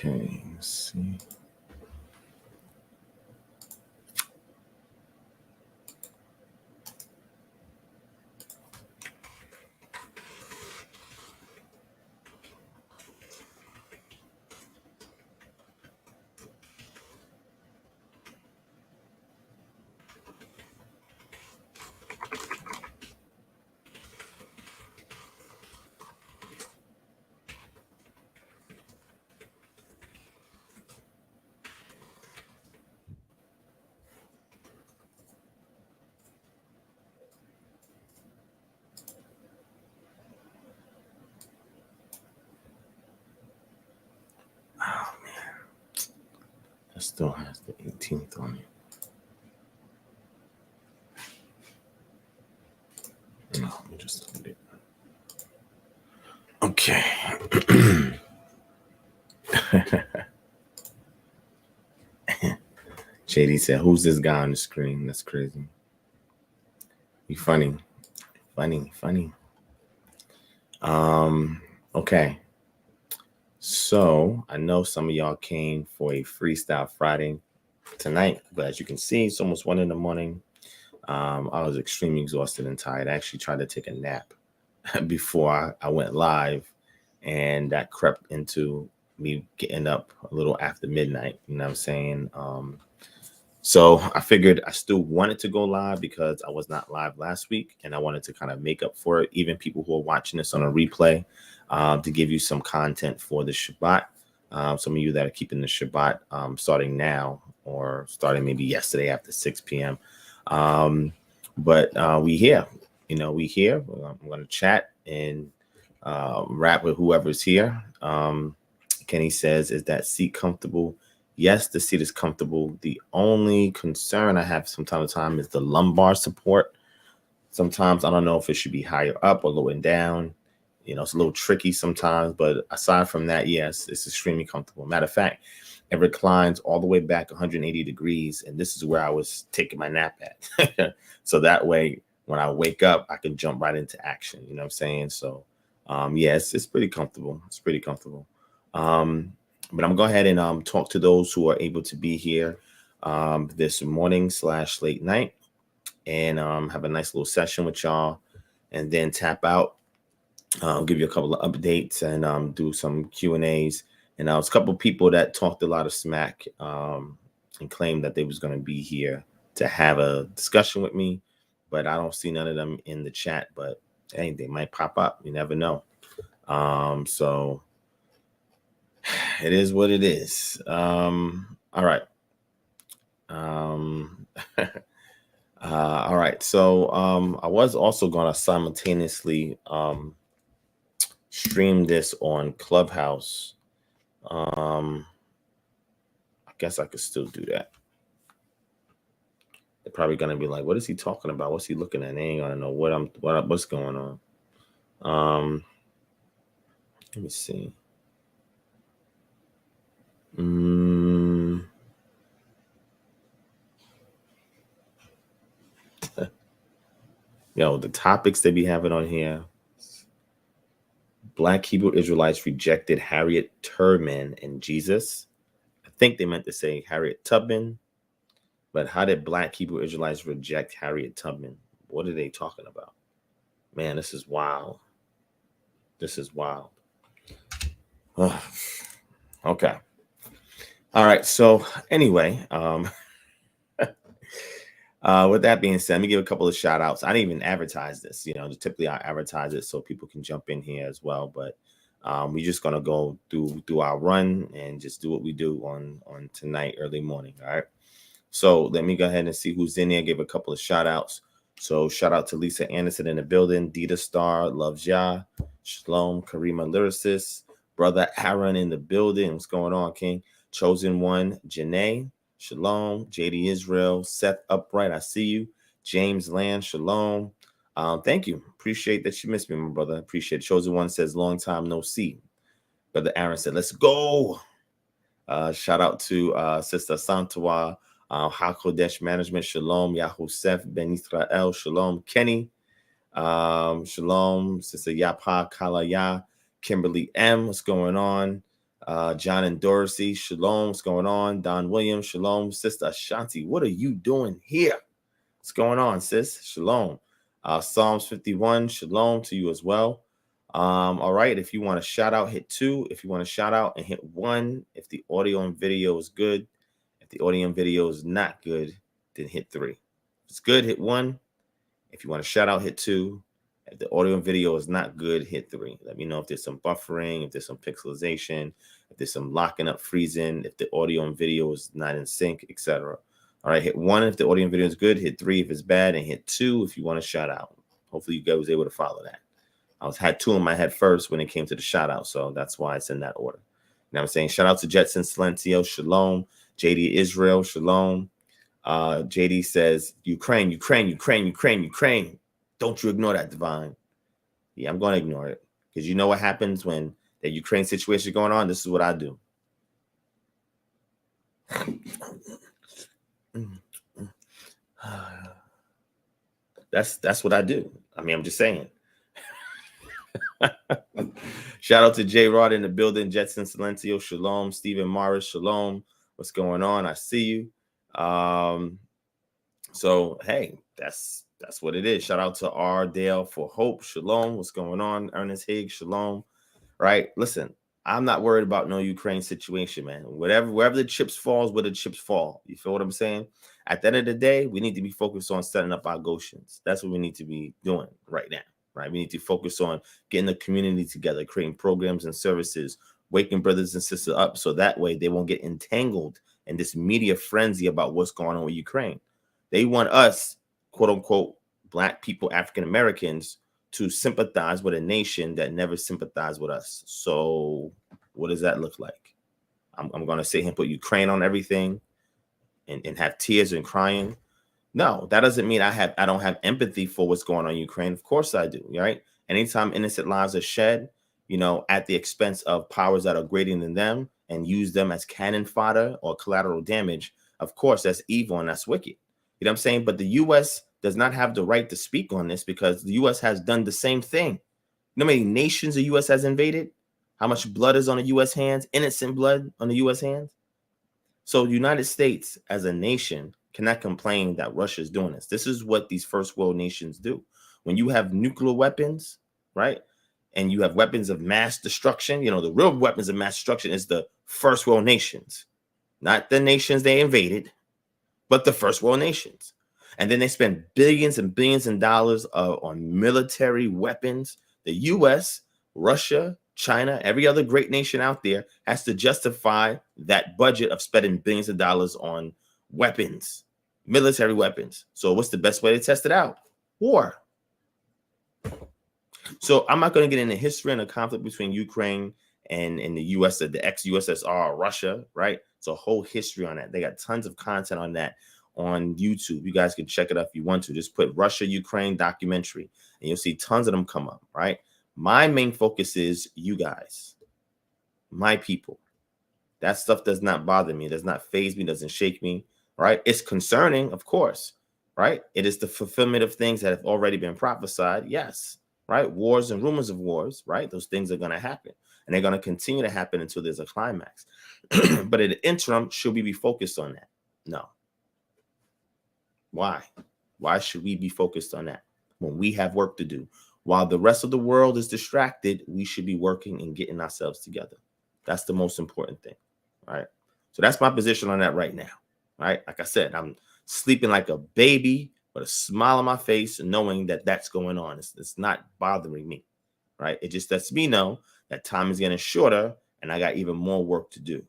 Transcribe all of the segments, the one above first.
Okay, let's see. Oh man, that still has the 18th on it. No, let me just delete it. Okay. JD said, "Who's this guy on the screen? That's crazy. You funny. Okay. So I know some of y'all came for a Freestyle Friday tonight, but as you can see, it's almost 1 a.m. I was extremely exhausted and tired. I actually tried to take a nap before I went live, and that crept into me getting up a little after midnight. You know what I'm saying? So I figured I still wanted to go live because I was not live last week, and I wanted to kind of make up for it. Even people who are watching this on a replay, to give you some content for the Shabbat. Some of you that are keeping the Shabbat starting now or starting maybe yesterday after 6 p.m. But we here. We here. I'm going to chat and rap with whoever's here. Kenny says, "Is that seat comfortable?" Yes, the seat is comfortable. The only concern I have from time to time is the lumbar support. Sometimes I don't know if it should be higher up or lower down. It's a little tricky sometimes, but aside from that, yes, it's extremely comfortable. Matter of fact, it reclines all the way back 180 degrees, and this is where I was taking my nap at. So that way, when I wake up, I can jump right into action. You know what I'm saying? So, yes, it's pretty comfortable. It's pretty comfortable. But I'm going to go ahead and talk to those who are able to be here this morning/late night, and have a nice little session with y'all, and then tap out. I'll give you a couple of updates and do some Q&As. And there was a couple of people that talked a lot of smack and claimed that they was going to be here to have a discussion with me, but I don't see none of them in the chat. But hey, they might pop up. You never know. So it is what it is. All right. All right. So I was also going to simultaneously stream this on Clubhouse. I guess I could still do that. They're probably gonna be like, "What is he talking about? What's he looking at?" They ain't gonna know what's going on. Let me see. Yo, the topics they be having on here. Black Hebrew Israelites rejected Harriet Tubman and Jesus. I think they meant to say Harriet Tubman, but how did Black Hebrew Israelites reject Harriet Tubman? What are they talking about? Man, this is wild. This is wild. Okay. All right. So anyway, with that being said, let me give a couple of shout outs. I didn't even advertise this. Typically I advertise it so people can jump in here as well. But we're just gonna go do our run and just do what we do on tonight, early morning. All right. So let me go ahead and see who's in there. Give a couple of shout outs. So shout out to Lisa Anderson in the building. Dita Star loves ya. Shalom, Karima Lyricist. Brother Aaron in the building. What's going on, King? Chosen One, Janae. Shalom. JD Israel. Seth Upright. I see you. James Land. Shalom. Thank you. Appreciate that you missed me, my brother. Appreciate it. Chosen One says, long time no see. Brother Aaron said, let's go. Shout out to Sister Asantewaa. HaKodesh Management, Shalom, Yahusef, Ben Israel, Shalom, Kenny, Shalom, Sister Yapa Kalaya, Kimberly M, what's going on? John and Dorsey, shalom. What's going on? Don Williams, shalom. Sister Ashanti, what are you doing here? What's going on, sis? Shalom. Psalms 51, shalom to you as well. All right, if you want to shout out, hit 2. If you want to shout out, and hit 1. If the audio and video is good. If the audio and video is not good, then hit 3. If it's good, hit 1. If you want to shout out, hit 2. If the audio and video is not good, hit 3. Let me know if there's some buffering, if there's some pixelization, if there's some locking up, freezing, if the audio and video is not in sync, etc. All right, hit 1 if the audio and video is good, hit 3 if it's bad, and hit 2 if you want to shout out. Hopefully you guys was able to follow that. I had 2 in my head first when it came to the shout out, so that's why it's in that order. Now I'm saying shout out to Jetson Silencio, shalom. JD Israel, shalom. JD says, Ukraine. Don't you ignore that, Divine. Yeah, I'm going to ignore it. Because you know what happens when the Ukraine situation is going on? This is what I do. That's what I do. I mean, I'm just saying. Shout out to J Rod in the building. Jetson Silencio, shalom. Stephen Morris, shalom. What's going on? I see you. So hey, that's what it is. Shout out to R Dale for Hope, shalom. What's going on? Ernest Higgs, shalom. Right? Listen, I'm not worried about no Ukraine situation, man. Wherever the chips falls, where the chips fall. You feel what I'm saying? At the end of the day, we need to be focused on setting up our Goshens. That's what we need to be doing right now. Right? We need to focus on getting the community together, creating programs and services, waking brothers and sisters up so that way they won't get entangled in this media frenzy about what's going on with Ukraine. They want us, quote unquote, Black people, African Americans, to sympathize with a nation that never sympathized with us. So what does that look like? I'm going to sit here and put Ukraine on everything and have tears and crying. No, that doesn't mean I don't have empathy for what's going on in Ukraine. Of course I do, right? Anytime innocent lives are shed, at the expense of powers that are greater than them and use them as cannon fodder or collateral damage, of course, that's evil and that's wicked. You know what I'm saying? But the U.S. does not have the right to speak on this because the U.S. has done the same thing. You know how many nations the U.S. has invaded? How much blood is on the U.S. hands? Innocent blood on the U.S. hands? So the United States as a nation cannot complain that Russia is doing this. This is what these first world nations do. When you have nuclear weapons, right, and you have weapons of mass destruction, the real weapons of mass destruction is the first world nations, not the nations they invaded, but the first world nations. And then they spend billions and billions of dollars on military weapons. The U.S., Russia, China, every other great nation out there has to justify that budget of spending billions of dollars on weapons, military weapons. So what's the best way to test it out? War. So I'm not going to get into history and the conflict between Ukraine and the U.S., the ex-USSR, Russia, right? It's a whole history on that. They got tons of content on that on YouTube. You guys can check it out if you want to. Just put Russia, Ukraine documentary, and you'll see tons of them come up, right? My main focus is you guys, my people. That stuff does not bother me. It does not faze me, doesn't shake me, right? It's concerning, of course, right? It is the fulfillment of things that have already been prophesied, yes, right? Wars and rumors of wars, right? Those things are going to happen, and they're going to continue to happen until there's a climax. But in the interim, should we be focused on that? No. Why? Why should we be focused on that when we have work to do? While the rest of the world is distracted, we should be working and getting ourselves together. That's the most important thing, right? So that's my position on that right now, right? Like I said, I'm sleeping like a baby with a smile on my face, knowing that that's going on. It's not bothering me, right? It just lets me know that time is getting shorter and I got even more work to do,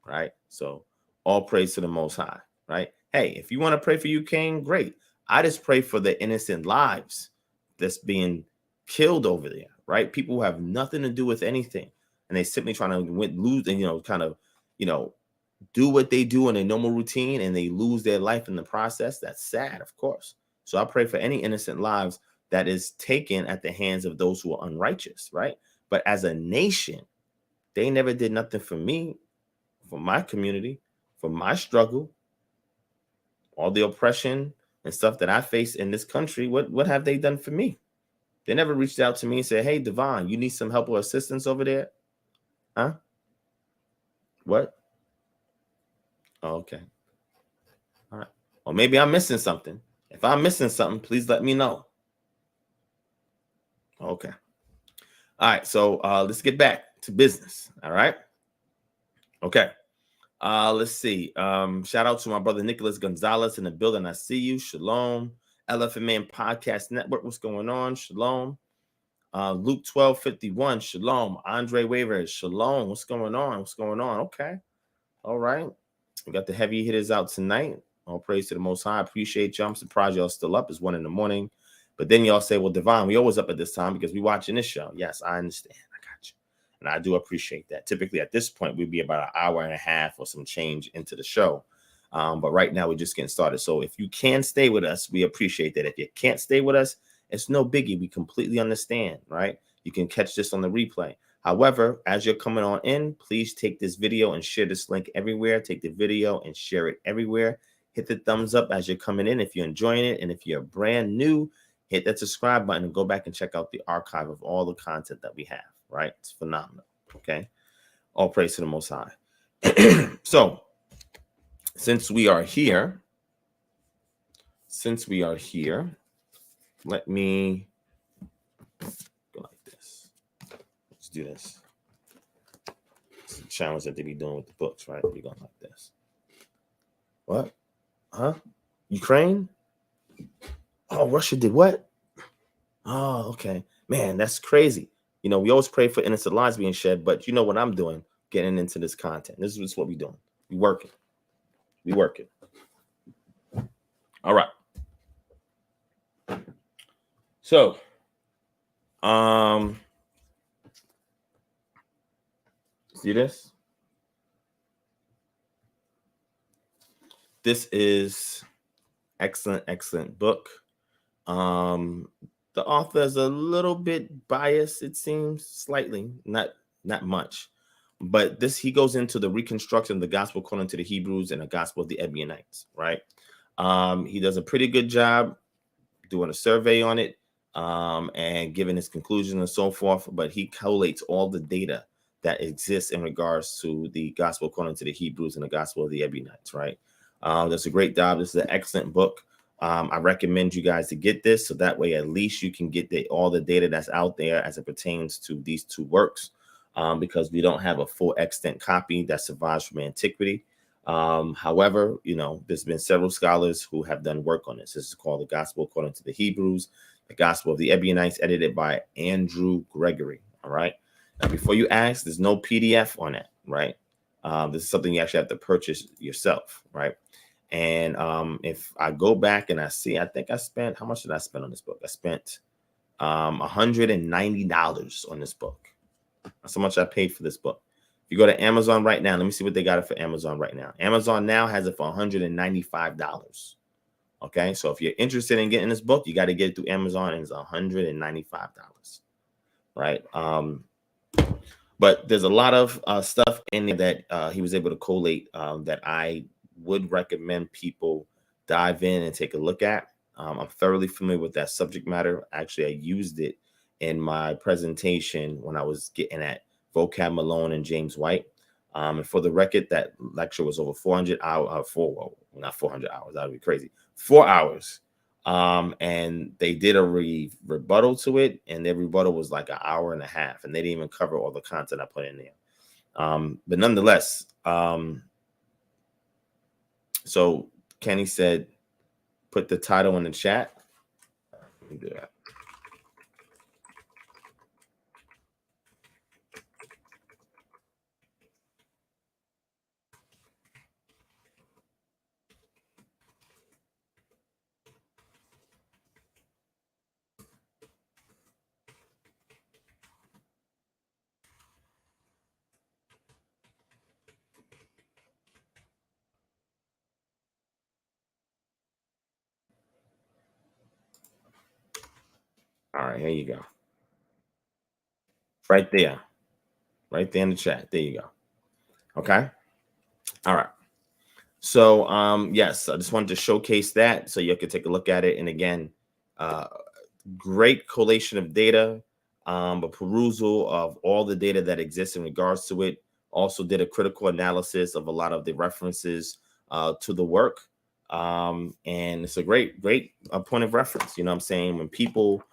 right? So all praise to the Most High, right? Hey, if you want to pray for Ukraine, great. I just pray for the innocent lives that's being killed over there, right? People who have nothing to do with anything, and they simply trying to lose and kind of do what they do in a normal routine, and they lose their life in the process. That's sad, of course. So I pray for any innocent lives that is taken at the hands of those who are unrighteous, right? But as a nation, they never did nothing for me, for my community, for my struggle, all the oppression and stuff that I face in this country. What have they done for me? They never reached out to me and said, hey, Devon, you need some help or assistance over there? Huh? What? Oh, okay. All right. Well, maybe I'm missing something. If I'm missing something, please let me know. Okay. All right. So let's get back to business. All right. Okay. Let's see. Shout out to my brother Nicholas Gonzalez in the building. I see you. Shalom. LFMN Podcast Network. What's going on? Shalom. Luke 12:51. Shalom. Andre Wavers. Shalom. What's going on? What's going on? Okay. All right. We got the heavy hitters out tonight. All praise to the Most High. I appreciate y'all. I'm surprised y'all still up. It's 1 a.m. But then y'all say, well, Divine, we always up at this time because we watching this show. Yes, I understand. I got you. And I do appreciate that. Typically at this point, we'd be about an hour and a half or some change into the show. But right now we're just getting started. So if you can stay with us, we appreciate that. If you can't stay with us, it's no biggie. We completely understand, right? You can catch this on the replay. However, as you're coming on in, please take this video and share this link everywhere. Take the video and share it everywhere. Hit the thumbs up as you're coming in if you're enjoying it. And if you're brand new, hit that subscribe button and go back and check out the archive of all the content that we have, right? It's phenomenal, okay? All praise to the Most High. So, since we are here, let me go like this. Let's do this. It's a challenge that they be doing with the books, right? We're going like this. What? Huh? Ukraine? Oh, Russia did what? Oh, okay. Man, that's crazy. You know, we always pray for innocent lives being shed, but you know what I'm doing? Getting into this content. This is what we're doing. We working. All right. So, see this? This is excellent book. The author is a little bit biased, it seems, slightly, not much. But he goes into the reconstruction of the gospel according to the Hebrews and the gospel of the Ebionites, right? He does a pretty good job doing a survey on it and giving his conclusions and so forth, but he collates all the data that exists in regards to the gospel according to the Hebrews and the gospel of the Ebionites, right? That's a great job. This is an excellent book. I recommend you guys to get this, so that way at least you can get all the data that's out there as it pertains to these two works, because we don't have a full extant copy that survives from antiquity. However, you know, there's been several scholars who have done work on this. This is called the Gospel According to the Hebrews, the Gospel of the Ebionites, edited by Andrew Gregory. All right. Now, before you ask, there's no PDF on it, right? This is something you actually have to purchase yourself, right? And if I go back and I see, I think I spent, how much did I spend on this book? I spent $190 on this book. That's how much I paid for this book. If you go to Amazon right now, let me see what they got it for Amazon right now. Amazon now has it for $195. Okay, so if you're interested in getting this book, you got to get it through Amazon, and it's $195, right? But there's a lot of stuff in there that he was able to collate that I would recommend people dive in and take a look at. I'm thoroughly familiar with that subject matter. Actually, I used it in my presentation when I was getting at Vocab Malone and James White. And for the record, that lecture was over 400 hours, not 400 hours, that would be crazy, 4 hours. And they did a rebuttal to it, and their rebuttal was like an hour and a half, and they didn't even cover all the content I put in there. But nonetheless, so Kenny said, put the title in the chat. Let me do that. All right, here you go. Right there in the chat. There you go. Okay. All right. So, yes, I just wanted to showcase that so you could take a look at it. And again, great collation of data, a perusal of all the data that exists in regards to it also did a critical analysis of a lot of the references to the work. And it's a great point of reference. You know what I'm saying? When people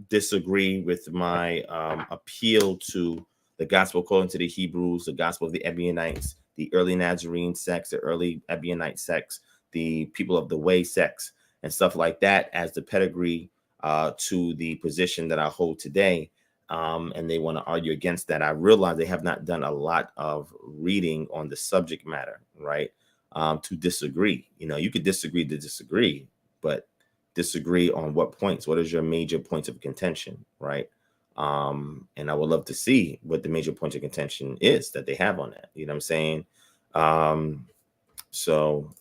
disagree with my appeal to the gospel according to the Hebrews, the gospel of the Ebionites, the early Nazarene sects, the early Ebionite sects, the people of the way sects, and stuff like that as the pedigree to the position that I hold today, and they want to argue against that, I realize they have not done a lot of reading on the subject matter, right? To disagree. You know, you could disagree to disagree, but disagree on what points? What is your major points of contention, right? And I would love to see what the major point of contention is that they have on that. You know what I'm saying? So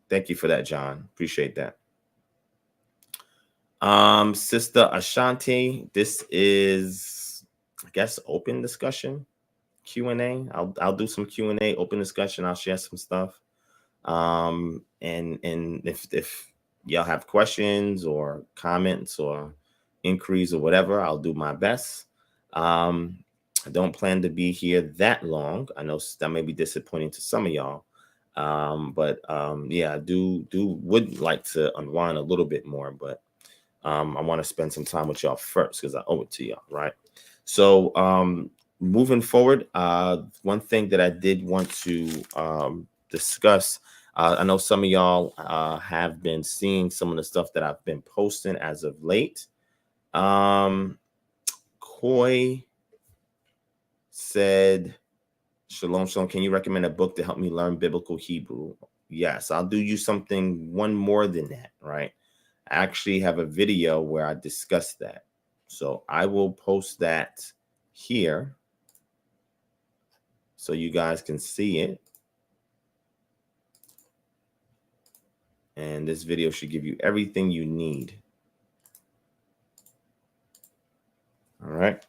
thank you for that, John. Appreciate that. Sister Ashanti, this is, I guess, open discussion, Q&A. I'll do some Q&A, open discussion. I'll share some stuff. And if y'all have questions or comments or inquiries or whatever, I'll do my best. I don't plan to be here that long. I know that may be disappointing to some of y'all. But yeah, I would like to unwind a little bit more, but I want to spend some time with y'all first because I owe it to y'all, right? So moving forward, one thing that I did want to discuss, I know some of y'all have been seeing some of the stuff that I've been posting as of late. Koi said, Shalom, can you recommend a book to help me learn biblical Hebrew? Yes, I'll do you one more than that, right? I actually have a video where I discuss that. So I will post that here so you guys can see it. And this video should give you everything you need. All right.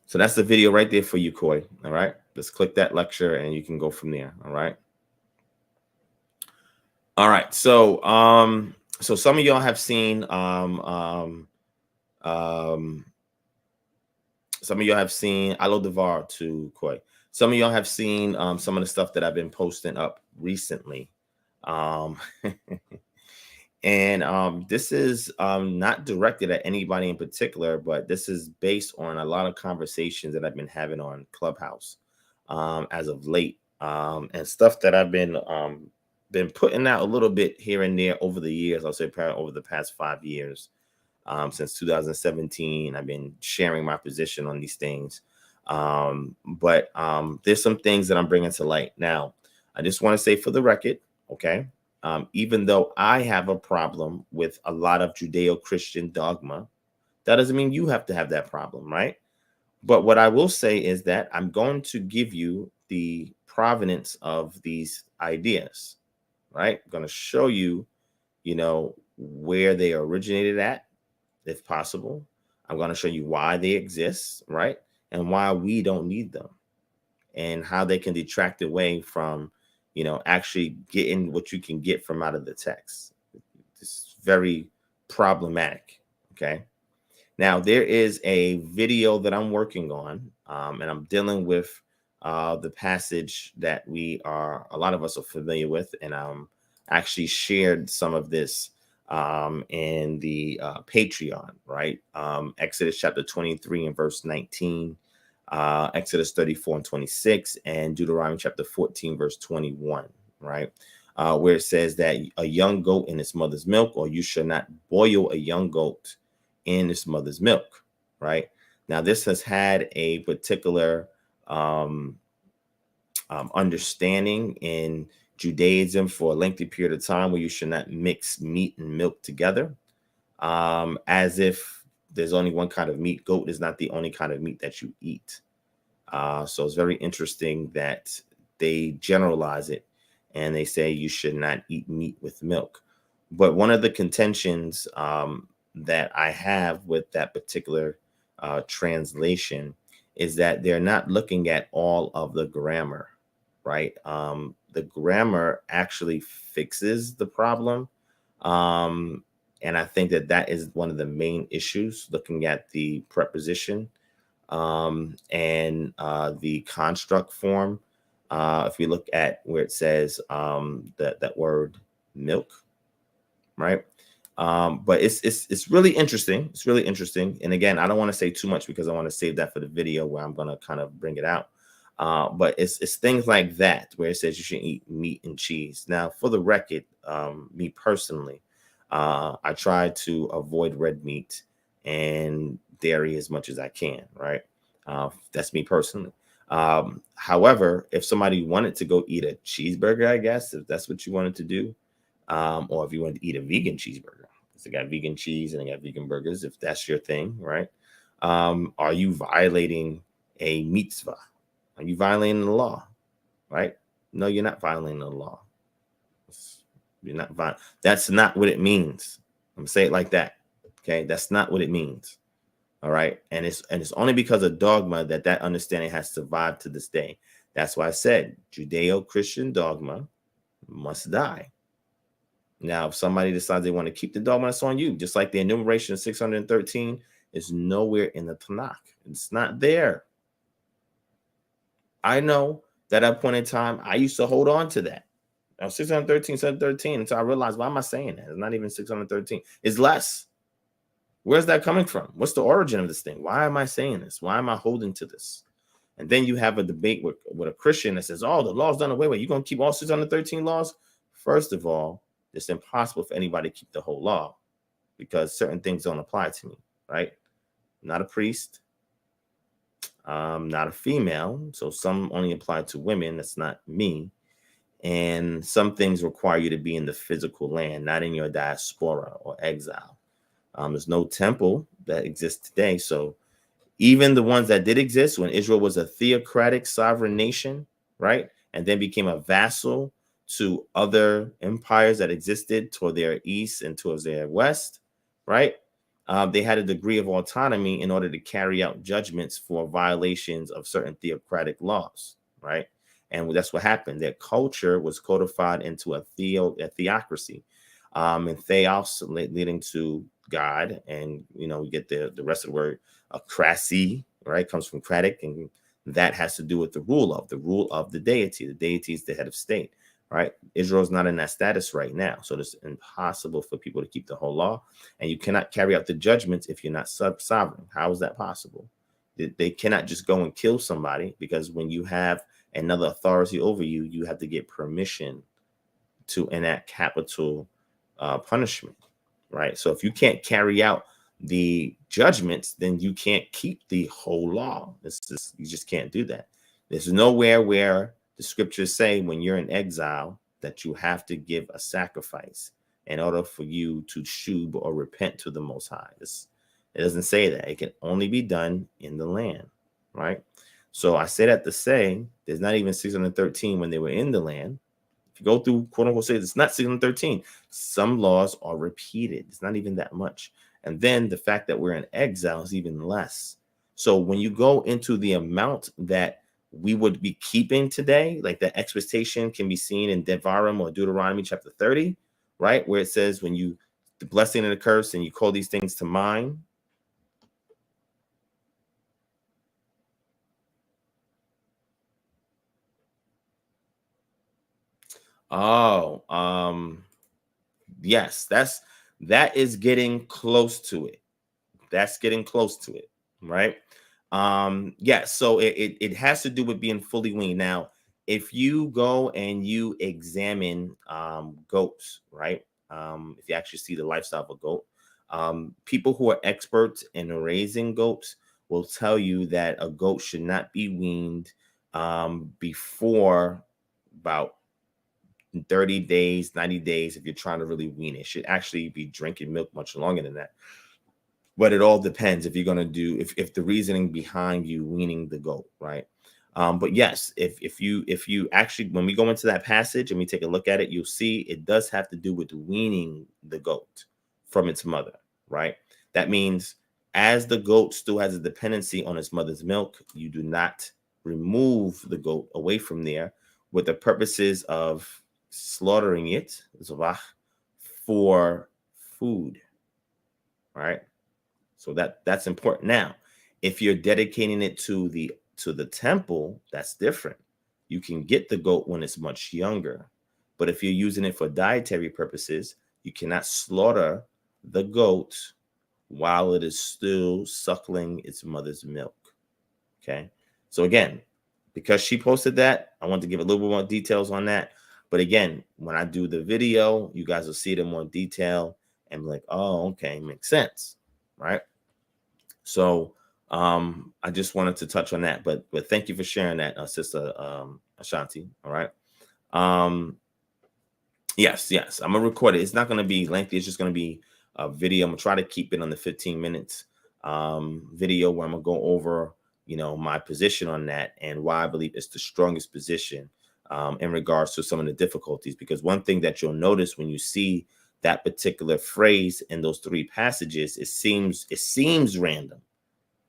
So that's the video right there for you, Koi. All right. Just click that lecture and you can go from there. All right. All right. So so some of y'all have seen some of y'all have seen Alo Devar to Koi. Some of y'all have seen some of the stuff that I've been posting up recently. And this is not directed at anybody in particular, but this is based on a lot of conversations that I've been having on Clubhouse as of late, and stuff that I've been putting out a little bit here and there over the years. I'll say probably over the past 5 years. Since 2017, I've been sharing my position on these things. But there's some things that I'm bringing to light. Now, I just want to say for the record, okay, even though I have a problem with a lot of Judeo-Christian dogma, that doesn't mean you have to have that problem, right? But what I will say is that I'm going to give you the provenance of these ideas, right? I'm going to show you, where they originated at, if possible. I'm going to show you why they exist, right? And why we don't need them, and how they can detract away from, actually getting what you can get from out of the text. It's very problematic, okay? Now, there is a video that I'm working on, and I'm dealing with the passage that a lot of us are familiar with, and actually shared some of this in the Patreon, right? Exodus chapter 23 and verse 19, Exodus 34 and 26, and Deuteronomy chapter 14, verse 21, right? Where it says that a young goat in its mother's milk, or you should not boil a young goat in its mother's milk, right? Now, this has had a particular understanding in Judaism for a lengthy period of time, where you should not mix meat and milk together, as if there's only one kind of meat. Goat is not the only kind of meat that you eat. So it's very interesting that they generalize it and they say you should not eat meat with milk. But one of the contentions that I have with that particular translation is that they're not looking at all of the grammar, right? The grammar actually fixes the problem. And I think that is one of the main issues, looking at the preposition. And the construct form, if you look at where it says that word milk, right? But it's really interesting. It's really interesting. And again, I don't want to say too much because I want to save that for the video where I'm going to kind of bring it out. But it's things like that where it says you should eat meat and cheese. Now, for the record, me personally, I try to avoid red meat and dairy as much as I can, right? That's me personally. However, if somebody wanted to go eat a cheeseburger, I guess, if that's what you wanted to do, or if you wanted to eat a vegan cheeseburger, because they got vegan cheese and they got vegan burgers, if that's your thing, right? Are you violating a mitzvah? Are you violating the law, right? No, you're not violating the law. You're not violating. That's not what it means. I'm gonna say it like that. Okay, that's not what it means. All right, and it's only because of dogma that understanding has survived to this day. That's why I said Judeo-Christian dogma must die. Now, if somebody decides they want to keep the dogma, that's on you. Just like the enumeration of 613 is nowhere in the Tanakh. It's not there. I know that at a point in time, I used to hold on to that. Now, 613, 713, until I realized, why am I saying that? It's not even 613. It's less. Where's that coming from? What's the origin of this thing? Why am I saying this? Why am I holding to this? And then you have a debate with a Christian that says, oh, the law's done away with. You're going to keep all 613 laws? First of all, it's impossible for anybody to keep the whole law because certain things don't apply to me, right? I'm not a priest. Not a female. So some only apply to women. That's not me. And some things require you to be in the physical land, not in your diaspora or exile. There's no temple that exists today. So even the ones that did exist when Israel was a theocratic sovereign nation, right? And then became a vassal to other empires that existed toward their east and towards their west, right? They had a degree of autonomy in order to carry out judgments for violations of certain theocratic laws, right? And that's what happened. Their culture was codified into a theocracy, and theos leading to God, and you know, we get the rest of the word krasi, right? Comes from kratic, and that has to do with the rule of the deity. The deity is the head of state, right? Israel's not in that status right now, so it's impossible for people to keep the whole law, and you cannot carry out the judgments if you're not sovereign. How is that possible? They cannot just go and kill somebody, because when you have another authority over you, you have to get permission to enact capital punishment, right? So if you can't carry out the judgments, then you can't keep the whole law. You just can't do that. There's nowhere where the scriptures say when you're in exile that you have to give a sacrifice in order for you to shub or repent to the Most High. It doesn't say that. It can only be done in the land, right? So I say that to say there's not even 613 when they were in the land. If you go through, quote unquote, say it's not 613. Some laws are repeated. It's not even that much. And then the fact that we're in exile is even less. So when you go into the amount that we would be keeping today, like the expectation can be seen in Devarim or Deuteronomy chapter 30, right? Where it says when you, the blessing and the curse, and you call these things to mind. Oh, yes, that is getting close to it. That's getting close to it, right? Yeah, so it has to do with being fully weaned. Now, if you go and you examine goats, right? If you actually see the lifestyle of a goat, people who are experts in raising goats will tell you that a goat should not be weaned before about 30 days, 90 days. If you're trying to really wean it, should actually be drinking milk much longer than that. But it all depends if you're going to do, if the reasoning behind you weaning the goat, right? But yes, if you actually, when we go into that passage and we take a look at it, you'll see it does have to do with weaning the goat from its mother, right? That means as the goat still has a dependency on its mother's milk, you do not remove the goat away from there with the purposes of slaughtering it for food, right? So that's important. Now, If you're dedicating it to the temple, that's different. You can get the goat when it's much younger. But if you're using it for dietary purposes, you cannot slaughter the goat while it is still suckling its mother's milk. Okay. So again, because she posted that, I want to give a little bit more details on that. But again, when I do the video, you guys will see it in more detail and be like, oh, okay, makes sense. Right. So I just wanted to touch on that. But thank you for sharing that, Sister Ashanti. All right. Yes. I'm gonna record it. It's not gonna be lengthy, it's just gonna be a video. I'm gonna try to keep it on the 15 minutes video where I'm gonna go over, my position on that and why I believe it's the strongest position in regards to some of the difficulties. Because one thing that you'll notice when you see that particular phrase in those three passages, it seems random,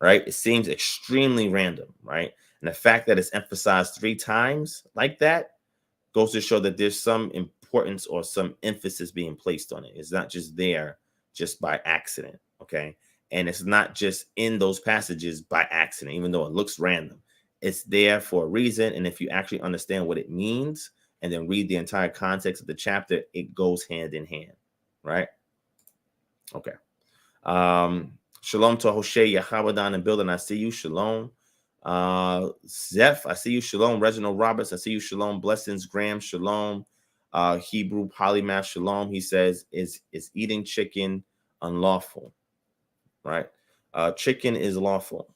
right? It seems extremely random, right? And the fact that it's emphasized 3 times like that goes to show that there's some importance or some emphasis being placed on it. It's not just there just by accident, okay? And it's not just in those passages by accident, even though it looks random. It's there for a reason. And if you actually understand what it means and then read the entire context of the chapter, it goes hand in hand, right? Okay. Shalom to Hoshea Yahawadah in the building. I see you. Shalom. Zeph, I see you. Shalom. Reginald Roberts, I see you. Shalom. Blessings. Graham, shalom. Hebrew Polymath, shalom. He says, is eating chicken unlawful? Right? Chicken is lawful.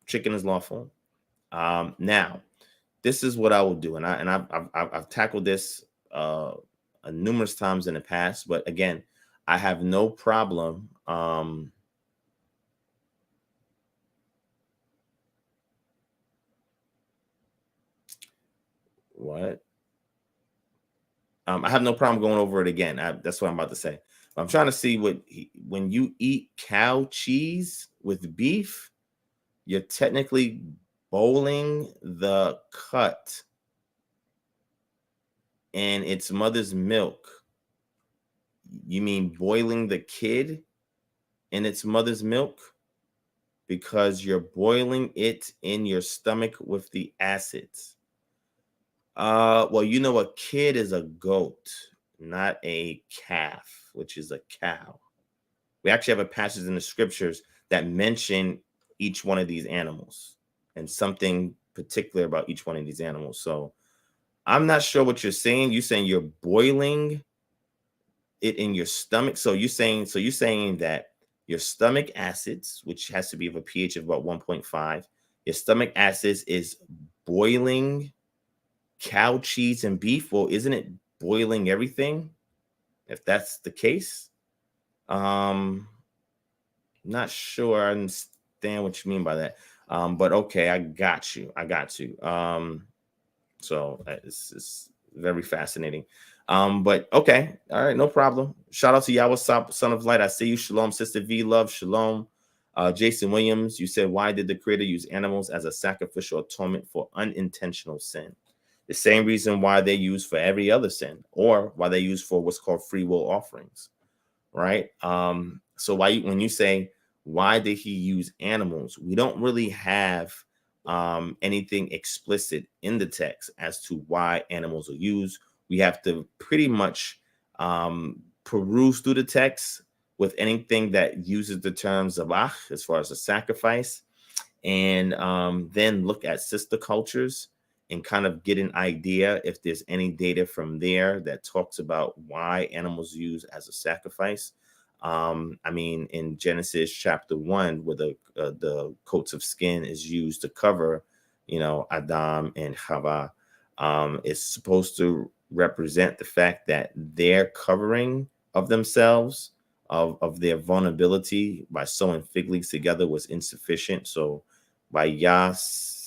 Chicken is lawful. Now, this is what I will do, and I've tackled this numerous times in the past, but again, I have no problem. I have no problem going over it again. That's what I'm about to say. I'm trying to see when you eat cow cheese with beef, you're technically boiling the cut in its mother's milk. You mean boiling the kid in its mother's milk? Because you're boiling it in your stomach with the acids. Well, a kid is a goat, not a calf, which is a cow. We actually have a passage in the scriptures that mention each one of these animals and something particular about each one of these animals. So I'm not sure what you're saying. You're saying you're boiling it in your stomach. So you're saying that your stomach acids, which has to be of a pH of about 1.5, your stomach acids is boiling cow cheese and beef. Well, isn't it boiling everything? If that's the case, not sure I understand what you mean by that. But okay, I got you. So it's very fascinating. But okay, all right, no problem. Shout out to Yahweh, son of light. I see you. Shalom, Sister V. Love, shalom. Jason Williams, you said, why did the Creator use animals as a sacrificial atonement for unintentional sin? The same reason why they use for every other sin, or why they use for what's called free will offerings, right? So when you say, why did he use animals? We don't really have anything explicit in the text as to why animals are used. We have to pretty much peruse through the text with anything that uses the term zabach as far as a sacrifice, and then look at sister cultures and kind of get an idea if there's any data from there that talks about why animals used as a sacrifice. In Genesis chapter 1, where the coats of skin is used to cover, Adam and Chava, is supposed to represent the fact that their covering of themselves, of their vulnerability by sewing fig leaves together, was insufficient. So by Yah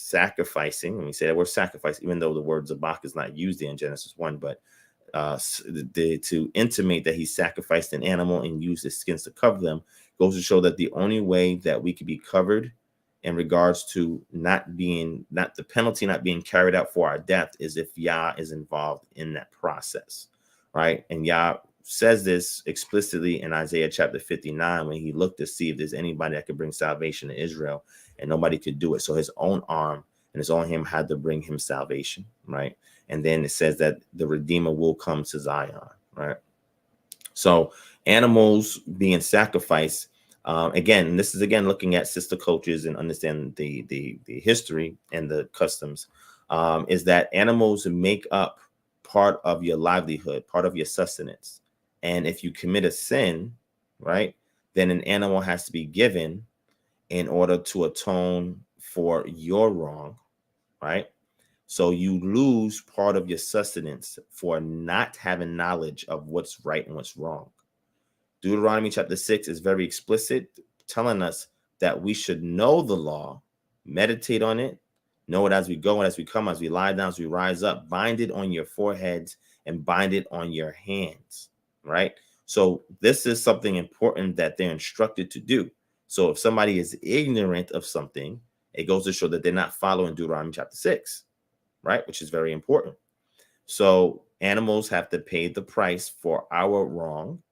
sacrificing, when we say that word sacrifice, even though the word zabach is not used there in Genesis 1, but to intimate that he sacrificed an animal and used his skins to cover them, goes to show that the only way that we could be covered in regards to not the penalty not being carried out for our death is if Yah is involved in that process, right? And Yah says this explicitly in Isaiah chapter 59 when he looked to see if there's anybody that could bring salvation to Israel, and nobody could do it. So his own arm and his own hand had to bring him salvation, right? And then it says that the Redeemer will come to Zion, right? So animals being sacrificed, again, this is again looking at sister cultures and understanding the history and the customs, is that animals make up part of your livelihood, part of your sustenance. And if you commit a sin, right, then an animal has to be given in order to atone for your wrong, right? So you lose part of your sustenance for not having knowledge of what's right and what's wrong. Deuteronomy chapter 6 is very explicit, telling us that we should know the law, meditate on it, know it as we go and as we come, as we lie down, as we rise up, bind it on your foreheads and bind it on your hands, right? So this is something important that they're instructed to do. So if somebody is ignorant of something, it goes to show that they're not following Deuteronomy chapter 6, right? Which is very important. So animals have to pay the price for our wrong.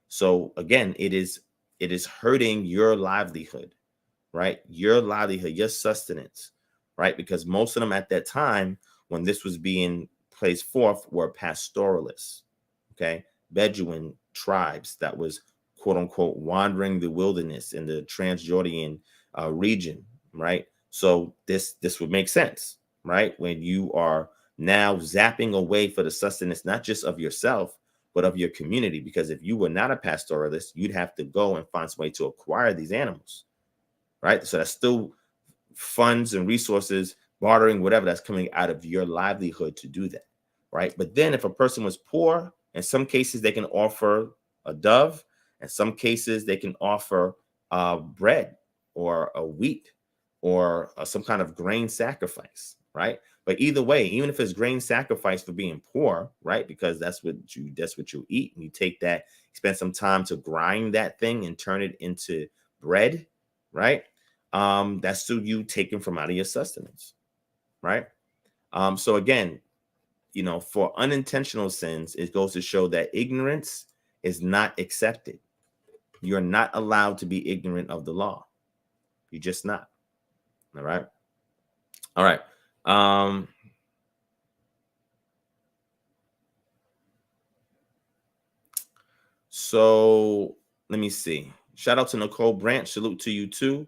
So again, it is hurting your livelihood, right? Your livelihood, your sustenance, right? Because most of them at that time, when this was being placed forth, were pastoralists, okay? Bedouin tribes that was, quote unquote, wandering the wilderness in the Transjordan region, right? So this would make sense, right? When you are now zapping away for the sustenance, not just of yourself, but of your community. Because if you were not a pastoralist, you'd have to go and find some way to acquire these animals, right? So that's still funds and resources, bartering, whatever, that's coming out of your livelihood to do that, right? But then if a person was poor, in some cases they can offer a dove. In some cases they can offer bread or a wheat or some kind of grain sacrifice, right? But either way, even if it's grain sacrifice for being poor, right? Because that's what you eat, and you take that, spend some time to grind that thing and turn it into bread, right? That's still you taken from out of your sustenance, right? So again, for unintentional sins, it goes to show that ignorance is not accepted. You're not allowed to be ignorant of the law. You're just not. All right. All right. So let me see. Shout out to Nicole Branch. Salute to you too.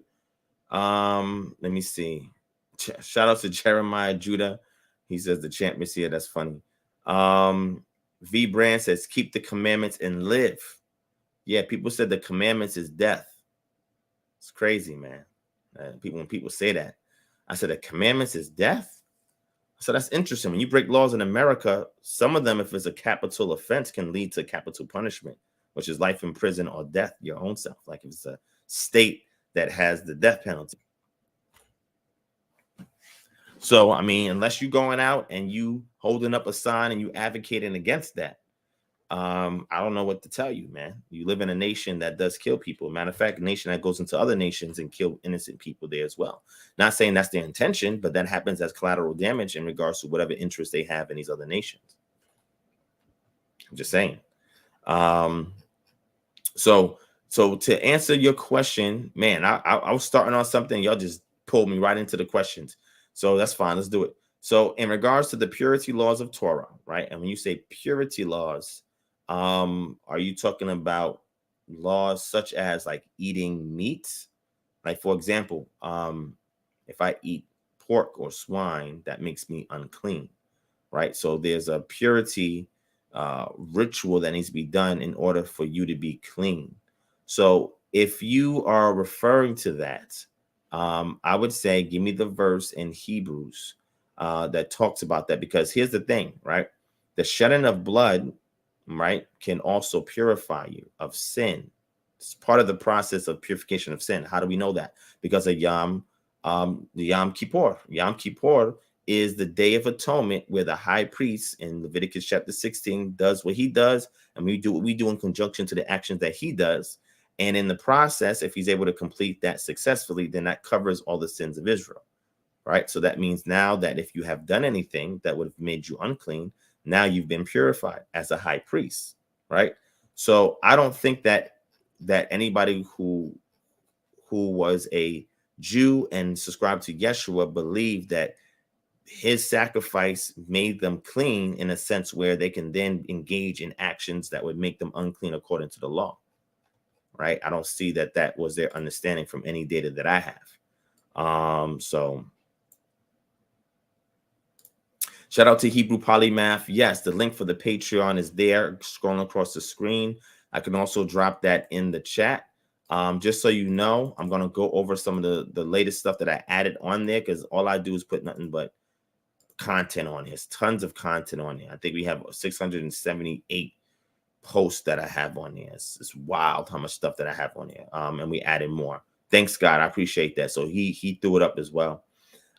Let me see. Shout out to Jeremiah Judah. He says the champ is here. That's funny. V Brand says keep the commandments and live. Yeah, people said the commandments is death. It's crazy, man. When people say that, I said the commandments is death. So that's interesting. When you break laws in America, some of them, if it's a capital offense, can lead to capital punishment, which is life in prison or death, your own self. Like if it's a state that has the death penalty. So, I mean, unless you're going out and you holding up a sign and you advocating against that, I don't know what to tell you, man. You live in a nation that does kill people. Matter of fact, a nation that goes into other nations and kill innocent people there as well. Not saying that's their intention, but that happens as collateral damage in regards to whatever interest they have in these other nations. I'm just saying. So to answer your question, man, I was starting on something. Y'all just pulled me right into the questions. So that's fine. Let's do it. So in regards to the purity laws of Torah, right? And when you say purity laws, are you talking about laws such as like eating meat? Like, for example, if I eat pork or swine, that makes me unclean, right? So there's a purity ritual that needs to be done in order for you to be clean. So if you are referring to that, I would say give me the verse in Hebrews that talks about that, because here's the thing, right? The shedding of blood, right, can also purify you of sin. It's part of the process of purification of sin. How do we know that? Because of the Yom Kippur. Yom Kippur is the Day of Atonement, where the high priest in Leviticus chapter 16 does what he does, and we do what we do in conjunction to the actions that he does. And in the process, if he's able to complete that successfully, then that covers all the sins of Israel, right? So that means now that if you have done anything that would have made you unclean, now you've been purified as a high priest, right? So I don't think that anybody who was a Jew and subscribed to Yeshua believed that his sacrifice made them clean in a sense where they can then engage in actions that would make them unclean according to the law. Right? I don't see that was their understanding from any data that I have. So shout out to Hebrew Polymath. Yes, the link for the Patreon is there, scrolling across the screen. I can also drop that in the chat. Just so you know, I'm going to go over some of the latest stuff that I added on there, because all I do is put nothing but content on here. There's tons of content on here. I think we have 678 posts that I have on here. It's wild how much stuff that I have on here. And we added more. Thanks, God. I appreciate that. So he threw it up as well.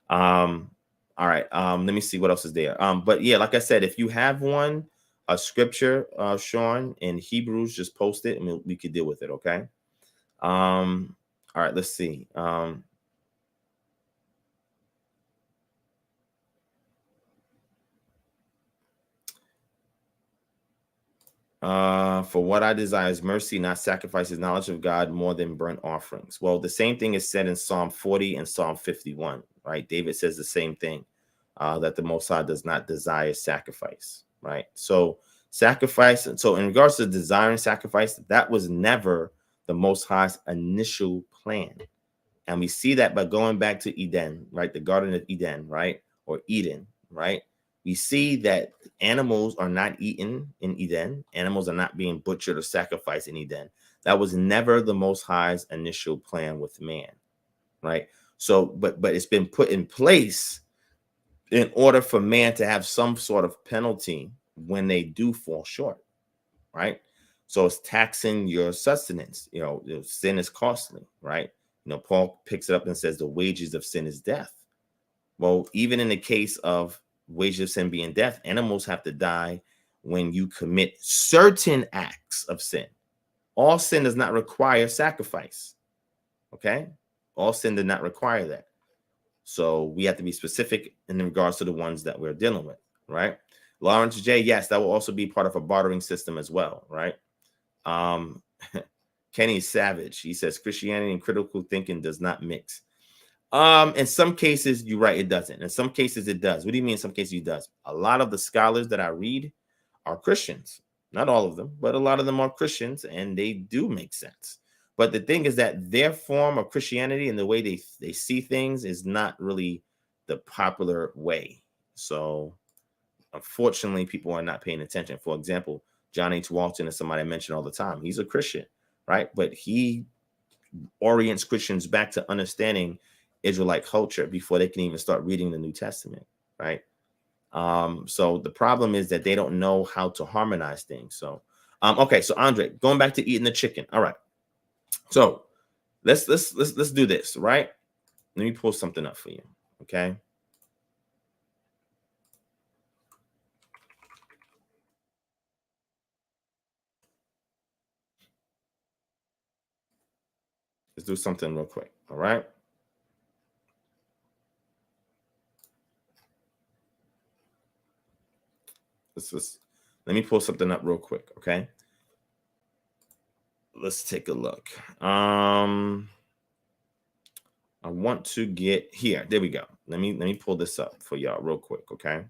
All right. Let me see what else is there. But yeah, like I said, if you have a scripture, Sean, in Hebrews, just post it and we could deal with it. Okay. All right. Let's see. For what I desire is mercy, not sacrifices, knowledge of God more than burnt offerings. Well, the same thing is said in Psalm 40 and Psalm 51, right? David says the same thing, that the Most High does not desire sacrifice, right? So sacrifice. So in regards to desiring sacrifice, that was never the Most High's initial plan. And we see that by going back to Eden, right? The Garden of Eden, right? Or Eden, right? We see that animals are not eaten in Eden. Animals are not being butchered or sacrificed in Eden. That was never the Most High's initial plan with man, right? So, but it's been put in place in order for man to have some sort of penalty when they do fall short, right? So it's taxing your sustenance. Sin is costly, right? Paul picks it up and says the wages of sin is death. Well, even in the case of wages of sin being death, animals have to die when you commit certain acts of sin. All sin does not require sacrifice. Okay? All sin did not require that. So we have to be specific in regards to the ones that we're dealing with, right? Lawrence J, yes, that will also be part of a bartering system as well, right? Kenny Savage, he says Christianity and critical thinking does not mix. In some cases, you're right, it doesn't. In some cases, it does. What do you mean in some cases it does? A lot of the scholars that I read are Christians. Not all of them, but a lot of them are Christians, and they do make sense. But the thing is that their form of Christianity and the way they see things is not really the popular way. So unfortunately, people are not paying attention. For example, John H. Walton is somebody I mention all the time. He's a Christian, right? But he orients Christians back to understanding Israelite culture before they can even start reading the New Testament, right? So the problem is that they don't know how to harmonize things. So, okay. So Andre, going back to eating the chicken. All right. So let's do this, right? Let me pull something up for you. Okay. Let's do something real quick. All right. Let me pull something up real quick. Okay. Let's take a look. I want to get here. There we go. Let me pull this up for y'all real quick. Okay.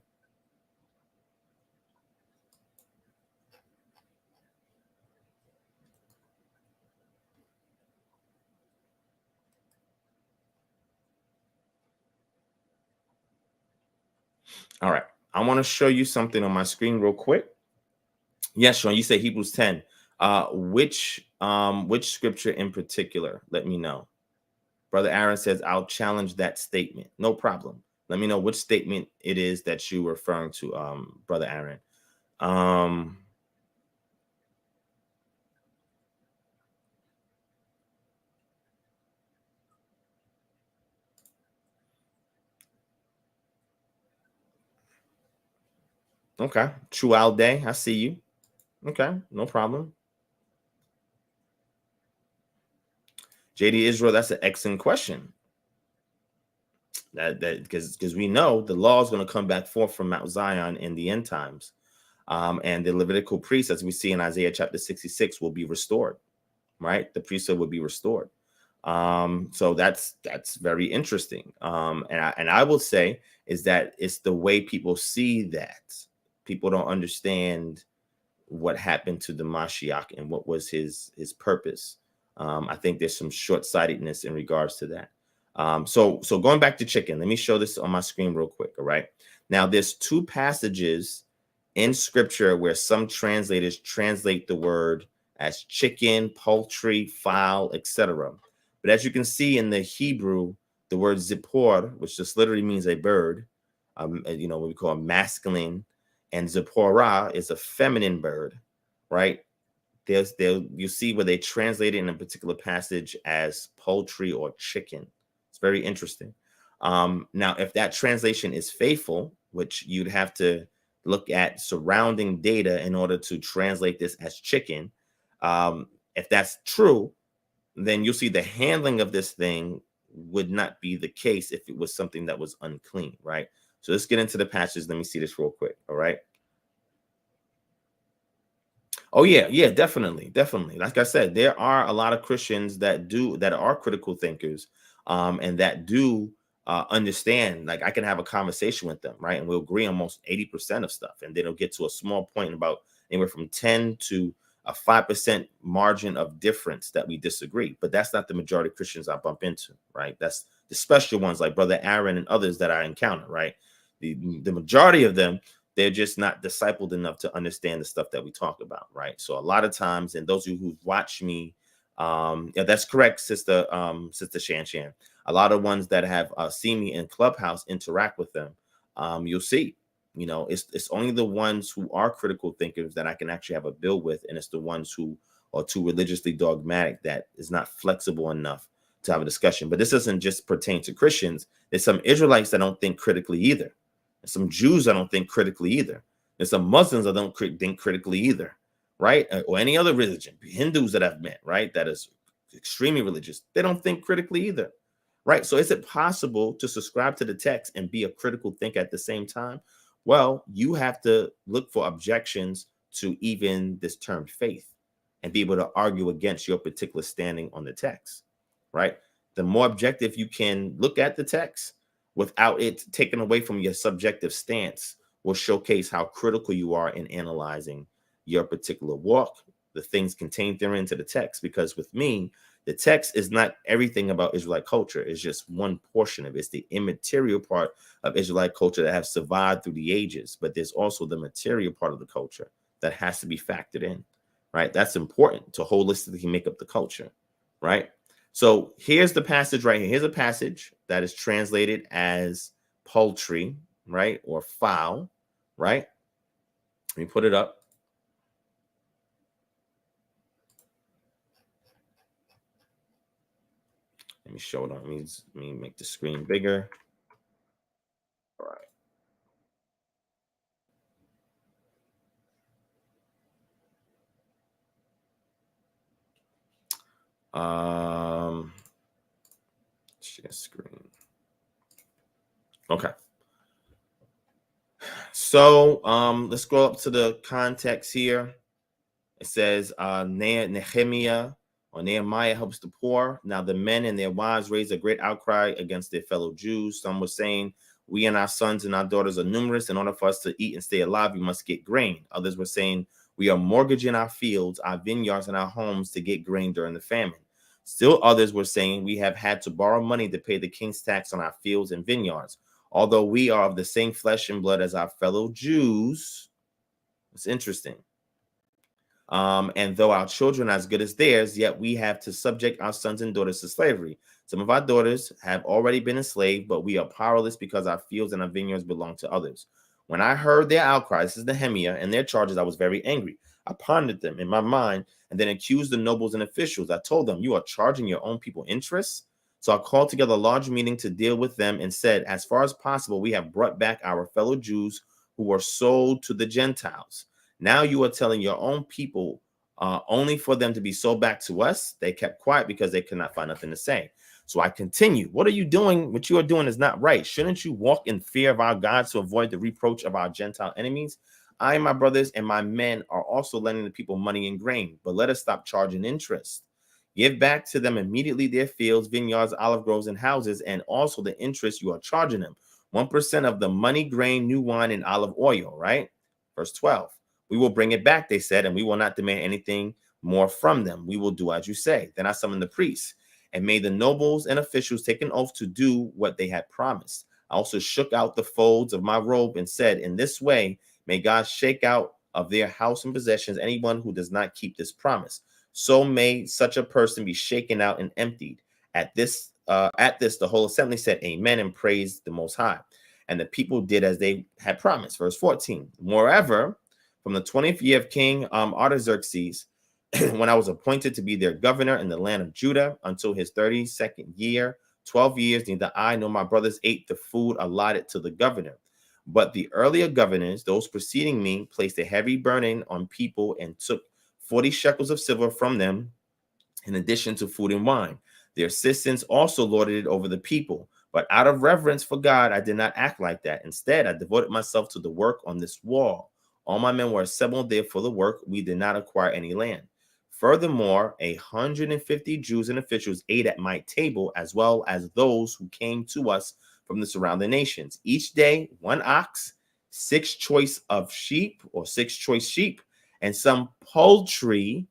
All right. I want to show you something on my screen real quick. Yes, Sean, you say Hebrews 10. Which scripture in particular? Let me know. Brother Aaron says, I'll challenge that statement. No problem. Let me know which statement it is that you're referring to, Brother Aaron. Okay. True all day. I see you. Okay. No problem. JD Israel, that's an excellent question. That because we know the law is going to come back forth from Mount Zion in the end times. And the Levitical priests, as we see in Isaiah chapter 66, will be restored, right? The priesthood will be restored. So that's very interesting. And I will say is that it's the way people see that. People don't understand what happened to the Mashiach and what was his purpose. I think there's some short-sightedness in regards to that. So going back to chicken, let me show this on my screen real quick. All right. Now there's two passages in scripture where some translators translate the word as chicken, poultry, fowl, etc. But as you can see in the Hebrew, the word zippor, which just literally means a bird, you know, what we call masculine, and Zipporah is a feminine bird, right? You see where they translate it in a particular passage as poultry or chicken. It's very interesting. Now, if that translation is faithful, which you'd have to look at surrounding data in order to translate this as chicken, if that's true, then you'll see the handling of this thing would not be the case if it was something that was unclean, right? So let's get into the passages. Let me see this real quick. All right. Oh yeah, definitely. Like I said, there are a lot of Christians that are critical thinkers, and that do understand. Like I can have a conversation with them, right, and we'll agree on almost 80% of stuff, and then it'll get to a small point about anywhere from 10 to a 5% margin of difference that we disagree. But that's not the majority of Christians I bump into, right? That's the special ones like Brother Aaron and others that I encounter, right? The majority of them, they're just not discipled enough to understand the stuff that we talk about, right? So a lot of times, and those of you who've watched me, yeah, that's correct, Sister Shan. A lot of ones that have seen me in Clubhouse interact with them, you'll see, you know, it's only the ones who are critical thinkers that I can actually have a bill with, and it's the ones who are too religiously dogmatic that is not flexible enough to have a discussion. But this doesn't just pertain to Christians. There's some Israelites that don't think critically either. There's some Jews I don't think critically either. There's some Muslims I don't think critically either, right? Or any other religion, Hindus that I've met, right, that is extremely religious, they don't think critically either, right? So is it possible to subscribe to the text and be a critical thinker at the same time? Well, you have to look for objections to even this term faith and be able to argue against your particular standing on the text, right? The more objective you can look at the text without it taken away from your subjective stance will showcase how critical you are in analyzing your particular walk, the things contained therein to the text. Because with me, the text is not everything about Israelite culture. It's just one portion of it. It's the immaterial part of Israelite culture that have survived through the ages. But there's also the material part of the culture that has to be factored in, right? That's important to holistically make up the culture, right? So here's the passage right here. Here's a passage that is translated as poultry, right? Or fowl, right? Let me put it up. Let me show it on. Let me make the screen bigger. All right. Share screen. Okay. So let's go up to the context here. It says Nehemiah or Nehemiah helps the poor. Now the men and their wives raised a great outcry against their fellow Jews. Some were saying, we and our sons and our daughters are numerous. In order for us to eat and stay alive, we must get grain. Others were saying, we are mortgaging our fields, our vineyards, and our homes to get grain during the famine. Still others were saying, we have had to borrow money to pay the king's tax on our fields and vineyards. Although we are of the same flesh and blood as our fellow Jews. It's interesting. And though our children are as good as theirs, yet we have to subject our sons and daughters to slavery. Some of our daughters have already been enslaved, but we are powerless because our fields and our vineyards belong to others. When I heard their outcry, this is Nehemiah, and their charges, I was very angry. I pondered them in my mind and then accused the nobles and officials. I told them, you are charging your own people interest? So I called together a large meeting to deal with them and said, as far as possible, we have brought back our fellow Jews who were sold to the Gentiles. Now you are telling your own people only for them to be sold back to us. They kept quiet because they could not find nothing to say. So I continue. What are you doing? What you are doing is not right. Shouldn't you walk in fear of our God to avoid the reproach of our Gentile enemies? I and my brothers and my men are also lending the people money and grain, but let us stop charging interest. Give back to them immediately their fields, vineyards, olive groves, and houses, and also the interest you are charging them. 1% of the money, grain, new wine, and olive oil, right? Verse 12. We will bring it back, they said, and we will not demand anything more from them. We will do as you say. Then I summoned the priests and made the nobles and officials take an oath to do what they had promised. I also shook out the folds of my robe and said, in this way, may God shake out of their house and possessions anyone who does not keep this promise. So may such a person be shaken out and emptied. At this, the whole assembly said, Amen, and praised the Most High. And the people did as they had promised. Verse 14. Moreover, from the 20th year of King Artaxerxes, when I was appointed to be their governor in the land of Judah until his 32nd year, 12 years, neither I nor my brothers ate the food allotted to the governor. But the earlier governors, those preceding me, placed a heavy burden on people and took 40 shekels of silver from them in addition to food and wine. Their assistants also lorded it over the people. But out of reverence for God, I did not act like that. Instead, I devoted myself to the work on this wall. All my men were assembled there for the work. We did not acquire any land. Furthermore, 150 Jews and officials ate at my table, as well as those who came to us from the surrounding nations. Each day, 1 ox, 6 choice sheep, and some poultry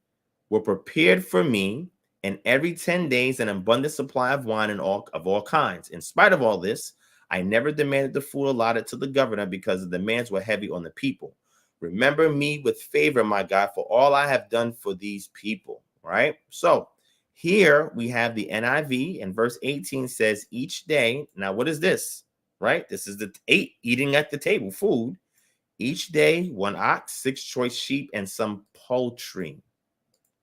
were prepared for me, and every 10 days an abundant supply of wine and of all kinds. In spite of all this, I never demanded the food allotted to the governor because the demands were heavy on the people. Remember me with favor, my God, for all I have done for these people. Right? So here we have the NIV, and verse 18 says, each day. Now, what is this? Right? This is the eating at the table, food. Each day, 1 ox, 6 choice sheep, and some poultry.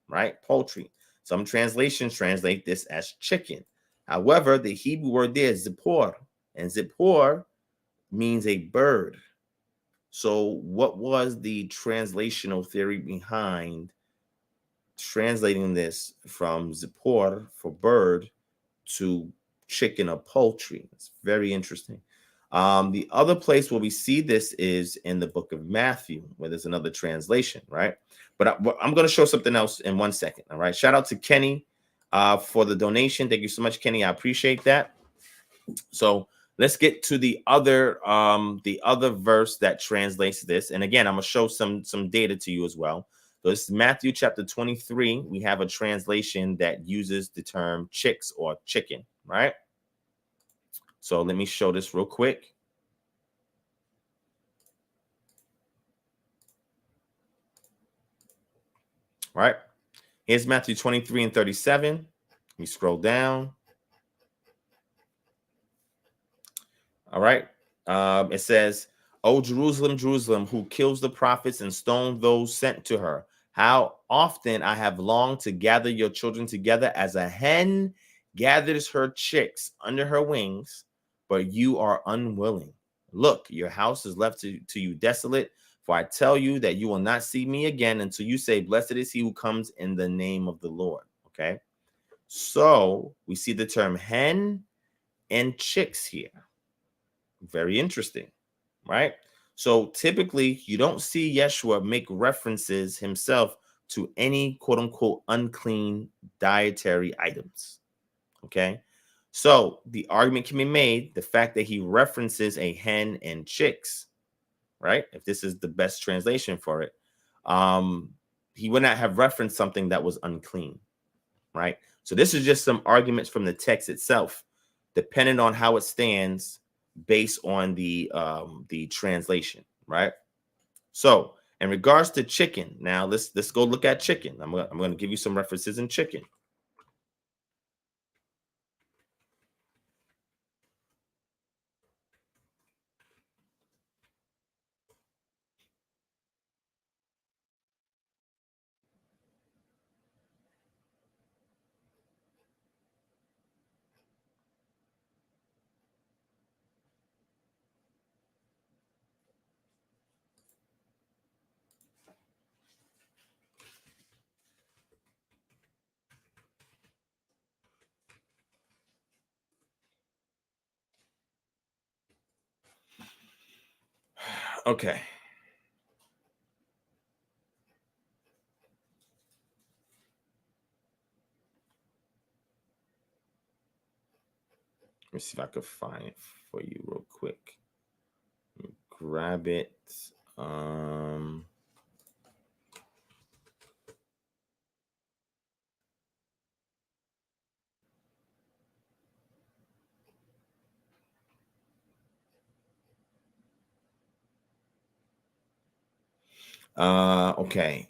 Right? Poultry. Some translations translate this as chicken. However, the Hebrew word there is zippor, and zippor means a bird. So what was the translational theory behind translating this from zippor for bird to chicken or poultry? It's very interesting. The other place where we see this is in the book of Matthew, where there's another translation, right? But I'm going to show something else in 1 second. All right. Shout out to Kenny for the donation. Thank you so much, Kenny. I appreciate that. So let's get to the other verse that translates this. And again, I'm going to show some data to you as well. So this is Matthew chapter 23. We have a translation that uses the term chicks or chicken, right? So let me show this real quick. All right. Here's Matthew 23 and 37. Let me scroll down. All right. It says, "O Jerusalem, Jerusalem, who kills the prophets and stones those sent to her. How often I have longed to gather your children together as a hen gathers her chicks under her wings, but you are unwilling. Look, your house is left to you desolate. For I tell you that you will not see me again until you say, blessed is he who comes in the name of the Lord." Okay. So we see the term hen and chicks here. Very interesting, right? So typically you don't see Yeshua make references himself to any quote unquote unclean dietary items. Okay. So the argument can be made, the fact that he references a hen and chicks, right? If this is the best translation for it, he would not have referenced something that was unclean, right? So this is just some arguments from the text itself, depending on how it stands based on the translation, right? So in regards to chicken, now let's go look at chicken. I'm going to give you some references in chicken. Okay. Let me see if I could find it for you real quick. Grab it. Okay.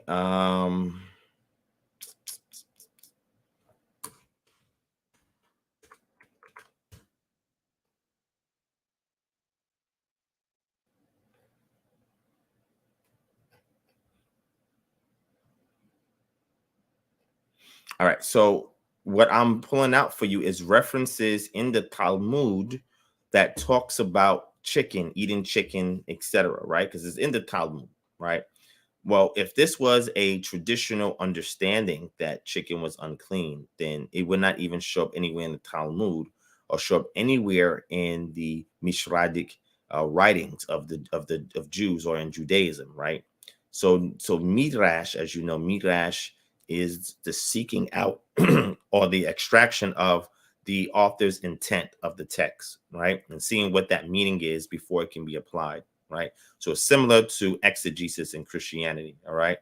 All right. So what I'm pulling out for you is references in the Talmud that talks about chicken, eating chicken, etc. Right? Because it's in the Talmud, right? Well, if this was a traditional understanding that chicken was unclean, then it would not even show up anywhere in the Talmud or show up anywhere in the Mishrahic writings of Jews or in Judaism, right? So midrash, as you know, midrash is the seeking out or the extraction of the author's intent of the text, right? And seeing what that meaning is before it can be applied, right? So it's similar to exegesis in Christianity, all right?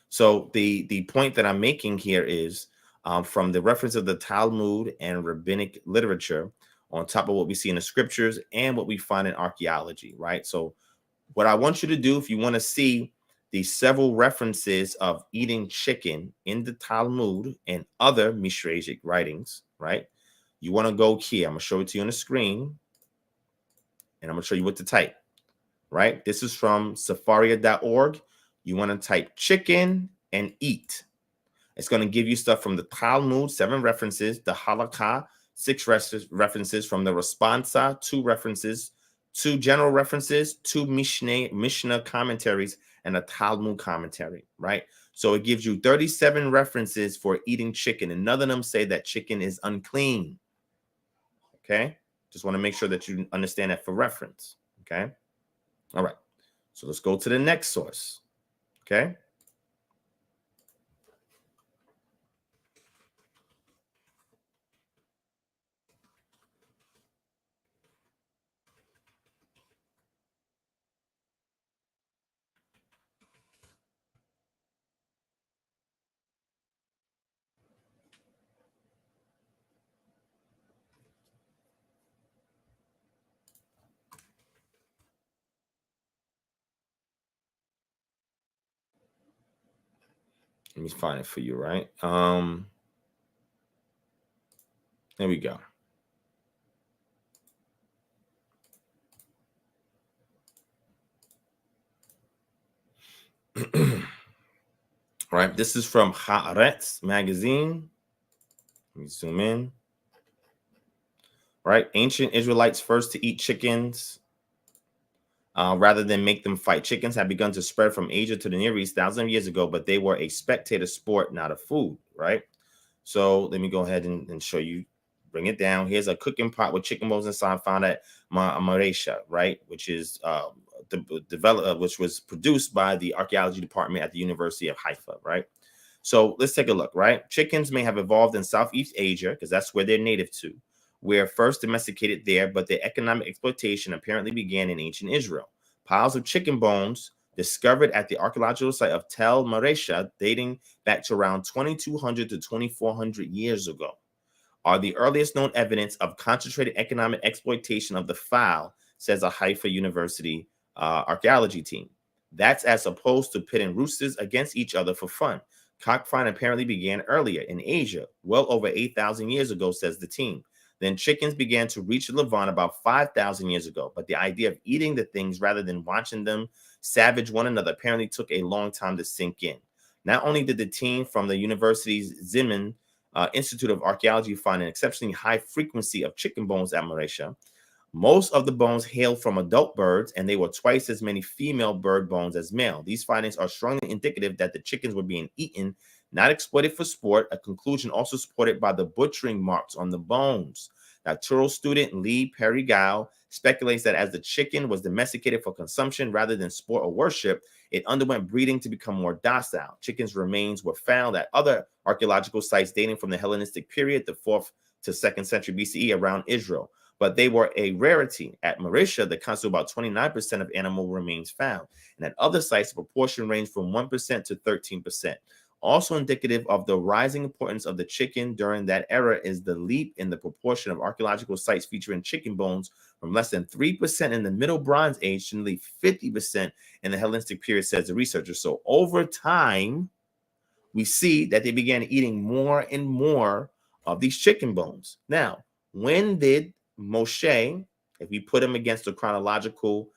So the point that I'm making here is from the reference of the Talmud and rabbinic literature on top of what we see in the scriptures and what we find in archaeology, right? So what I want you to do, if you want to see the several references of eating chicken in the Talmud and other Mishrahic writings, right? You want to go here. I'm going to show it to you on the screen, and I'm going to show you what to type, right? This is from Safaria.org. You want to type chicken and eat. It's going to give you stuff from the Talmud, 7 references, the Halakha, 6 references, from the Responsa, 2 references, 2 general references, 2 Mishnah commentaries, and a Talmud commentary, right? So it gives you 37 references for eating chicken, and none of them say that chicken is unclean, okay? Just want to make sure that you understand that for reference, okay? All right, so let's go to the next source, okay? Let me find it for you, right? There we go. All right, this is from Haaretz magazine. Let me zoom in. All right, ancient Israelites first to eat chickens rather than make them fight. Chickens had begun to spread from Asia to the Near East thousands of years ago, but they were a spectator sport, not a food, right? So let me go ahead and show you, bring it down. Here's a cooking pot with chicken bones inside found at Maresha, right? Which is which was produced by the archaeology department at the University of Haifa, right? So let's take a look, right? Chickens may have evolved in Southeast Asia because that's where they're native to, where first domesticated there, but their economic exploitation apparently began in ancient Israel. Piles of chicken bones discovered at the archaeological site of Tel Maresha, dating back to around 2200 to 2400 years ago, are the earliest known evidence of concentrated economic exploitation of the fowl, says a Haifa University archaeology team. That's as opposed to pitting roosters against each other for fun. Cockfighting apparently began earlier in Asia, well over 8,000 years ago, says the team. Then chickens began to reach the Levant about 5,000 years ago, but the idea of eating the things rather than watching them savage one another apparently took a long time to sink in. Not only did the team from the university's Zimin Institute of Archaeology find an exceptionally high frequency of chicken bones at Maresha, most of the bones hailed from adult birds, and they were twice as many female bird bones as male. These findings are strongly indicative that the chickens were being eaten, not exploited for sport, a conclusion also supported by the butchering marks on the bones. Doctoral student Lee Perry-Gao speculates that as the chicken was domesticated for consumption rather than sport or worship, It underwent breeding to become more docile. Chickens' remains were found at other archaeological sites dating from the Hellenistic period, the 4th to 2nd century BCE, around Israel. But they were a rarity. At Bereishit, they constitute about 29% of animal remains found. And at other sites, the proportion ranged from 1% to 13%. Also indicative of the rising importance of the chicken during that era is the leap in the proportion of archaeological sites featuring chicken bones from less than 3% in the Middle Bronze Age to nearly 50% in the Hellenistic period, says the researcher. So over time, we see that they began eating more and more of these chicken bones. Now, when did Moshe, if we put him against a chronological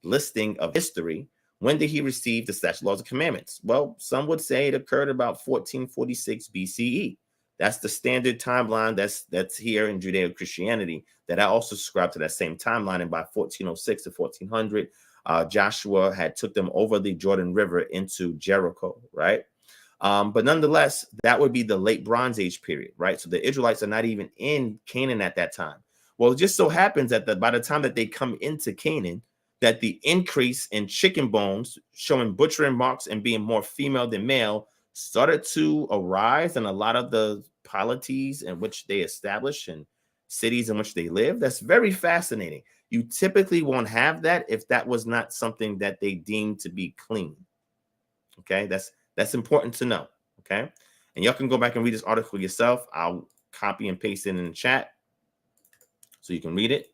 listing of history, when did he receive the statute, laws, and commandments? Well, some would say it occurred about 1446 BCE. That's the standard timeline that's here in Judeo-Christianity, that I also subscribe to that same timeline. And by 1406 to 1400, Joshua had took them over the Jordan River into Jericho, right? But nonetheless, that would be the late Bronze Age period, right? So the Israelites are not even in Canaan at that time. Well, it just so happens that by the time that they come into Canaan, that the increase in chicken bones showing butchering marks and being more female than male started to arise in a lot of the polities in which they established and cities in which they live. That's very fascinating. You typically won't have that if that was not something that they deemed to be clean. Okay, that's important to know. Okay, and y'all can go back and read this article yourself. I'll copy and paste it in the chat so you can read it.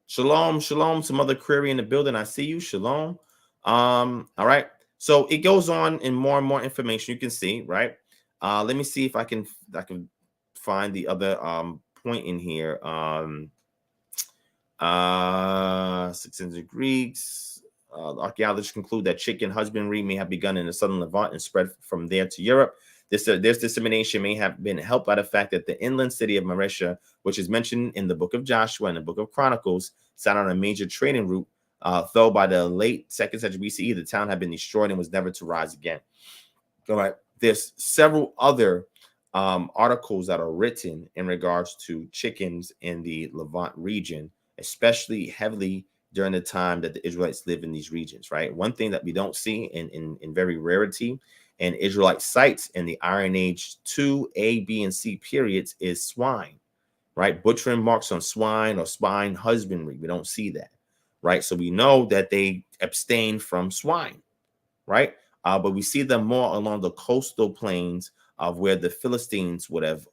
Shalom, shalom. Some other query in the building. I see you. Shalom. All right. So it goes on in more and more information. You can see, right? Let me see if I can find the other point in here. 600 Greeks. Archaeologists conclude that chicken husbandry may have begun in the southern Levant and spread from there to Europe. This dissemination may have been helped by the fact that the inland city of Bereishit, which is mentioned in the book of Joshua and the book of Chronicles, sat on a major trading route, though by the late 2nd century BCE, the town had been destroyed and was never to rise again. All right. There's several other articles that are written in regards to chickens in the Levant region, especially heavily during the time that the Israelites live in these regions, right? One thing that we don't see in very rarity and Israelite sites in the Iron Age 2, A, B, and C periods is swine, right? Butchering marks on swine or swine husbandry. We don't see that, right? So we know that they abstain from swine, right? But we see them more along the coastal plains of where the Philistines would have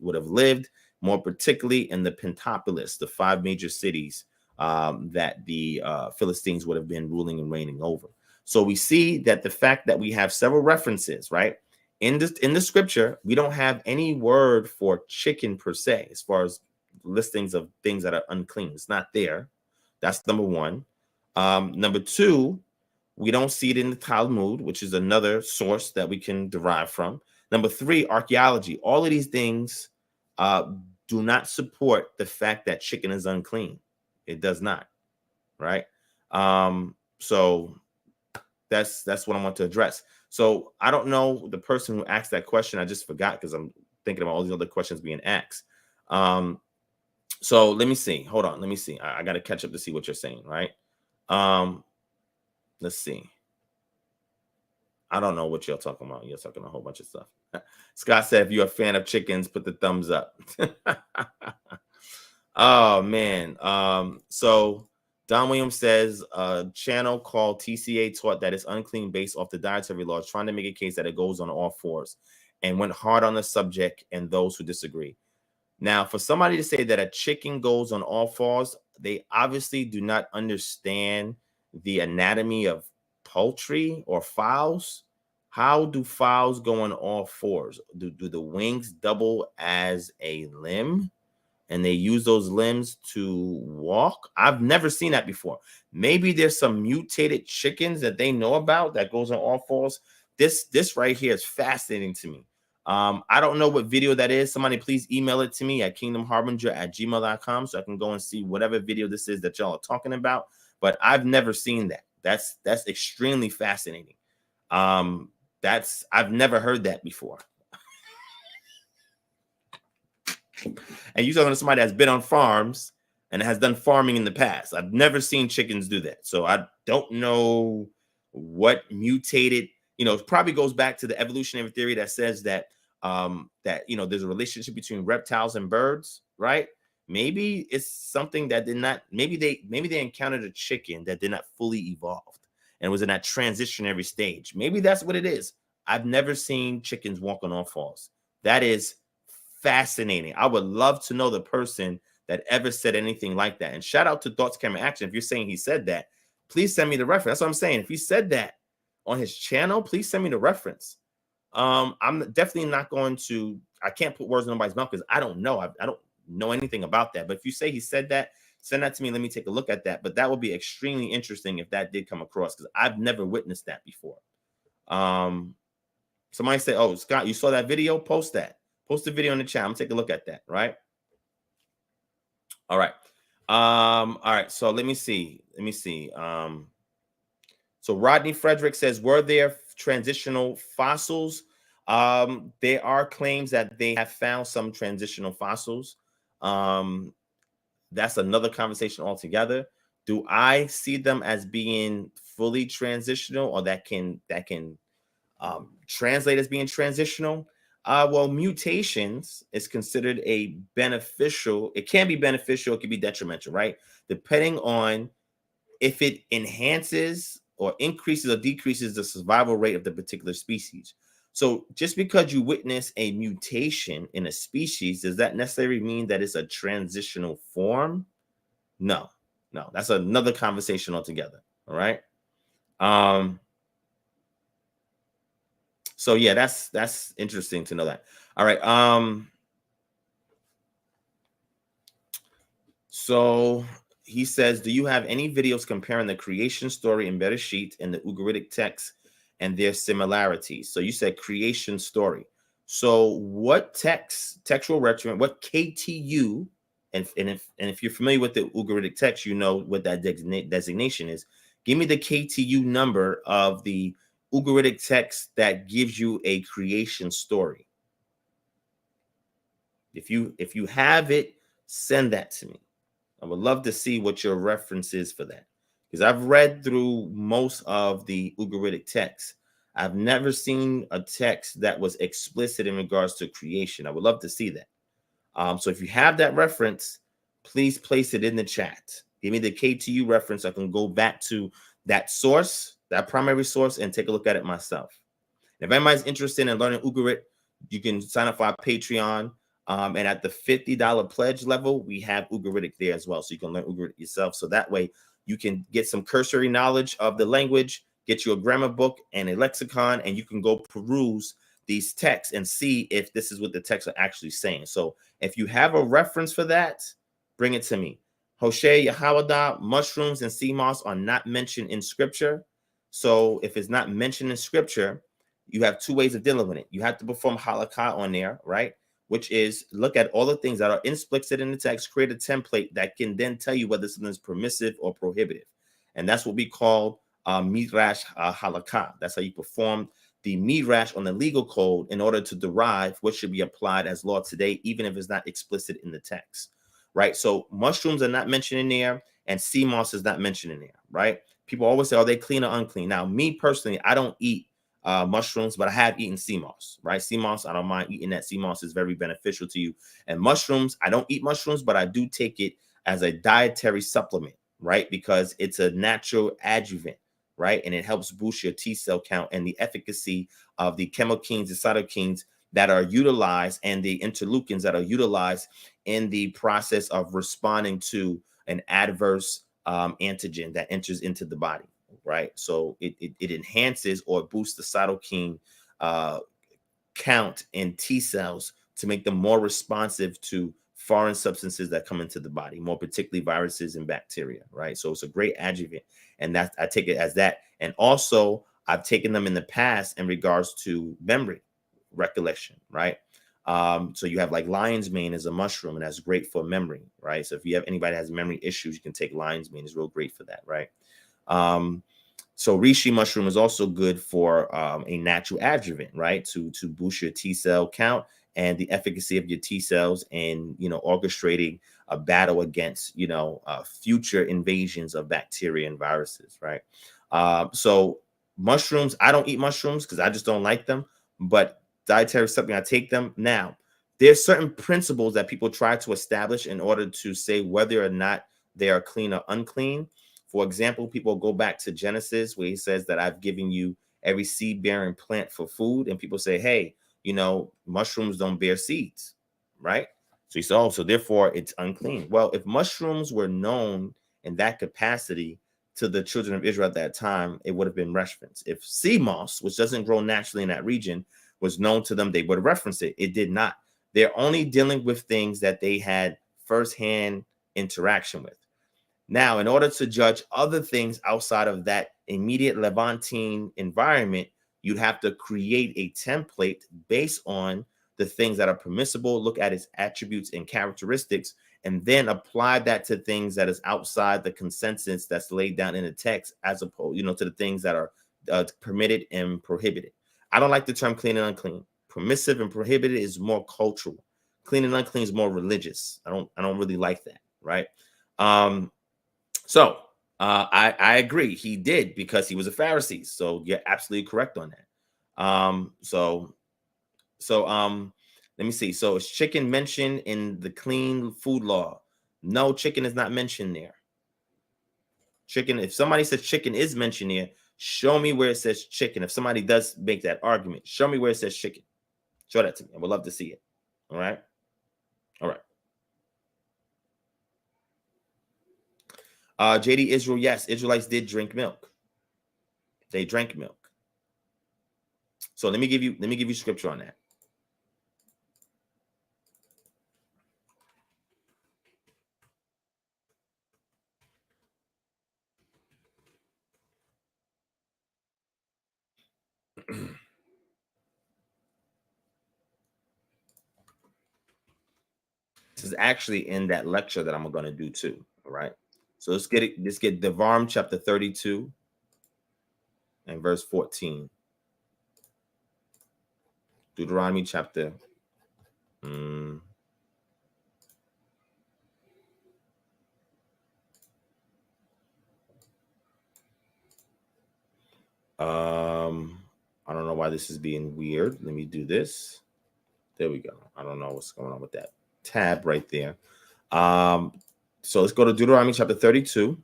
lived, more particularly in the Pentapolis, the 5 major cities that the Philistines would have been ruling and reigning over. So we see that the fact that we have several references, right, in the scripture, we don't have any word for chicken per se, as far as listings of things that are unclean. It's not there. That's number one. Number two, we don't see it in the Talmud, which is another source that we can derive from. Number three, archaeology. All of these things do not support the fact that chicken is unclean. It does not, right? So that's what I want to address. So I don't know the person who asked that question. I just forgot because I'm thinking about all these other questions being asked. So let me see. Hold on. Let me see. I got to catch up to see what you're saying, right? Let's see. I don't know what you're talking about. You're talking a whole bunch of stuff. Scott said, if you're a fan of chickens, put the thumbs up. Oh, man. So Don Williams says a channel called TCA taught that it's unclean based off the dietary laws, trying to make a case that it goes on all fours, and went hard on the subject and those who disagree. Now, for somebody to say that a chicken goes on all fours, they obviously do not understand the anatomy of poultry or fowls. How do fowls go on all fours? Do the wings double as a limb and they use those limbs to walk? I've never seen that before. Maybe there's some mutated chickens that they know about that goes on all fours. This right here is fascinating to me. I don't know what video that is. Somebody please email it to me at kingdomharbinger@gmail.com so I can go and see whatever video this is that y'all are talking about. But I've never seen that. That's extremely fascinating. I've never heard that before. And you're talking to somebody that's been on farms and has done farming in the past. I've never seen chickens do that. So I don't know what mutated, it probably goes back to the evolutionary theory that says that, there's a relationship between reptiles and birds, right? Maybe it's something that did not, maybe they encountered a chicken that did not fully evolve and was in that transitionary stage. Maybe that's what it is. I've never seen chickens walk on all fours. That is fascinating. I would love to know the person that ever said anything like that. And shout out to Thoughts Camera Action. If you're saying he said that, please send me the reference. That's what I'm saying. If he said that on his channel, please send me the reference. I'm definitely not going to, I can't put words in nobody's mouth because I don't know. I don't know anything about that. But if you say he said that, send that to me. Let me take a look at that. But that would be extremely interesting if that did come across, because I've never witnessed that before. Somebody say, oh, Scott, you saw that video? Post that. Post the video in the chat. I'm gonna take a look at that, right? All right. All right. So let me see. So Rodney Frederick says, were there transitional fossils? There are claims that they have found some transitional fossils. That's another conversation altogether. Do I see them as being fully transitional, or that can translate as being transitional? Well, mutations is considered a beneficial. It can be beneficial. It can be detrimental, right? Depending on if it enhances or increases or decreases the survival rate of the particular species. So just because you witness a mutation in a species, does that necessarily mean that it's a transitional form? No, that's another conversation altogether. All right. So yeah, that's interesting to know that. All right. So he says, do you have any videos comparing the creation story in Bereishit and the ugaritic text and their similarities? So you said creation story. So what textual reference, what KTU, and if you're familiar with the ugaritic text, you know what that designation is. Give me the KTU number of the ugaritic text that gives you a creation story. If you have it, send that to me. I would love to see what your reference is for that, because I've read through most of the ugaritic texts. I've never seen a text that was explicit in regards to creation. I would love to see that. So if you have that reference, please place it in the chat. Give me the KTU reference. I can go back to that source, that primary source, and take a look at it myself. If anybody's interested in learning ugaritic, you can sign up for our Patreon. And at the $50 pledge level, we have ugaritic there as well. So you can learn ugaritic yourself. So that way you can get some cursory knowledge of the language, get you a grammar book and a lexicon, and you can go peruse these texts and see if this is what the texts are actually saying. So if you have a reference for that, bring it to me. Hoshea Yahawadah, mushrooms and sea moss are not mentioned in scripture. So if it's not mentioned in scripture, you have two ways of dealing with it. You have to perform halakha on there, right? Which is look at all the things that are explicit in the text, create a template that can then tell you whether something is permissive or prohibitive. And that's what we call midrash halakha. That's how you perform the midrash on the legal code in order to derive what should be applied as law today, even if it's not explicit in the text, right? So mushrooms are not mentioned in there, and sea moss is not mentioned in there, right? People always say, are they clean or unclean? Now, me personally, I don't eat mushrooms, but I have eaten sea moss, right? Sea moss, I don't mind eating that. Sea moss is very beneficial to you. And mushrooms, I don't eat mushrooms, but I do take it as a dietary supplement, right? Because it's a natural adjuvant, right? And it helps boost your T cell count and the efficacy of the chemokines and cytokines that are utilized and the interleukins that are utilized in the process of responding to an adverse antigen that enters into the body. Right, so it enhances or boosts the cytokine count in T cells to make them more responsive to foreign substances that come into the body, more particularly viruses and bacteria. Right, so it's a great adjuvant, and that I take it as that. And also, I've taken them in the past in regards to memory recollection. Right, so you have like lion's mane as a mushroom, and that's great for memory. Right, so if you have anybody that has memory issues, you can take lion's mane. It's real great for that. Right. So reishi mushroom is also good for a natural adjuvant, right? To boost your T cell count and the efficacy of your T cells and, orchestrating a battle against, future invasions of bacteria and viruses, right? So mushrooms, I don't eat mushrooms because I just don't like them, but dietary supplement, I take them. Now, there's certain principles that people try to establish in order to say whether or not they are clean or unclean. For example, people go back to Genesis where he says that I've given you every seed-bearing plant for food. And people say, hey, mushrooms don't bear seeds, right? So he said, oh, so therefore it's unclean. Well, if mushrooms were known in that capacity to the children of Israel at that time, it would have been referenced. If sea moss, which doesn't grow naturally in that region, was known to them, they would reference it. It did not. They're only dealing with things that they had firsthand interaction with. Now, in order to judge other things outside of that immediate Levantine environment, you'd have to create a template based on the things that are permissible, look at its attributes and characteristics, and then apply that to things that is outside the consensus that's laid down in the text, as opposed, to the things that are permitted and prohibited. I don't like the term clean and unclean. Permissive and prohibited is more cultural. Clean and unclean is more religious. I don't really like that, right? So I agree. He did because he was a Pharisee. So you're absolutely correct on that. So let me see. So is chicken mentioned in the clean food law? No, chicken is not mentioned there. Chicken, if somebody says chicken is mentioned here, show me where it says chicken. If somebody does make that argument, show me where it says chicken. Show that to me. I would love to see it. All right. All right. JD Israel, yes, Israelites did drink milk. They drank milk. So let me give you scripture on that. This is actually in that lecture that I'm going to do too. All right. So let's get Devarim chapter 32 and verse 14. Deuteronomy chapter. I don't know why this is being weird. Let me do this. There we go. I don't know what's going on with that tab right there. So let's go to Deuteronomy chapter 32.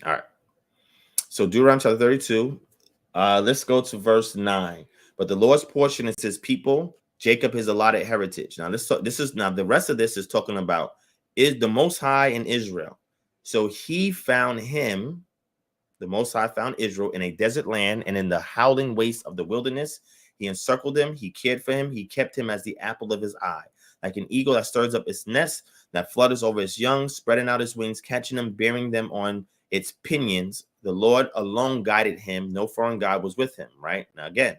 All right. So Deuteronomy chapter 32. Let's go to verse 9. But the Lord's portion is his people. Jacob his allotted heritage. Now this is the rest of this is talking about is the Most High in Israel. So he found him, the Most High found Israel in a desert land and in the howling waste of the wilderness. He encircled him. He cared for him. He kept him as the apple of his eye, like an eagle that stirs up its nest, that flutters over its young, spreading out its wings, catching them, bearing them on its pinions. The Lord alone guided him. No foreign God was with him. Right now, again,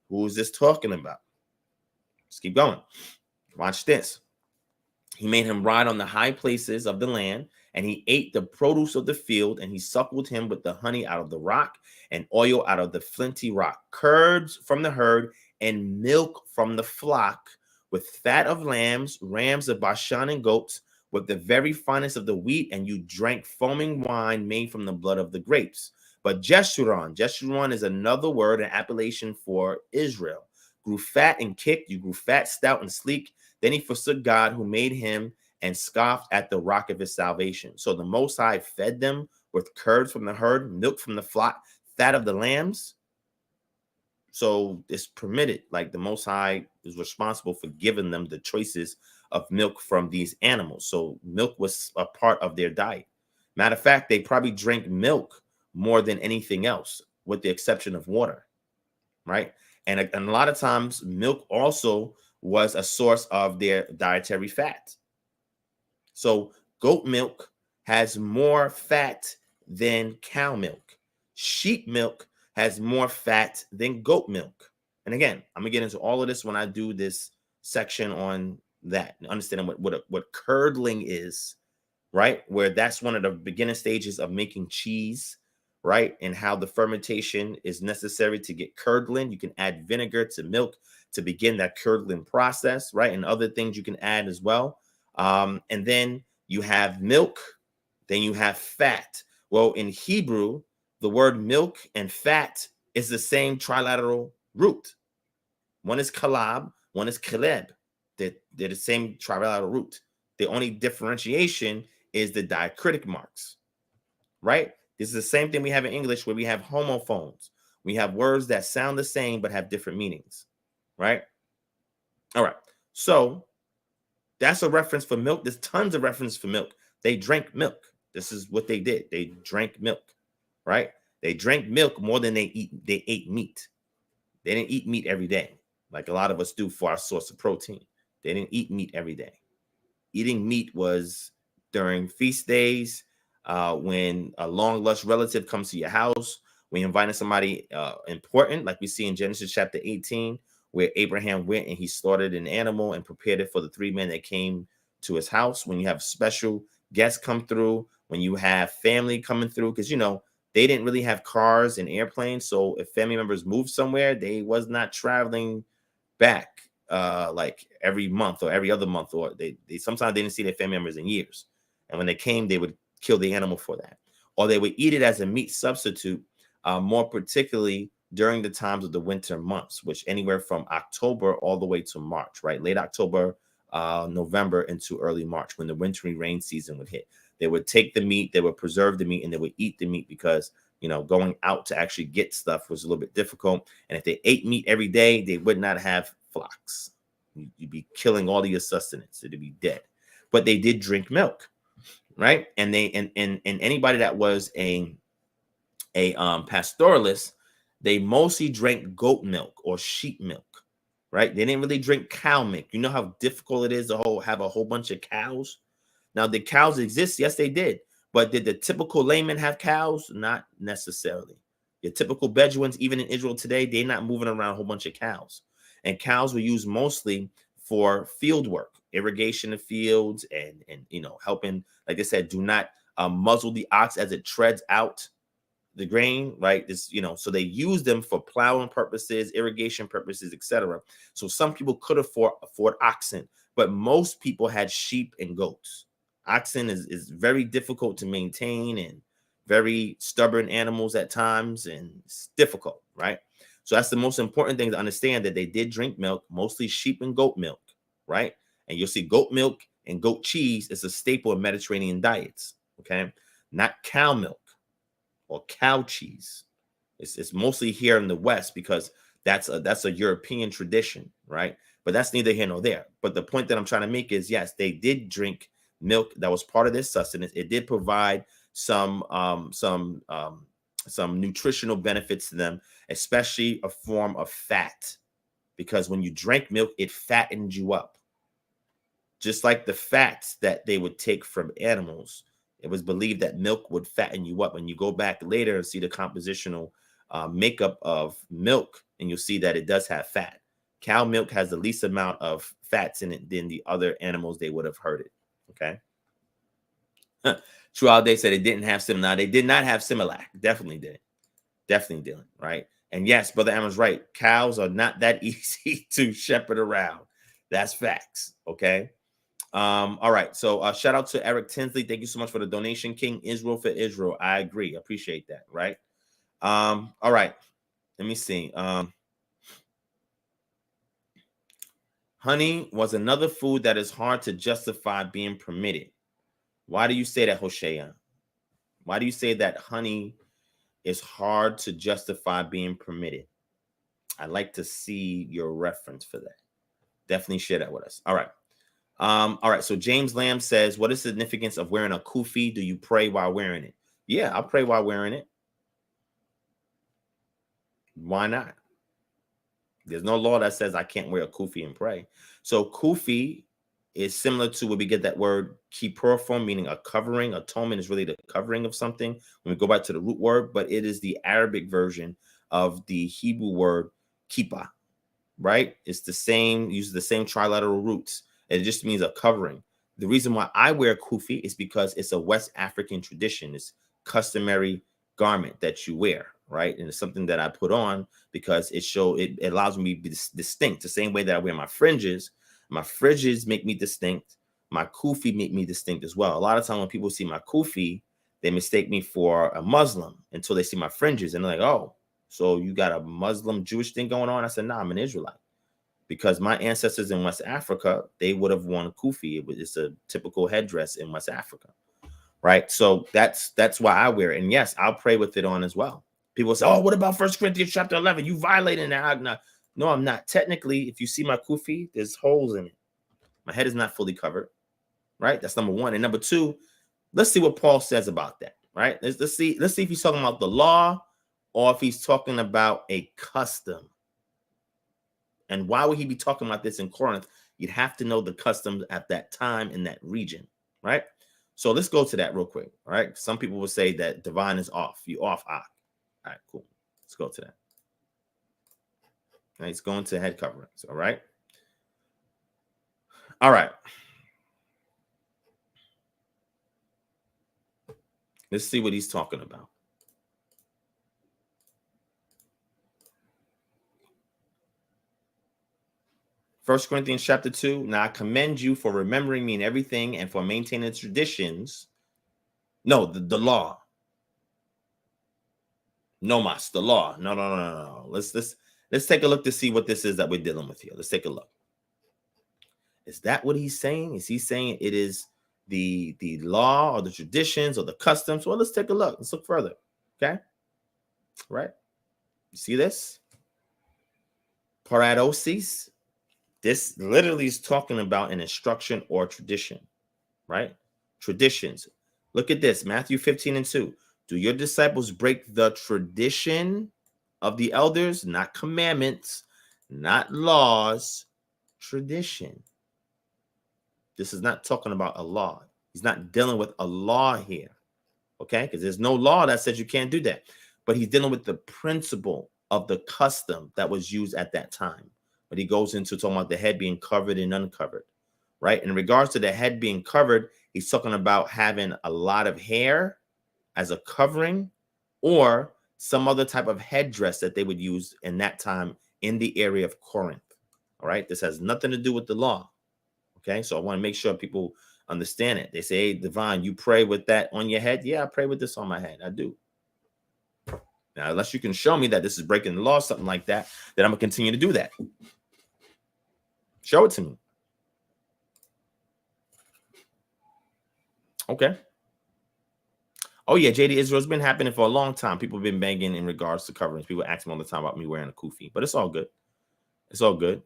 who is this talking about? Let's keep going. Watch this. He made him ride on the high places of the land, and he ate the produce of the field, and he suckled him with the honey out of the rock and oil out of the flinty rock, curds from the herd and milk from the flock, with fat of lambs, rams of Bashan and goats, with the very finest of the wheat, and you drank foaming wine made from the blood of the grapes. But Jeshurun is another word, an appellation for Israel. Grew fat and kicked, you grew fat, stout, and sleek. Then he forsook God who made him and scoffed at the rock of his salvation. So the Most High fed them with curds from the herd, milk from the flock, fat of the lambs. So it's permitted, like the Most High is responsible for giving them the choices of milk from these animals. So milk was a part of their diet. Matter of fact, they probably drank milk more than anything else, with the exception of water, right? And a lot of times milk also was a source of their dietary fat. So goat milk has more fat than cow milk. Sheep milk has more fat than goat milk. And again, I'm gonna get into all of this when I do this section on that, understanding what curdling is, right? Where that's one of the beginning stages of making cheese, right? And how the fermentation is necessary to get curdling. You can add vinegar to milk to begin that curdling process, right? And other things you can add as well. And then you have milk, then you have fat. Well, in Hebrew, the word milk and fat is the same trilateral root. One is kalab, one is kaleb. They're the same trilateral root. The only differentiation is the diacritic marks, right? This is the same thing we have in English where we have homophones. We have words that sound the same but have different meanings, right? All right. So that's a reference for milk. There's tons of reference for milk. They drank milk. This is what they did. They drank milk, right? They drank milk more than they ate meat. They didn't eat meat every day, like a lot of us do for our source of protein. They didn't eat meat every day. Eating meat was during feast days, when a long lost relative comes to your house, when you're inviting somebody important, like we see in Genesis chapter 18, where Abraham went and he slaughtered an animal and prepared it for the 3 men that came to his house. When you have special guests come through, when you have family coming through, because, you know, they didn't really have cars and airplanes. So if family members moved somewhere, they was not traveling back like every month or every other month, or they sometimes they didn't see their family members in years. And when they came, they would kill the animal for that, or they would eat it as a meat substitute, more particularly during the times of the winter months, which anywhere from October all the way to March, right? Late October, November into early March, when the wintry rain season would hit. They would take the meat, they would preserve the meat, and they would eat the meat because, you know, going out to actually get stuff was a little bit difficult. And if they ate meat every day, they would not have flocks. You'd be killing all of your sustenance. It'd be dead. But they did drink milk, right? And they and anybody that was a pastoralist, they mostly drank goat milk or sheep milk, right? They didn't really drink cow milk. You know how difficult it is to have a whole bunch of cows. Now, did cows exist? Yes, they did. But did the typical layman have cows? Not necessarily. Your typical Bedouins, even in Israel today, they're not moving around a whole bunch of cows. And cows were used mostly for field work, irrigation of fields, and you know, helping, like I said, do not muzzle the ox as it treads out the grain, right? This, you know, so they use them for plowing purposes, irrigation purposes, etc. So some people could afford oxen, but most people had sheep and goats. Oxen is very difficult to maintain and very stubborn animals at times, and it's difficult, right? So that's the most important thing to understand, that they did drink milk, mostly sheep and goat milk, right? And you'll see goat milk and goat cheese is a staple in Mediterranean diets, okay? Not cow milk or cow cheese. It's mostly here in the West because that's a European tradition, right? But that's neither here nor there. But the point that I'm trying to make is, yes, they did drink milk. That was part of their sustenance. It did provide some nutritional benefits to them, especially a form of fat, because when you drank milk, it fattened you up. Just like the fats that they would take from animals, it was believed that milk would fatten you up. When you go back later and see the compositional makeup of milk, and you'll see that it does have fat. Cow milk has the least amount of fats in it than the other animals they would have heard it. Okay. Throughout, they said it didn't have Similac. They did not have Similac. Definitely didn't. Definitely didn't. Right. And yes, Brother Ammon's right. Cows are not that easy to shepherd around. That's facts. Okay. All right. So shout out to Eric Tinsley. Thank you so much for the donation. King Israel for Israel. I agree. Appreciate that. Right. All right. Let me see. Honey was another food that is hard to justify being permitted. Why do you say that, Hoshea? Why do you say that honey is hard to justify being permitted? I'd like to see your reference for that. Definitely share that with us. All right. All right. So James Lamb says, what is the significance of wearing a kufi? Do you pray while wearing it? Yeah, I'll pray while wearing it. Why not? There's no law that says I can't wear a kufi and pray. So kufi is similar to where we get that word kippur, meaning a covering. Atonement is really the covering of something when we go back to the root word, but it is the Arabic version of the Hebrew word kippah, right? It's the same, uses the same trilateral roots. It just means a covering. The reason why I wear kufi is because it's a West African tradition. It's customary garment that you wear, right? And it's something that I put on because it allows me to be distinct. The same way that I wear my fringes make me distinct. My kufi make me distinct as well. A lot of times when people see my kufi, they mistake me for a Muslim until they see my fringes and they're like, oh, so you got a Muslim Jewish thing going on? I said, nah, I'm an Israelite. Because my ancestors in West Africa, they would have worn kufi. It's a typical headdress in West Africa, right? So that's why I wear it. And yes, I'll pray with it on as well. People say, oh, what about 1 Corinthians chapter 11? You violating that. No, I'm not. Technically, if you see my kufi, there's holes in it. My head is not fully covered, right? That's number one. And number two, let's see what Paul says about that, right? Let's see if he's talking about the law or if he's talking about a custom. And why would he be talking about this in Corinth? You'd have to know the customs at that time in that region, right? So let's go to that real quick, all right? Some people will say that divine is off. You off, All right, cool. Let's go to that. All right, it's going to head coverings, all right? All right. Let's see what he's talking about. 1 Corinthians chapter 2, now I commend you for remembering me in everything and for maintaining traditions. No, the law. No, the law. No. Let's take a look to see what this is that we're dealing with here. Let's take a look. Is that what he's saying? Is he saying it is the law or the traditions or the customs? Well, let's take a look. Let's look further. Okay. Right. You see this? Paradosis. This literally is talking about an instruction or tradition, right? Traditions. Look at this, Matthew 15:2. Do your disciples break the tradition of the elders? Not commandments, not laws, tradition. This is not talking about a law. He's not dealing with a law here, okay? Because there's no law that says you can't do that. But he's dealing with the principle of the custom that was used at that time. But he goes into talking about the head being covered and uncovered, right? In regards to the head being covered, he's talking about having a lot of hair as a covering or some other type of headdress that they would use in that time in the area of Corinth, all right? This has nothing to do with the law, okay? So I want to make sure people understand it. They say, hey, Divine, you pray with that on your head? Yeah, I pray with this on my head. I do. Now, unless you can show me that this is breaking the law, something like that, then I'm going to continue to do that. Show it to me. Okay. Oh, yeah, JD, Israel's been happening for a long time. People have been banging in regards to coverings. People ask me all the time about me wearing a kufi, but it's all good. It's all good.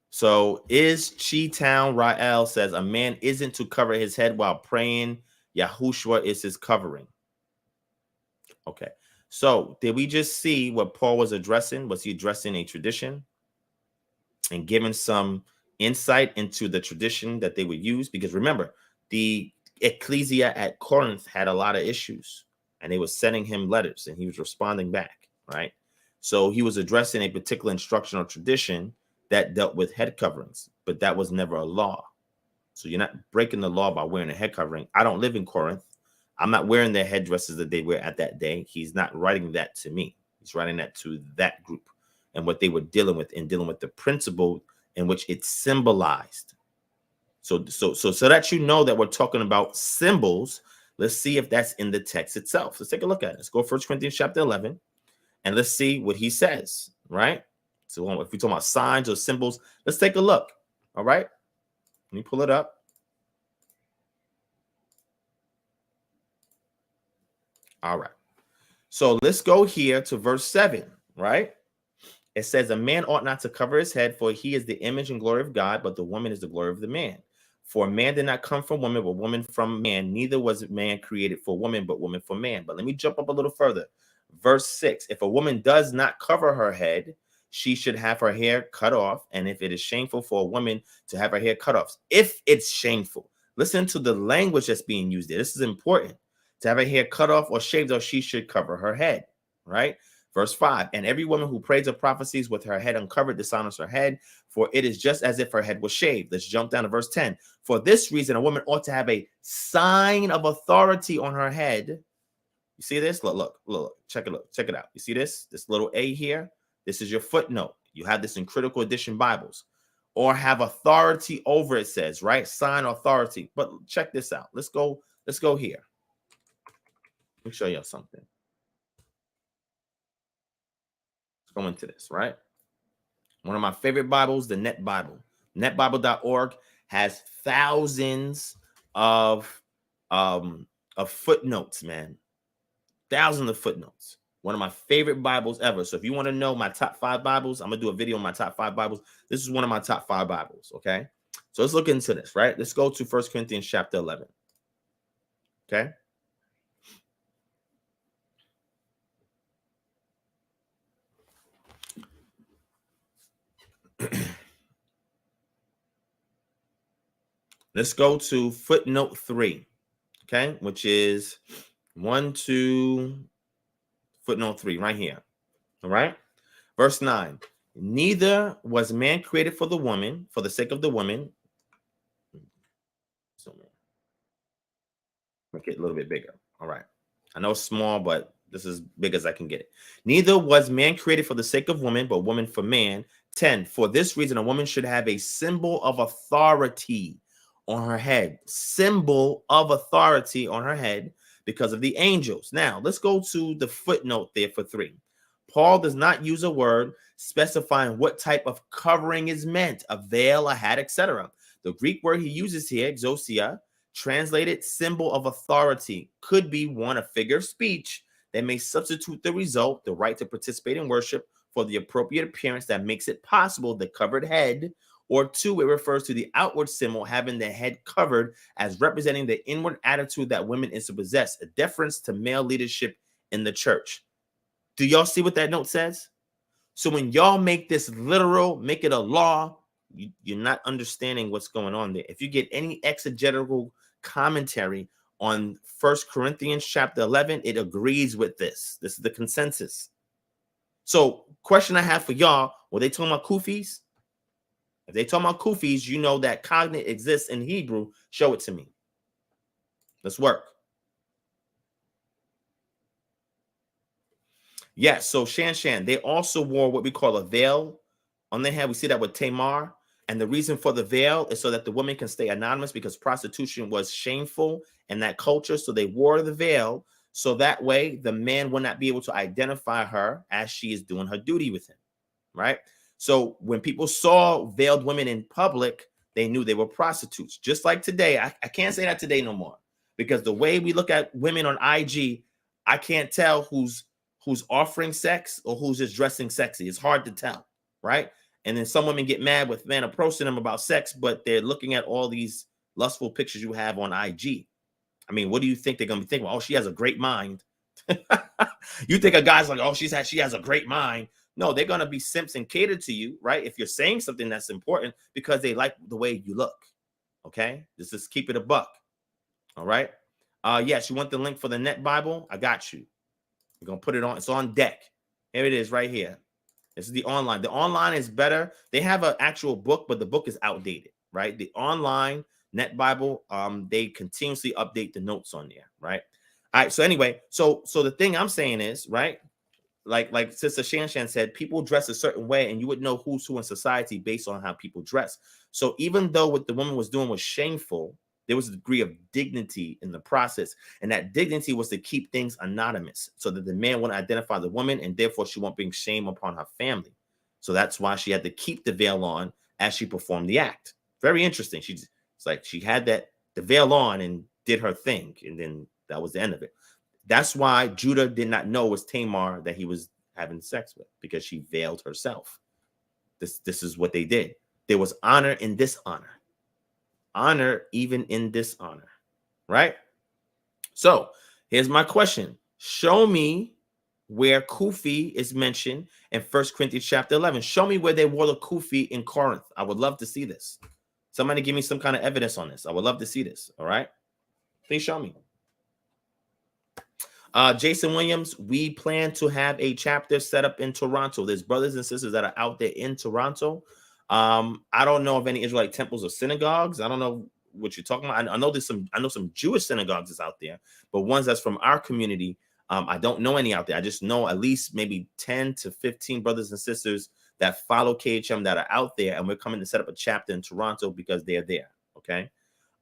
So Is-ChiTown-Rael says a man isn't to cover his head while praying. Yahushua is his covering. Okay. So did we just see what Paul was addressing? Was he addressing a tradition and giving some insight into the tradition that they would use? Because remember, the ecclesia at Corinth had a lot of issues and they were sending him letters and he was responding back, right? So he was addressing a particular instruction or tradition that dealt with head coverings, but that was never a law. So you're not breaking the law by wearing a head covering. I don't live in Corinth. I'm not wearing their headdresses that they wear at that day. He's not writing that to me. He's writing that to that group and what they were dealing with in dealing with the principle in which it symbolized. So that you know that we're talking about symbols, let's see if that's in the text itself. Let's take a look at it. Let's go 1 Corinthians chapter 11, and let's see what he says, right? So if we're talking about signs or symbols, let's take a look, all right? Let me pull it up. All right. So let's go here to verse 7, right? It says, a man ought not to cover his head, for he is the image and glory of God, but the woman is the glory of the man. For man did not come from woman, but woman from man. Neither was man created for woman, but woman for man. But let me jump up a little further. Verse 6, if a woman does not cover her head, she should have her hair cut off. And if it is shameful for a woman to have her hair cut off, if it's shameful, listen to the language that's being used there. This is important. To have her hair cut off or shaved off, she should cover her head, right? Verse 5, and every woman who prays or prophecies with her head uncovered dishonors her head, for it is just as if her head was shaved. Let's jump down to verse 10. For this reason, a woman ought to have a sign of authority on her head. You see this? Look, check it out. You see this? This little A here? This is your footnote. You have this in critical edition Bibles. Or have authority over, it says, right? Sign authority. But check this out. Let's go here. Let me show you something. Let's go into this, right? One of my favorite Bibles, the Net Bible. Netbible.org has thousands of footnotes, man. Thousands of footnotes. One of my favorite Bibles ever. So if you want to know my top 5 Bibles, I'm going to do a video on my top 5 Bibles. This is one of my top 5 Bibles, okay? So let's look into this, right? Let's go to 1 Corinthians chapter 11, okay? Let's go to footnote 3, okay? Which is 1 to footnote 3 right here, all right? Verse 9, neither was man created for the woman, for the sake of the woman. So make it a little bit bigger. All right. I know it's small, but this is big as I can get it. Neither was man created for the sake of woman, but woman for man. 10, for this reason, a woman should have a symbol of authority on her head. Symbol of authority on her head because of the angels. Now, let's go to the footnote there for 3. Paul does not use a word specifying what type of covering is meant, a veil, a hat, etc. The Greek word he uses here, exousia, translated symbol of authority, could be 1, a figure of speech that may substitute the result, the right to participate in worship, for the appropriate appearance that makes it possible, the covered head, or 2, it refers to the outward symbol having the head covered as representing the inward attitude that women is to possess, a deference to male leadership in the church. Do y'all see what that note says? So when y'all make this literal, make it a law, you're not understanding what's going on there. If you get any exegetical commentary on 1 Corinthians chapter 11, it agrees with this. This is the consensus. So question I have for y'all, were they talking about kufis? If they talking about kufis, you know that cognate exists in Hebrew. Show it to me. Let's work. Yes, so Shan, they also wore what we call a veil on their head. We see that with Tamar. And the reason for the veil is so that the woman can stay anonymous because prostitution was shameful in that culture. So they wore the veil so that way the man will not be able to identify her as she is doing her duty with him, right? So when people saw veiled women in public, they knew they were prostitutes. Just like today, I can't say that today no more because the way we look at women on IG, I can't tell who's offering sex or who's just dressing sexy. It's hard to tell, right? And then some women get mad with men approaching them about sex, but they're looking at all these lustful pictures you have on IG. I mean, what do you think they're going to be thinking? Oh, she has a great mind. You think a guy's like, oh, she has a great mind. No, they're going to be simps and cater to you, right? If you're saying something that's important because they like the way you look. Okay? Just keep it a buck. All right? Yes, you want the link for the Net Bible? I got you. We're going to put it on. It's on deck. Here it is right here. This is the online. The online is better. They have an actual book, but the book is outdated, right? The online Net Bible, they continuously update the notes on there, right? All right. So anyway, so the thing I'm saying is, right, like Sister Shan said, people dress a certain way, and you would know who's who in society based on how people dress. So even though what the woman was doing was shameful, there was a degree of dignity in the process, and that dignity was to keep things anonymous so that the man wouldn't identify the woman, and therefore she won't bring shame upon her family. So that's why she had to keep the veil on as she performed the act. Very interesting. It's like she had the veil on and did her thing, and then that was the end of it. That's why Judah did not know it was Tamar that he was having sex with, because she veiled herself. This is what they did. There was honor in dishonor. Honor even in dishonor, right? So here's my question. Show me where kufi is mentioned in 1 Corinthians chapter 11. Show me where they wore the kufi in Corinth. I would love to see this. Somebody give me some kind of evidence on this. I would love to see this, all right? Please show me. Jason Williams, we plan to have a chapter set up in Toronto. There's brothers and sisters that are out there in Toronto. I don't know of any Israelite temples or synagogues. I don't know what you're talking about. I know some Jewish synagogues is out there, but ones that's from our community, I don't know any out there. I just know at least maybe 10 to 15 brothers and sisters that follow KHM that are out there, and we're coming to set up a chapter in Toronto because they're there. Okay.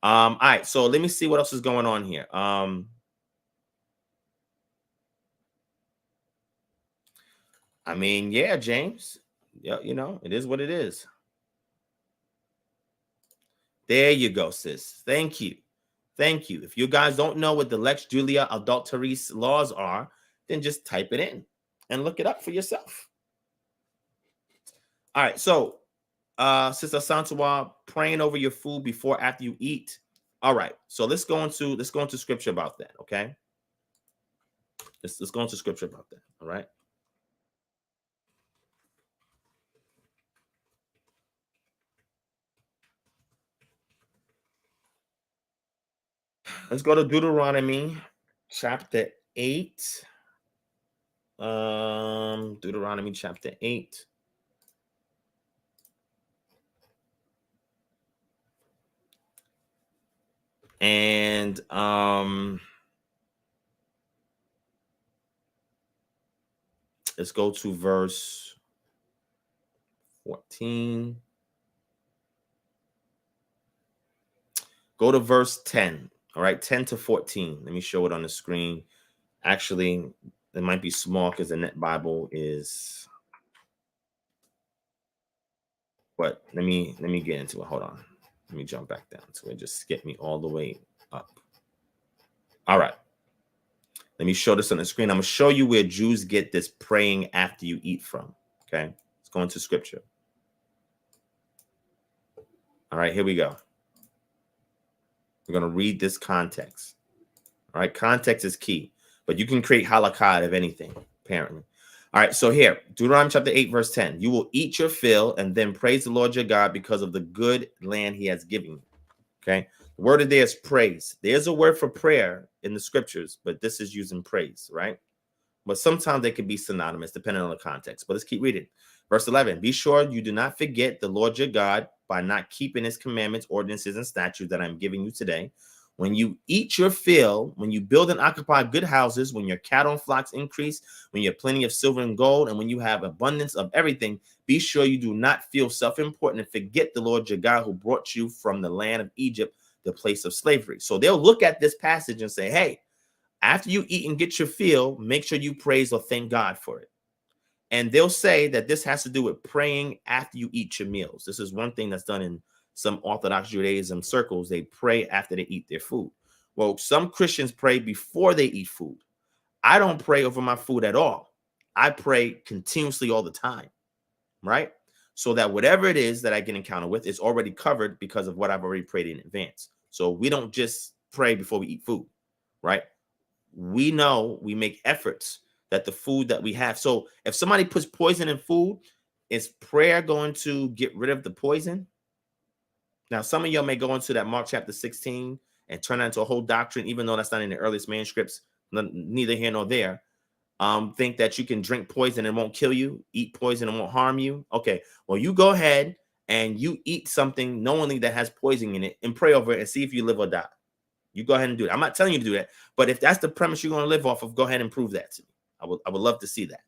All right. So let me see what else is going on here. I mean, yeah, James. Yeah, it is what it is. There you go, sis. Thank you. Thank you. If you guys don't know what the Lex Julia Adulteris laws are, then just type it in and look it up for yourself. All right. So, Sister Asantewaa, praying over your food before, after you eat. All right. So let's go into scripture about that. Okay. Let's go into scripture about that. All right. Let's go to Deuteronomy chapter 8. Deuteronomy chapter 8. And let's go to verse 14. Go to verse 10. All right, 10 to 14. Let me show it on the screen. Actually, it might be small because the Net Bible is. But let me get into it. Hold on. Let me jump back down to it. Just get me all the way up. All right. Let me show this on the screen. I'm going to show you where Jews get this praying after you eat from. Okay. Let's go into scripture. All right. Here we go. We're going to read this context. All right. Context is key. But you can create halakha out of anything, apparently. All right. So here, Deuteronomy chapter 8, verse 10. You will eat your fill and then praise the Lord your God because of the good land he has given you. Okay. The word of there is praise. There's a word for prayer in the scriptures, but this is using praise, right? But sometimes they can be synonymous depending on the context. But let's keep reading. Verse 11, be sure you do not forget the Lord your God by not keeping his commandments, ordinances, and statutes that I'm giving you today. When you eat your fill, when you build and occupy good houses, when your cattle and flocks increase, when you have plenty of silver and gold, and when you have abundance of everything, be sure you do not feel self-important and forget the Lord your God who brought you from the land of Egypt, the place of slavery. So they'll look at this passage and say, hey, after you eat and get your fill, make sure you praise or thank God for it. And they'll say that this has to do with praying after you eat your meals. This is one thing that's done in some Orthodox Judaism circles. They pray after they eat their food. Well, some Christians pray before they eat food. I don't pray over my food at all. I pray continuously all the time, right? So that whatever it is that I get encounter with is already covered because of what I've already prayed in advance. So we don't just pray before we eat food, right? We know we make efforts that the food that we have. So if somebody puts poison in food, is prayer going to get rid of the poison? Now, some of y'all may go into that Mark chapter 16 and turn that into a whole doctrine, even though that's not in the earliest manuscripts, neither here nor there. Think that you can drink poison and it won't kill you, eat poison and won't harm you. Okay, well, you go ahead and you eat something knowingly that has poison in it and pray over it and see if you live or die. You go ahead and do it. I'm not telling you to do that, but if that's the premise you're going to live off of, go ahead and prove that to me. I would love to see that,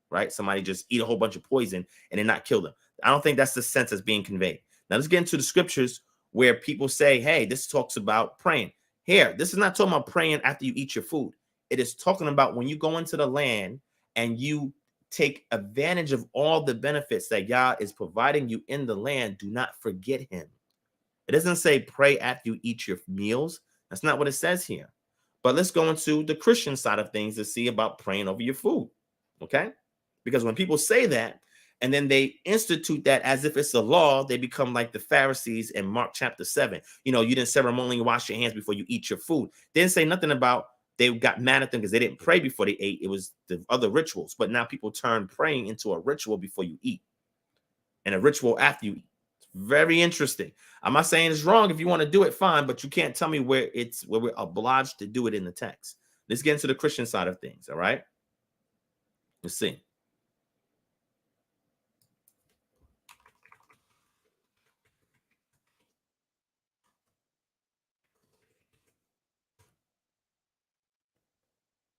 right? Somebody just eat a whole bunch of poison and then not kill them. I don't think that's the sense that's being conveyed. Now let's get into the scriptures where people say, hey, this talks about praying. Here, this is not talking about praying after you eat your food. It is talking about when you go into the land and you take advantage of all the benefits that Yah is providing you in the land. Do not forget him. It doesn't say pray after you eat your meals. That's not what it says here. But let's go into the Christian side of things to see about praying over your food, okay? Because when people say that, and then they institute that as if it's a law, they become like the Pharisees in Mark chapter 7. You know, you didn't ceremonially wash your hands before you eat your food. They didn't say nothing about they got mad at them because they didn't pray before they ate. It was the other rituals. But now people turn praying into a ritual before you eat and a ritual after you eat. It's very interesting. I'm not saying it's wrong. If you want to do it, fine, but you can't tell me where we're obliged to do it in the text. Let's get into the Christian side of things, all right? Let's see.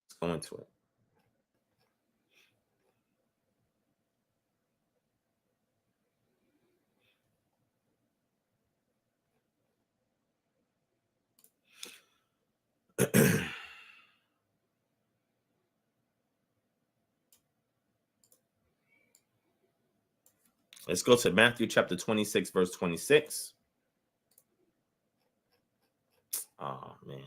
Let's go into it. Let's go to Matthew chapter 26, verse 26. Oh, man.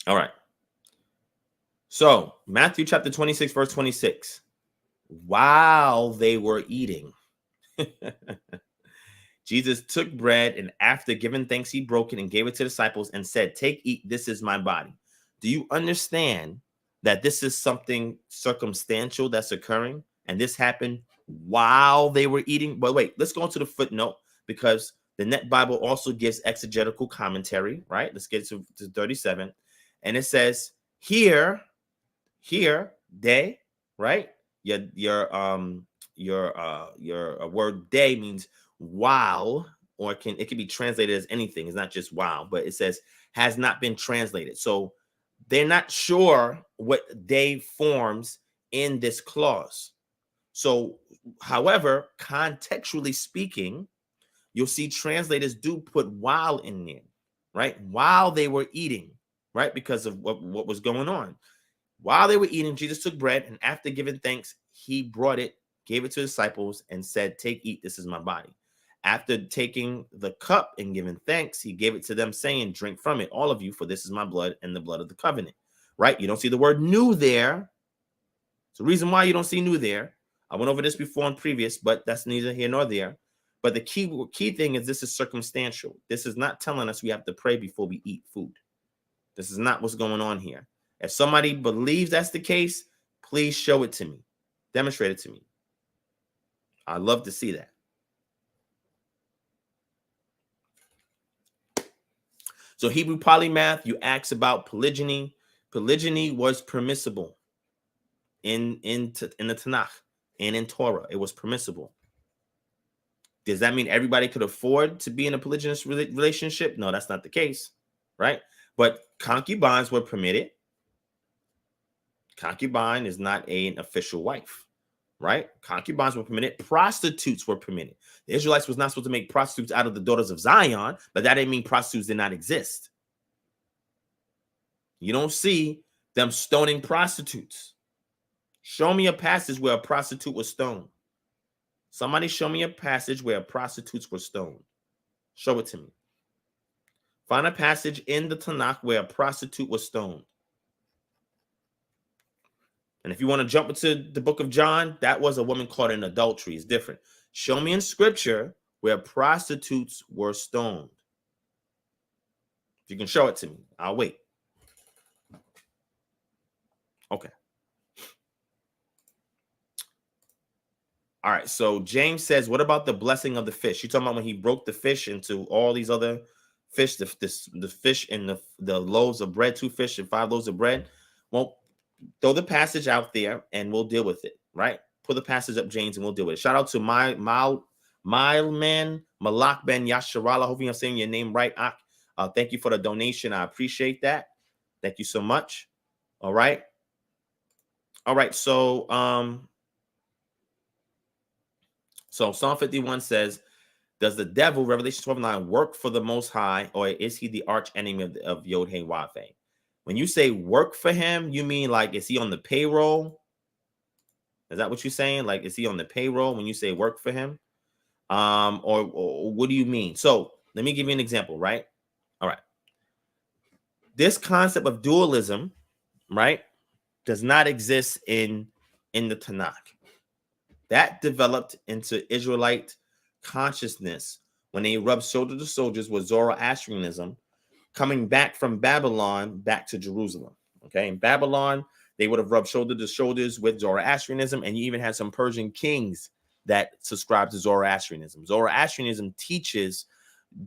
All right. So, Matthew chapter 26, verse 26. While they were eating, Jesus took bread, and after giving thanks, he broke it and gave it to the disciples and said, "Take, eat, this is my body." Do you understand that this is something circumstantial that's occurring? And this happened while they were eating? But wait, let's go into the footnote, because the Net Bible also gives exegetical commentary, right? Let's get to 37. And it says, here, they, right? Your word "day" means while, or it can be translated as anything. It's not just while, but it says has not been translated. So they're not sure what "day" forms in this clause. So, however, contextually speaking, you'll see translators do put "while" in there, right? While they were eating, right? Because of what was going on. While they were eating, Jesus took bread, and after giving thanks, he brought it, gave it to the disciples, and said, "Take, eat, this is my body." After taking the cup and giving thanks, he gave it to them, saying, "Drink from it, all of you, for this is my blood and the blood of the covenant." Right? You don't see the word "new" there. It's the reason why you don't see "new" there. I went over this before in previous, but that's neither here nor there. But the key thing is this is circumstantial. This is not telling us we have to pray before we eat food. This is not what's going on here. If somebody believes that's the case, please show it to me. Demonstrate it to me. I'd love to see that. So Hebrew Polymath, you asked about polygyny. Polygyny was permissible in the Tanakh and in Torah. It was permissible. Does that mean everybody could afford to be in a polygynous relationship? No, that's not the case, right? But concubines were permitted. Concubine is not an official wife, right? Concubines were permitted. Prostitutes were permitted. The Israelites was not supposed to make prostitutes out of the daughters of Zion, but that didn't mean prostitutes did not exist. You don't see them stoning prostitutes. Show me a passage where a prostitute was stoned. Somebody show me a passage where prostitutes were stoned. Show it to me. Find a passage in the Tanakh where a prostitute was stoned. And if you want to jump into the book of John, that was a woman caught in adultery. It's different. Show me in scripture where prostitutes were stoned. If you can show it to me, I'll wait. Okay. All right. So James says, what about the blessing of the fish? You're talking about when he broke the fish into all these other fish, the fish and the loaves of bread, 2 fish and 5 loaves of bread. Well, throw the passage out there and we'll deal with it, right? Put the passage up, James, and we'll deal with it. Shout out to Maylman Malak, Ben Yasharahla. Hopefully I'm saying your name right. Thank you for the donation. I appreciate that. Thank you so much. All right. All right. So Psalm 51 says, does the devil, Revelation 12:9, work for the Most High, or is he the arch enemy of YHWH? When you say work for him, you mean like, is he on the payroll? Is that what you're saying? Like, is he on the payroll when you say work for him? Or what do you mean? So let me give you an example, right? All right. This concept of dualism, right, does not exist in the Tanakh. That developed into Israelite consciousness when they rubbed shoulder to soldiers with Zoroastrianism, coming back from Babylon back to Jerusalem. Okay, in Babylon, they would have rubbed shoulder to shoulders with Zoroastrianism, and you even had some Persian kings that subscribe to Zoroastrianism. Zoroastrianism teaches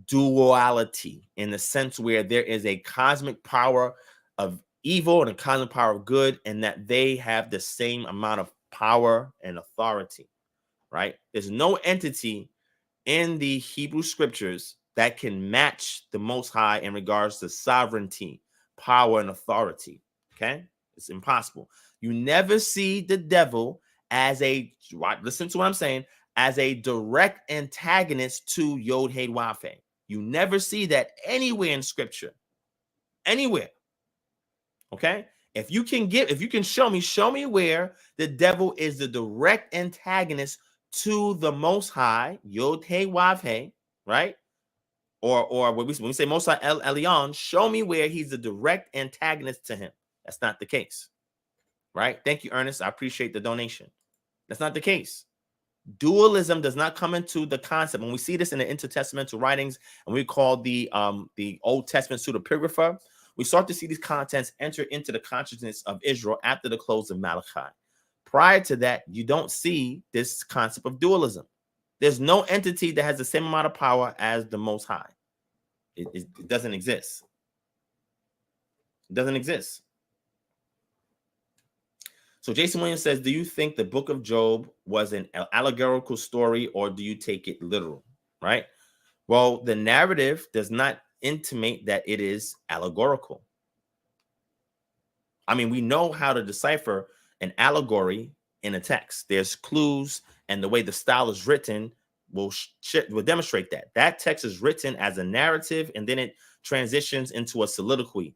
duality in the sense where there is a cosmic power of evil and a cosmic power of good, and that they have the same amount of power and authority, right? There's no entity in the Hebrew scriptures that can match the Most High in regards to sovereignty, power, and authority. Okay, it's impossible. You never see the devil as a, listen to what I'm saying, as a direct antagonist to YHWH. You never see that anywhere in scripture, anywhere. Okay, if you can show me where the devil is the direct antagonist to the Most High, YHWH, right? Or when we say Most High El Elyon, show me where he's the direct antagonist to him. That's not the case, right? Thank you, Ernest. I appreciate the donation. That's not the case. Dualism does not come into the concept. When we see this in the intertestamental writings, and we call the Old Testament pseudepigrapha, we start to see these contents enter into the consciousness of Israel after the close of Malachi. Prior to that, you don't see this concept of dualism. There's no entity that has the same amount of power as the Most High. It doesn't exist. It doesn't exist. So Jason Williams says, do you think the book of Job was an allegorical story, or do you take it literal? Right? Well, the narrative does not intimate that it is allegorical. I mean, we know how to decipher an allegory in a text. There's clues, and the way the style is written will demonstrate that. That text is written as a narrative, and then it transitions into a soliloquy,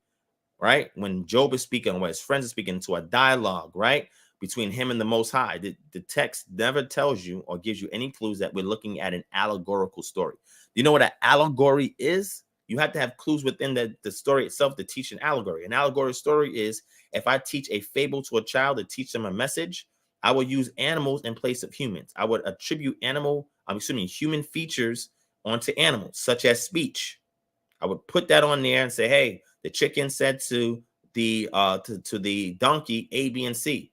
right? When Job is speaking, or his friends are speaking, into a dialogue, right, between him and the Most High. The text never tells you or gives you any clues that we're looking at an allegorical story. Do you know what an allegory is? You have to have clues within the story itself to teach an allegory. An allegory story is, if I teach a fable to a child to teach them a message, I will use animals in place of humans. I would attribute human features onto animals, such as speech. I would put that on there and say, hey, the chicken said to the donkey A, B, and C,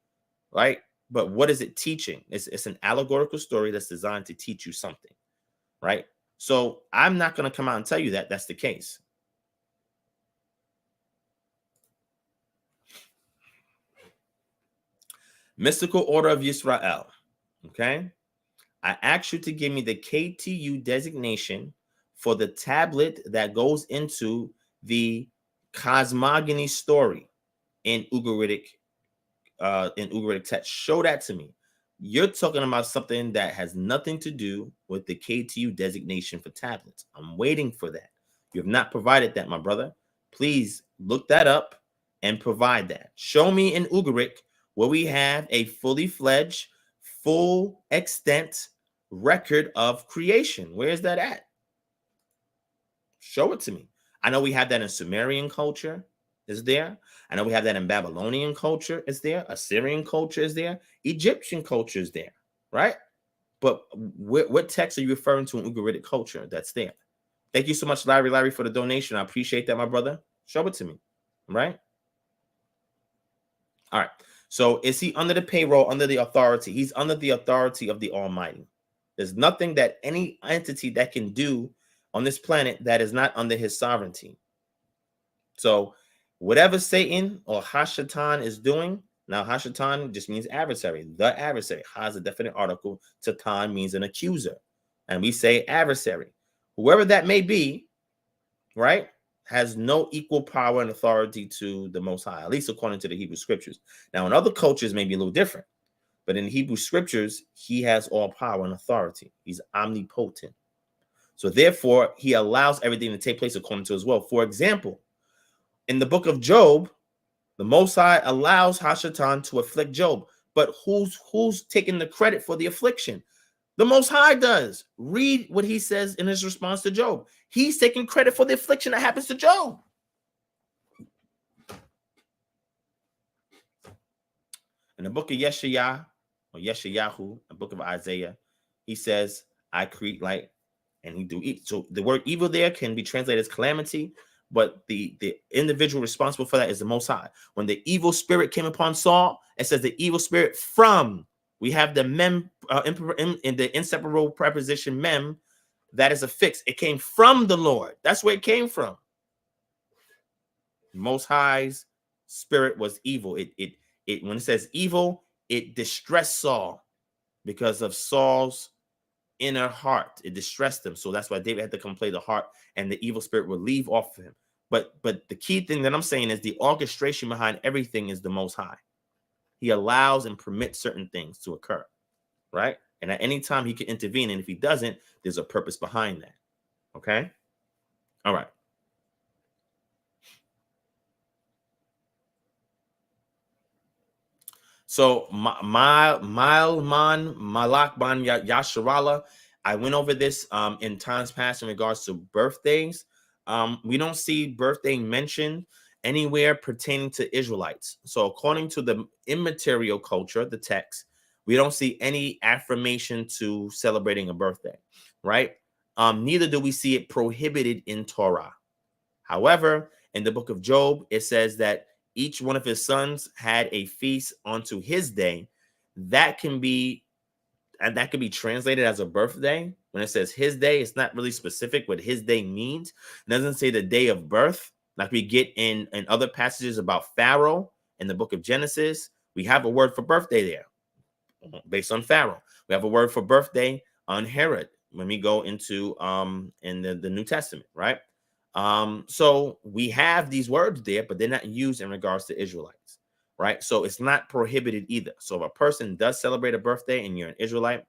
right? But what is it teaching? It's an allegorical story that's designed to teach you something, right? So I'm not going to come out and tell you that that's the case. Mystical Order of YSRAEL. Okay. I asked you to give me the KTU designation for the tablet that goes into the cosmogony story in ugaritic text. Show that to me. You're talking about something that has nothing to do with the KTU designation for tablets. I'm waiting for that. You have not provided that, my brother. Please look that up and provide that. Show me in ugaritic where we have a fully fledged, full extent record of creation. Where is that at? Show it to me. I know we have that in Sumerian culture. Is there? I know we have that in Babylonian culture. Is there? Assyrian culture is there. Egyptian culture is there, right? But what text are you referring to in ugaritic culture that's there? Thank you so much, Larry, for the donation. I appreciate that, my brother. Show it to me, right? All right. So is he under the payroll, under the authority? He's under the authority of the Almighty. There's nothing that any entity that can do on this planet that is not under his sovereignty. So whatever Satan or Hashatan is doing, now Hashatan just means adversary, the adversary. Ha is a definite article. Satan means an accuser. And we say adversary. Whoever that may be, right, has no equal power and authority to the Most High, at least according to the Hebrew scriptures. Now, in other cultures, may be a little different. But in Hebrew scriptures, he has all power and authority. He's omnipotent. So therefore, he allows everything to take place according to his will. For example, in the book of Job, the Most High allows Hashatan to afflict Job. But who's taking the credit for the affliction? The Most High does. Read what he says in his response to Job. He's taking credit for the affliction that happens to Job. In the book of Yeshua, or Yeshayahu, the book of Isaiah, he says, I create light and he do evil. So the word evil there can be translated as calamity, but the individual responsible for that is the Most High. When the evil spirit came upon Saul, it says the evil spirit from. We have the mem in the inseparable preposition mem. That is a fix. It came from the Lord. That's where it came from. Most High's spirit was evil. It when it says evil, it distressed Saul because of Saul's inner heart. It distressed him. So that's why David had to come play the heart, and the evil spirit would leave off of him. But the key thing that I'm saying is the orchestration behind everything is the Most High. He allows and permits certain things to occur, right? And at any time he can intervene. And if he doesn't, there's a purpose behind that. Okay. All right. So Maylman Malak Ben Yasharahla, I went over this in times past in regards to birthdays. We don't see birthday mentioned anywhere pertaining to Israelites. So according to the immaterial culture, the text, we don't see any affirmation to celebrating a birthday, right? Neither do we see it prohibited in Torah. However, in the book of Job, it says that each one of his sons had a feast onto his day. That can be translated as a birthday. When it says his day, it's not really specific what his day means. It doesn't say the day of birth, like we get in other passages about Pharaoh in the book of Genesis. We have a word for birthday there based on Pharaoh. We have a word for birthday on Herod when we go into in the New Testament, right? So we have these words there, but they're not used in regards to Israelites, right? So it's not prohibited either. So if a person does celebrate a birthday and you're an Israelite,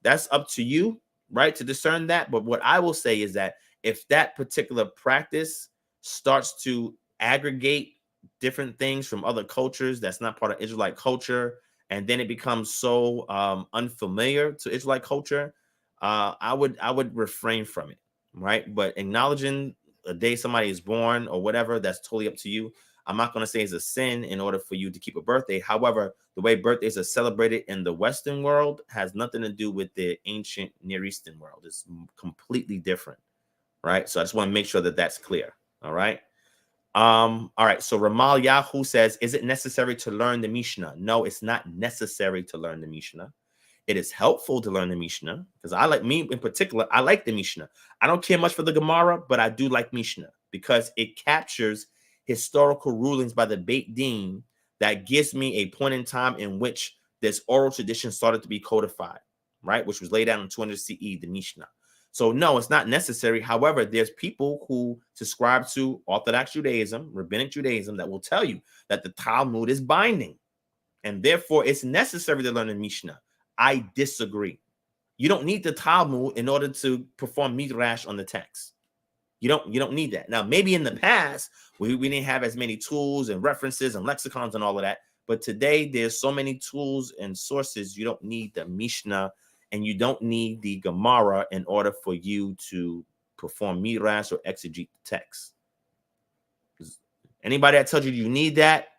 that's up to you, right, to discern that. But what I will say is that if that particular practice starts to aggregate different things from other cultures that's not part of Israelite culture, and then it becomes so unfamiliar to Israelite culture, I would refrain from it, right? But acknowledging a day somebody is born or whatever, that's totally up to you. I'm not going to say it's a sin in order for you to keep a birthday. However, the way birthdays are celebrated in the Western world has nothing to do with the ancient Near Eastern world. It's completely different, right? So I just want to make sure that that's clear. All right. All right. So RemalYahu says, is it necessary to learn the Mishnah? No, it's not necessary to learn the Mishnah. It is helpful to learn the Mishnah because I like the Mishnah. I don't care much for the Gemara, but I do like Mishnah because it captures historical rulings by the Beit Din that gives me a point in time in which this oral tradition started to be codified, right? Which was laid out in 200 CE, the Mishnah. So no, it's not necessary. However, there's people who subscribe to Orthodox Judaism, Rabbinic Judaism, that will tell you that the Talmud is binding, and therefore it's necessary to learn the Mishnah. I disagree. You don't need the Talmud in order to perform midrash on the text. You don't need that. Now, maybe in the past, we didn't have as many tools and references and lexicons and all of that. But today, there's so many tools and sources. You don't need the Mishnah and you don't need the Gemara in order for you to perform midrash or exegete the text. Anybody that tells you you need that,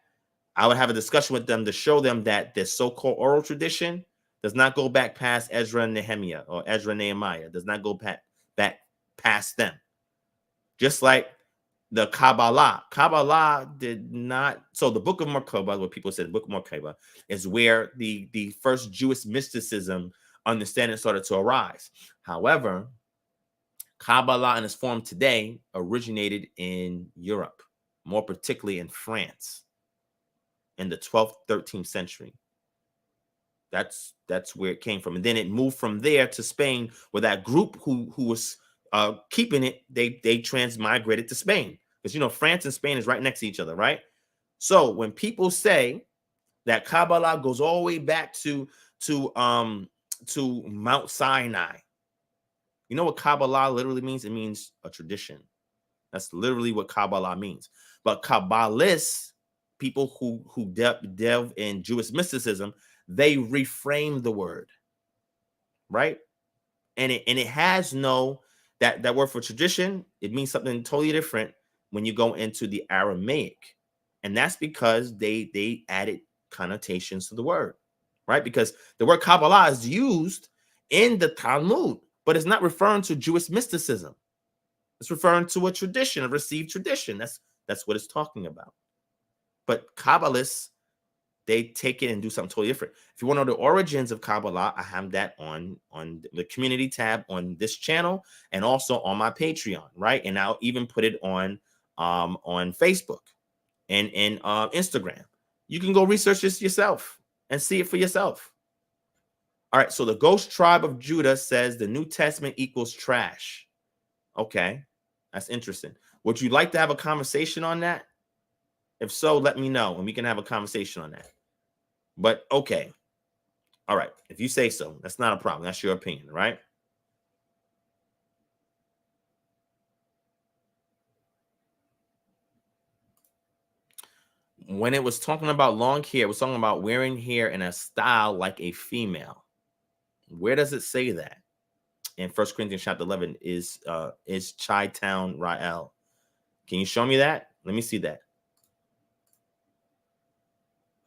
I would have a discussion with them to show them that this so-called oral tradition does not go back past Ezra and Nehemiah or Ezra and Nehemiah. Does not go back past them. Just like the Kabbalah. Kabbalah did not. So the Book of Merkabah, what people said, the Book of Merkabah, is where the first Jewish mysticism understanding started to arise. However, Kabbalah in its form today originated in Europe, more particularly in France, in the 12th, 13th century. That's where it came from. And then it moved from there to Spain, where that group who was keeping it, they transmigrated to Spain. Because, France and Spain is right next to each other, right? So when people say that Kabbalah goes all the way back to Mount Sinai, you know what Kabbalah literally means? It means a tradition. That's literally what Kabbalah means. But Kabbalists, people who delve in Jewish mysticism, they reframe the word, right? And it has no, that word for tradition, it means something totally different when you go into the Aramaic. And that's because they added connotations to the word, right? Because the word Kabbalah is used in the Talmud, but it's not referring to Jewish mysticism. It's referring to a tradition, a received tradition. That's what it's talking about. But Kabbalists, they take it and do something totally different. If you want to know the origins of Kabbalah, I have that on the community tab on this channel and also on my Patreon, right? And I'll even put it on Facebook and Instagram. You can go research this yourself and see it for yourself. All right, so the Ghost Tribe of Judah says the New Testament equals trash. Okay, that's interesting. Would you like to have a conversation on that? If so, let me know and we can have a conversation on that. But okay. All right. If you say so, that's not a problem. That's your opinion, right? When it was talking about long hair, it was talking about wearing hair in a style like a female. Where does it say that? In 1 Corinthians chapter 11 is Is-ChiTown-Rael. Can you show me that? Let me see that.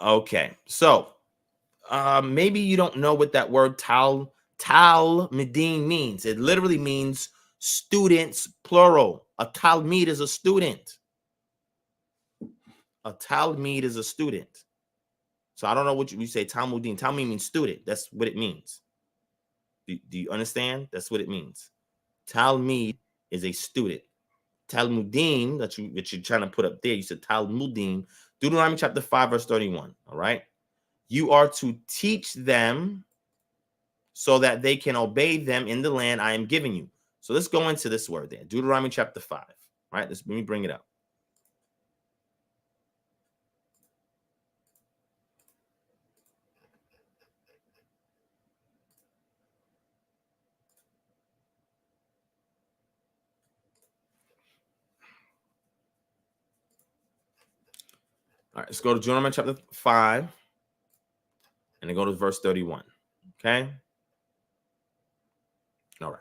Okay. So maybe you don't know what that word talmidim means. It literally means students, plural. A talmid is a student. A talmid is a student. So I don't know what you say. Talmudim. Talmid means student. That's what it means. Do you understand? That's what it means. Talmid is a student. Talmudim that you're trying to put up there. You said Talmudim. Deuteronomy chapter 5 verse 31. All right. You are to teach them so that they can obey them in the land I am giving you. So let's go into this word there. Deuteronomy chapter 5. Right? Let me bring it up. All right, let's go to Deuteronomy chapter 5 and then go to verse 31. Okay. All right.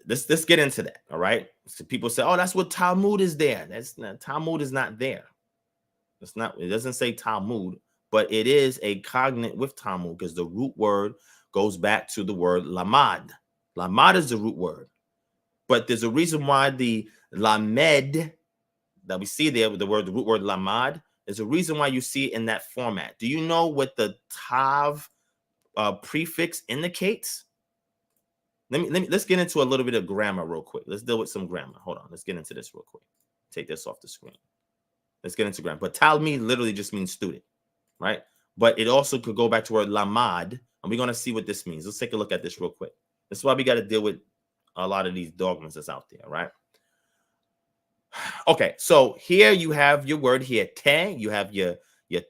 Let's get into that. All right. So people say, oh, that's what Talmud is there. That's not, Talmud is not there. It's not, it doesn't say Talmud, but it is a cognate with Talmud because the root word goes back to the word lamad. Lamad is the root word. But there's a reason why the lamed that we see there with the root word lamad, there's a reason why you see it in that format. Do you know what the tav prefix indicates? Let's get into a little bit of grammar real quick. Let's deal with some grammar. Hold on. Let's get into this real quick. Take this off the screen. Let's get into grammar. But talmid literally just means student, right? But it also could go back to word lamad, and we're going to see what this means. Let's take a look at this real quick. This is why we got to deal with a lot of these dogmas that's out there, right? Okay, so here you have your word here, te. You have your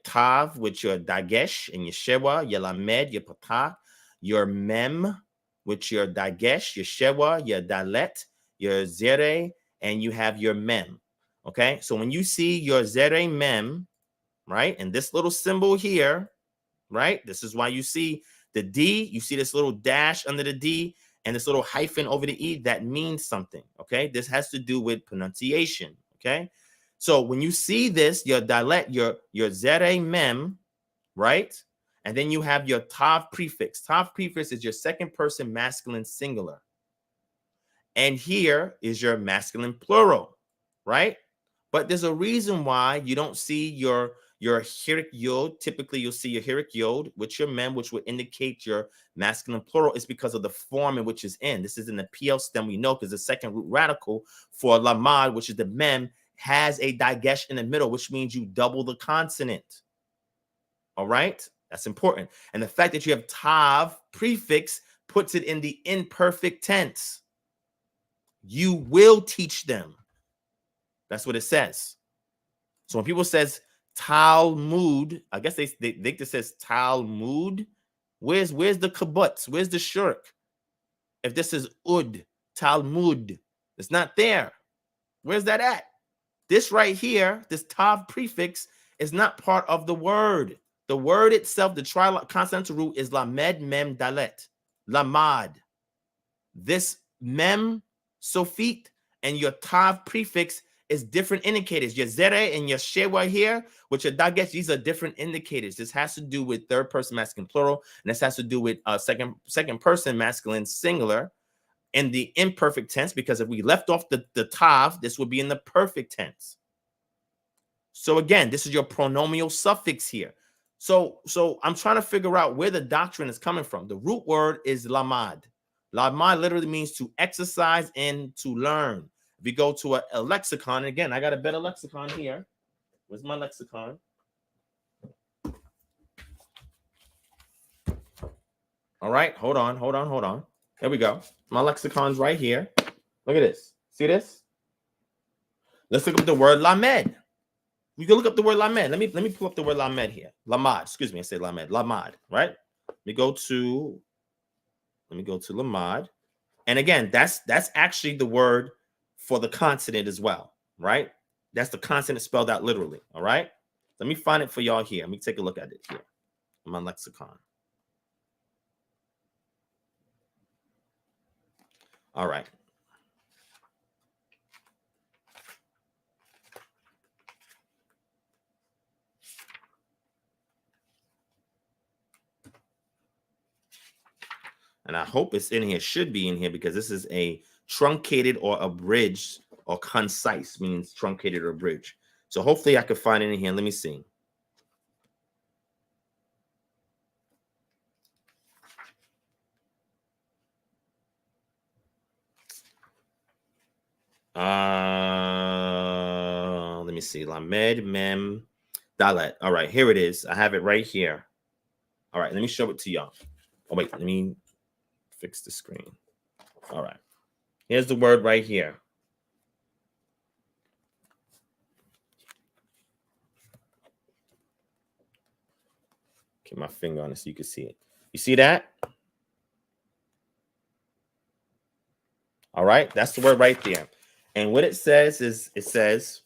tav, with your dagesh, and your shewa, your lamed, your patah, your mem, with your dagesh, your shewa, your dalet, your zere, and you have your mem. Okay, so when you see your zere mem, right, and this little symbol here, right, this is why you see the D, you see this little dash under the D, and this little hyphen over the E, that means something, okay? This has to do with pronunciation, okay? So when you see this, your dalet, your zere mem, right? And then you have your tav prefix. Tav prefix is your second person masculine singular. And here is your masculine plural, right? But there's a reason why you don't see your hirik yod. Typically, you'll see your hirik yod with your mem, which would indicate your masculine plural. It's because of the form in which it's in. This is in the PL stem, we know, because the second root radical for lamad, which is the mem, has a dagesh in the middle, which means you double the consonant. All right? That's important. And the fact that you have tav prefix puts it in the imperfect tense. You will teach them. That's what it says. So when people says Talmud, I guess they think it says Talmud. Where's the kibbutz? Where's the shirk? If this is ud, Talmud, it's not there. Where's that at? This right here, this tav prefix, is not part of the word. The word itself, the tri-consonantal root, is lamed mem dalet, lamad. This mem sofit and your tav prefix is different indicators. Your zere and your shewa here, which are dagesh, these are different indicators. This has to do with third person masculine plural, and this has to do with second person masculine singular. in the imperfect tense, because if we left off the tav, this would be in the perfect tense. So again, this is your pronominal suffix here. So I'm trying to figure out where the doctrine is coming from. The root word is lamad. Lamad literally means to exercise and to learn. If you go to a lexicon, and again, I got a better lexicon here. Where's my lexicon? All right, hold on. Here we go. My lexicon's right here. Look at this. See this? Let's look up the word lamed. You can look up the word lamed. Let me pull up the word lamed here. Lamad. Excuse me. I said lamed. Lamad. Right. Let me go to lamad. And again, that's actually the word for the consonant as well. Right. That's the consonant spelled out literally. All right. Let me find it for y'all here. Let me take a look at it here in my lexicon. All right. And I hope it's in here, should be in here, because this is a truncated or abridged or concise, means truncated or abridged. So hopefully I can find it in here. Let me see. Let me see. Lamed Mem Dalet. All right, here it is. I have it right here. All right, let me show it to y'all. Oh, wait, let me fix the screen. All right. Here's the word right here. Get my finger on it so you can see it. You see that? All right, that's the word right there. And what it says is, it says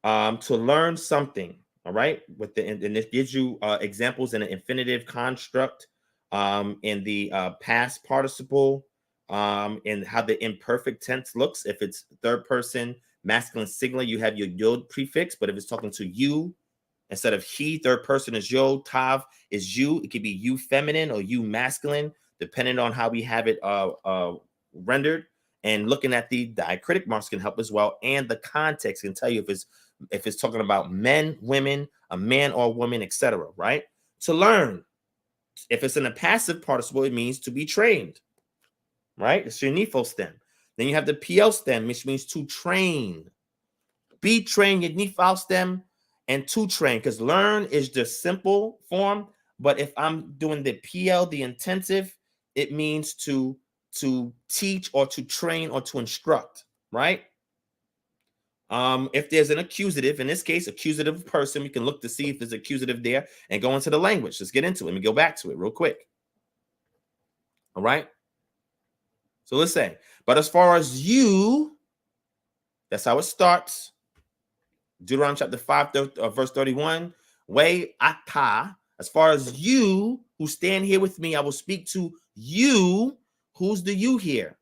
to learn something. All right, and it gives you examples in an infinitive construct, in the past participle, and how the imperfect tense looks. If it's third person masculine singular, you have your yod prefix. But if it's talking to you instead of he, third person is yod, tav is you. It could be you feminine or you masculine, depending on how we have it rendered. And looking at the diacritic marks can help as well, and the context can tell you if it's talking about men, women, a man or a woman, etc. Right? To learn. If it's in a passive participle, it means to be trained. Right? It's your nifo stem. Then you have the PL stem, which means to train. Be trained, your nifal stem, and to train, because learn is the simple form. But if I'm doing the PL, the intensive, it means to teach or to train or to instruct, right? If there's an accusative, in this case, accusative person, we can look to see if there's accusative there and go into the language. Let's get into it. Let me go back to it real quick. All right. So let's say, but as far as you, that's how it starts. Deuteronomy chapter 5, verse 31. Way ata, as far as you who stand here with me, I will speak to you. Who's the you here?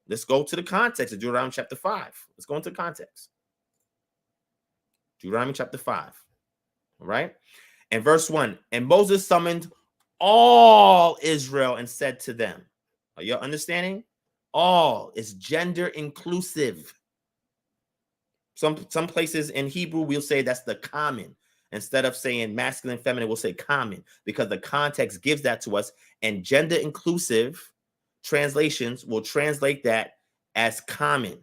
Let's go to the context of Deuteronomy chapter 5. Let's go into the context. Deuteronomy chapter 5. All right. And verse 1. And Moses summoned all Israel and said to them. Are you understanding? All is gender inclusive. Some places in Hebrew, we'll say that's the common. Instead of saying masculine, feminine, we'll say common, because the context gives that to us. And gender inclusive translations will translate that as common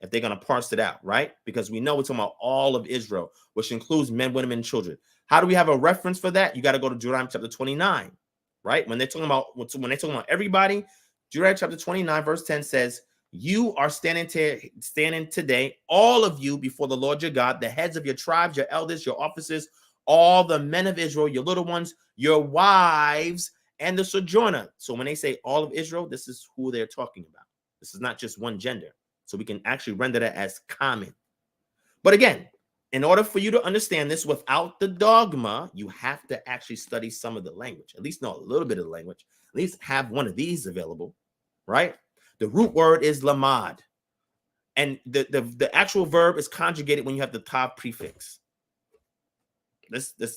if they're going to parse it out, right? Because we know we're talking about all of Israel, which includes men, women, and children. How do we have a reference for that? You got to go to Deuteronomy chapter 29, right? When they're talking about everybody, Deuteronomy chapter 29, verse 10 says, you are standing today, all of you, before the Lord your God, the heads of your tribes, your elders, your officers, all the men of Israel, your little ones, your wives, and the sojourner. So when they say all of Israel, this is who they're talking about. This is not just one gender. So we can actually render that as common. But again, in order for you to understand this without the dogma, you have to actually study some of the language, at least know a little bit of the language, at least have one of these available, right? The root word is lamad. And the actual verb is conjugated when you have the tav prefix.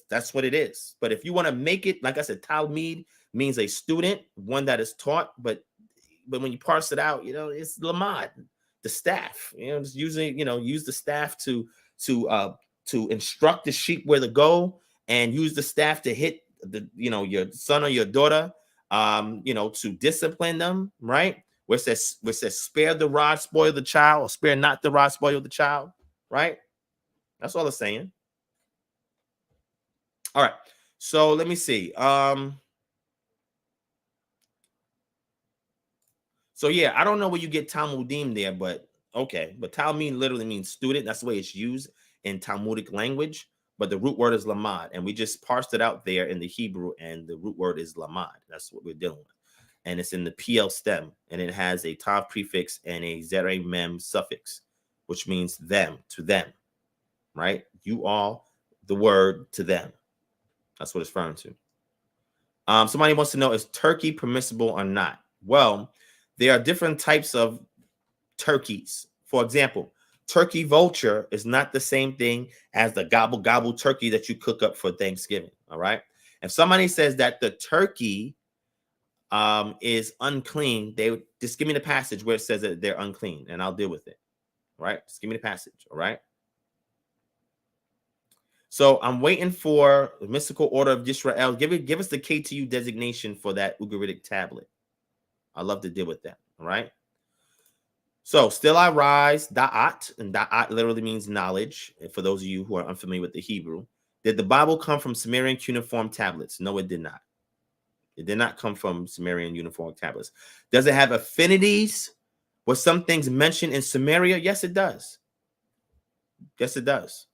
That's what it is. But if you want to make it, like I said, talmid means a student, one that is taught, but but when you parse it out, it's lamad, the staff. Just using, use the staff to instruct the sheep where to go, and use the staff to hit your son or your daughter, to discipline them, right? Where it says spare the rod, spoil the child, or spare not the rod, spoil the child, right? That's all it's saying. All right. So let me see. So yeah, I don't know where you get Talmudim there, but okay. But Talmud literally means student. That's the way it's used in Talmudic language. But the root word is lamad, and we just parsed it out there in the Hebrew, and the root word is lamad. That's what we're dealing with, and it's in the PL stem, and it has a tav prefix and a zere mem suffix, which means them, to them, right? You are the word to them. That's what it's referring to. Somebody wants to know, is turkey permissible or not? Well, there are different types of turkeys. For example, turkey vulture is not the same thing as the gobble gobble turkey that you cook up for Thanksgiving. All right. If somebody says that the turkey is unclean, they just give me the passage where it says that they're unclean, and I'll deal with it. All right. Just give me the passage. All right. So I'm waiting for the mystical order of YSRAEL. Give us the KTU designation for that ugaritic tablet. I'd love to deal with that. All right. So still I rise, da'at, and da'at literally means knowledge. And for those of you who are unfamiliar with the Hebrew, did the Bible come from Sumerian cuneiform tablets? No, it did not. It did not come from Sumerian cuneiform tablets. Does it have affinities with some things mentioned in Sumeria? Yes, it does. Yes, it does.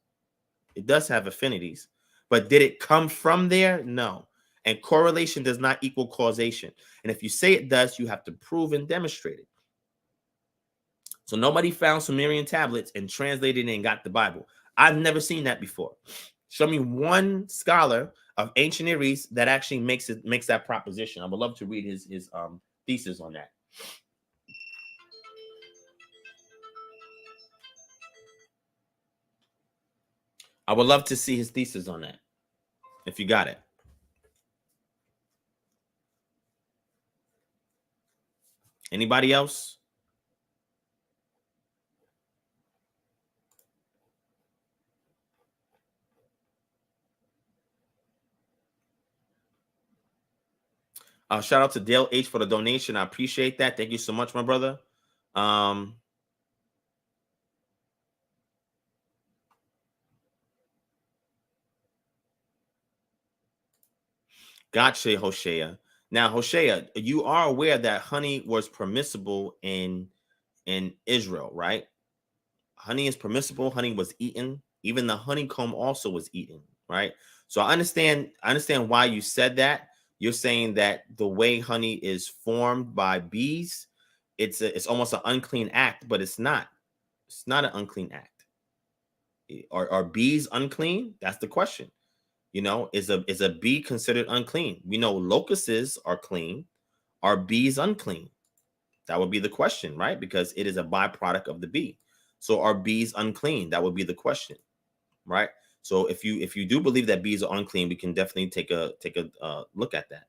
It does have affinities. But did it come from there? No. And correlation does not equal causation. And if you say it does, you have to prove and demonstrate it. So nobody found Sumerian tablets and translated it and got the Bible. I've never seen that before. Show me one scholar of ancient Near East that actually makes that proposition. I would love to read his thesis on that. I would love to see his thesis on that, if you got it. Anybody else? Shout out to Dale H for the donation. I appreciate that. Thank you so much, my brother. Gotcha, Hoshea. Now, Hoshea, you are aware that honey was permissible in Israel, right? Honey is permissible. Honey was eaten. Even the honeycomb also was eaten, right? So I understand why you said that. You're saying that the way honey is formed by bees, it's almost an unclean act, but it's not. It's not an unclean act. Are bees unclean? That's the question. Is a bee considered unclean? We know locusts are clean. Are bees unclean? That would be the question, right? Because it is a byproduct of the bee. So are bees unclean? That would be the question, right? So if you do believe that bees are unclean, we can definitely take a look at that.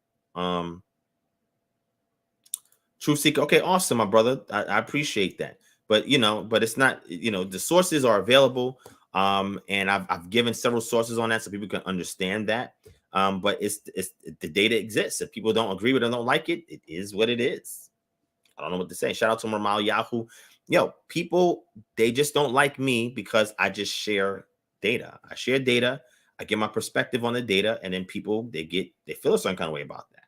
Truth Seeker. Okay, awesome, my brother. I appreciate that. But but it's not, the sources are available. And I've given several sources on that so people can understand that. But it's the data exists. If people don't agree with it or don't like it, it is what it is. I don't know what to say. Shout out to RemalYahu. People, they just don't like me because I just share data. I share data. I give my perspective on the data, and then people, they feel a certain kind of way about that.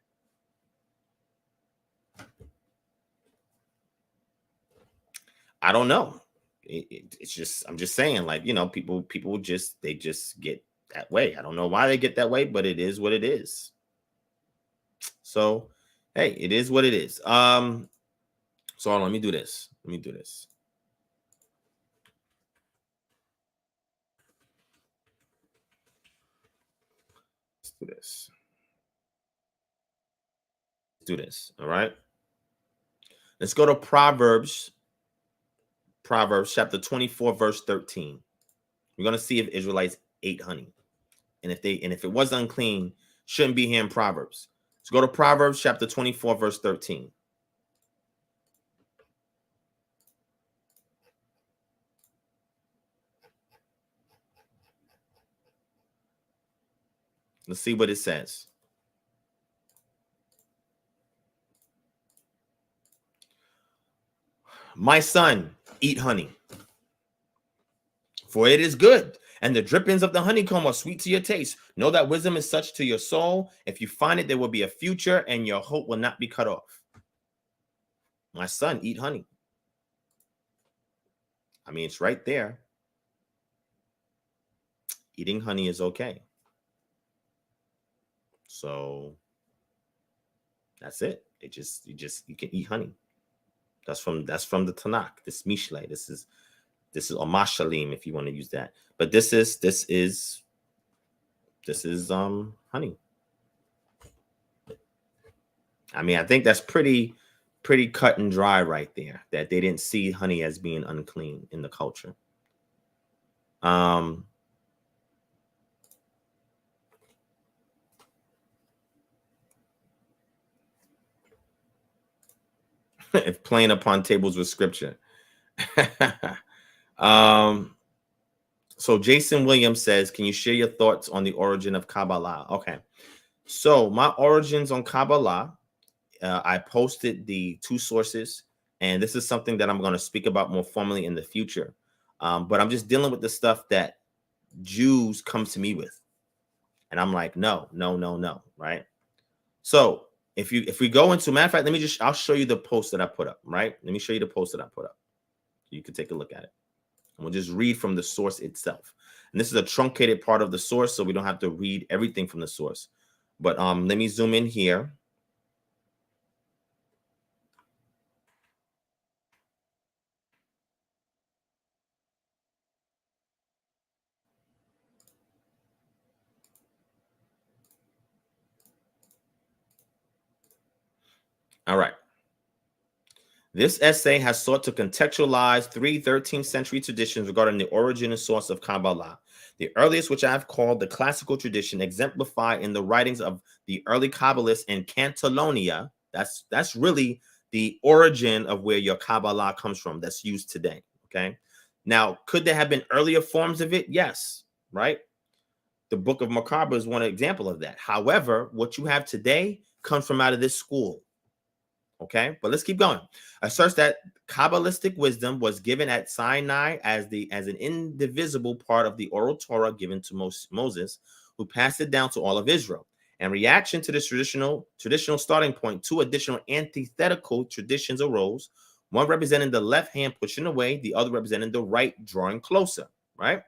I don't know. It's just, I'm just saying, like, people just get that way. I don't know why they get that way, but it is what it is. So, hey, it is what it is. So hold on, let me do this. Let's do this. All right. Let's go to Proverbs chapter 24, verse 13. We're going to see if Israelites ate honey. And if it was unclean, shouldn't be here in Proverbs. Let's go to Proverbs chapter 24, verse 13. Let's see what it says. My son, eat honey, for it is good, and the drippings of the honeycomb are sweet to your taste. Know that wisdom is such to your soul. If you find it, there will be a future, and your hope will not be cut off. My son, eat honey. I mean, it's right there. Eating honey is okay. So that's it. You can eat honey. That's from the Tanakh. This Mishlei. This is or Mashalim, if you want to use that. But this is honey. I mean, I think that's pretty cut and dry right there, that they didn't see honey as being unclean in the culture. If playing upon tables with scripture. So Jason Williams says, can you share your thoughts on the origin of Kabbalah? Okay. So my origins on Kabbalah, I posted the 2 sources, and this is something that I'm going to speak about more formally in the future. But I'm just dealing with the stuff that Jews come to me with. And I'm like, no, right? So if we go into, matter of fact, I'll show you the post that I put up, right? Let me show you the post that I put up. You can take a look at it. And we'll just read from the source itself. And this is a truncated part of the source, so we don't have to read everything from the source. But let me zoom in here. All right. This essay has sought to contextualize 3 13th century traditions regarding the origin and source of Kabbalah. The earliest, which I have called the classical tradition, exemplified in the writings of the early Kabbalists in Catalonia. That's really the origin of where your Kabbalah comes from, that's used today. Okay. Now, could there have been earlier forms of it? Yes. Right. The Book of Macabre is one example of that. However, what you have today comes from out of this school. Okay, but let's keep going. Asserts that Kabbalistic wisdom was given at Sinai as an indivisible part of the oral Torah given to Moses, who passed it down to all of Israel. In reaction to this traditional starting point, 2 additional antithetical traditions arose, one representing the left hand pushing away, the other representing the right drawing closer, right?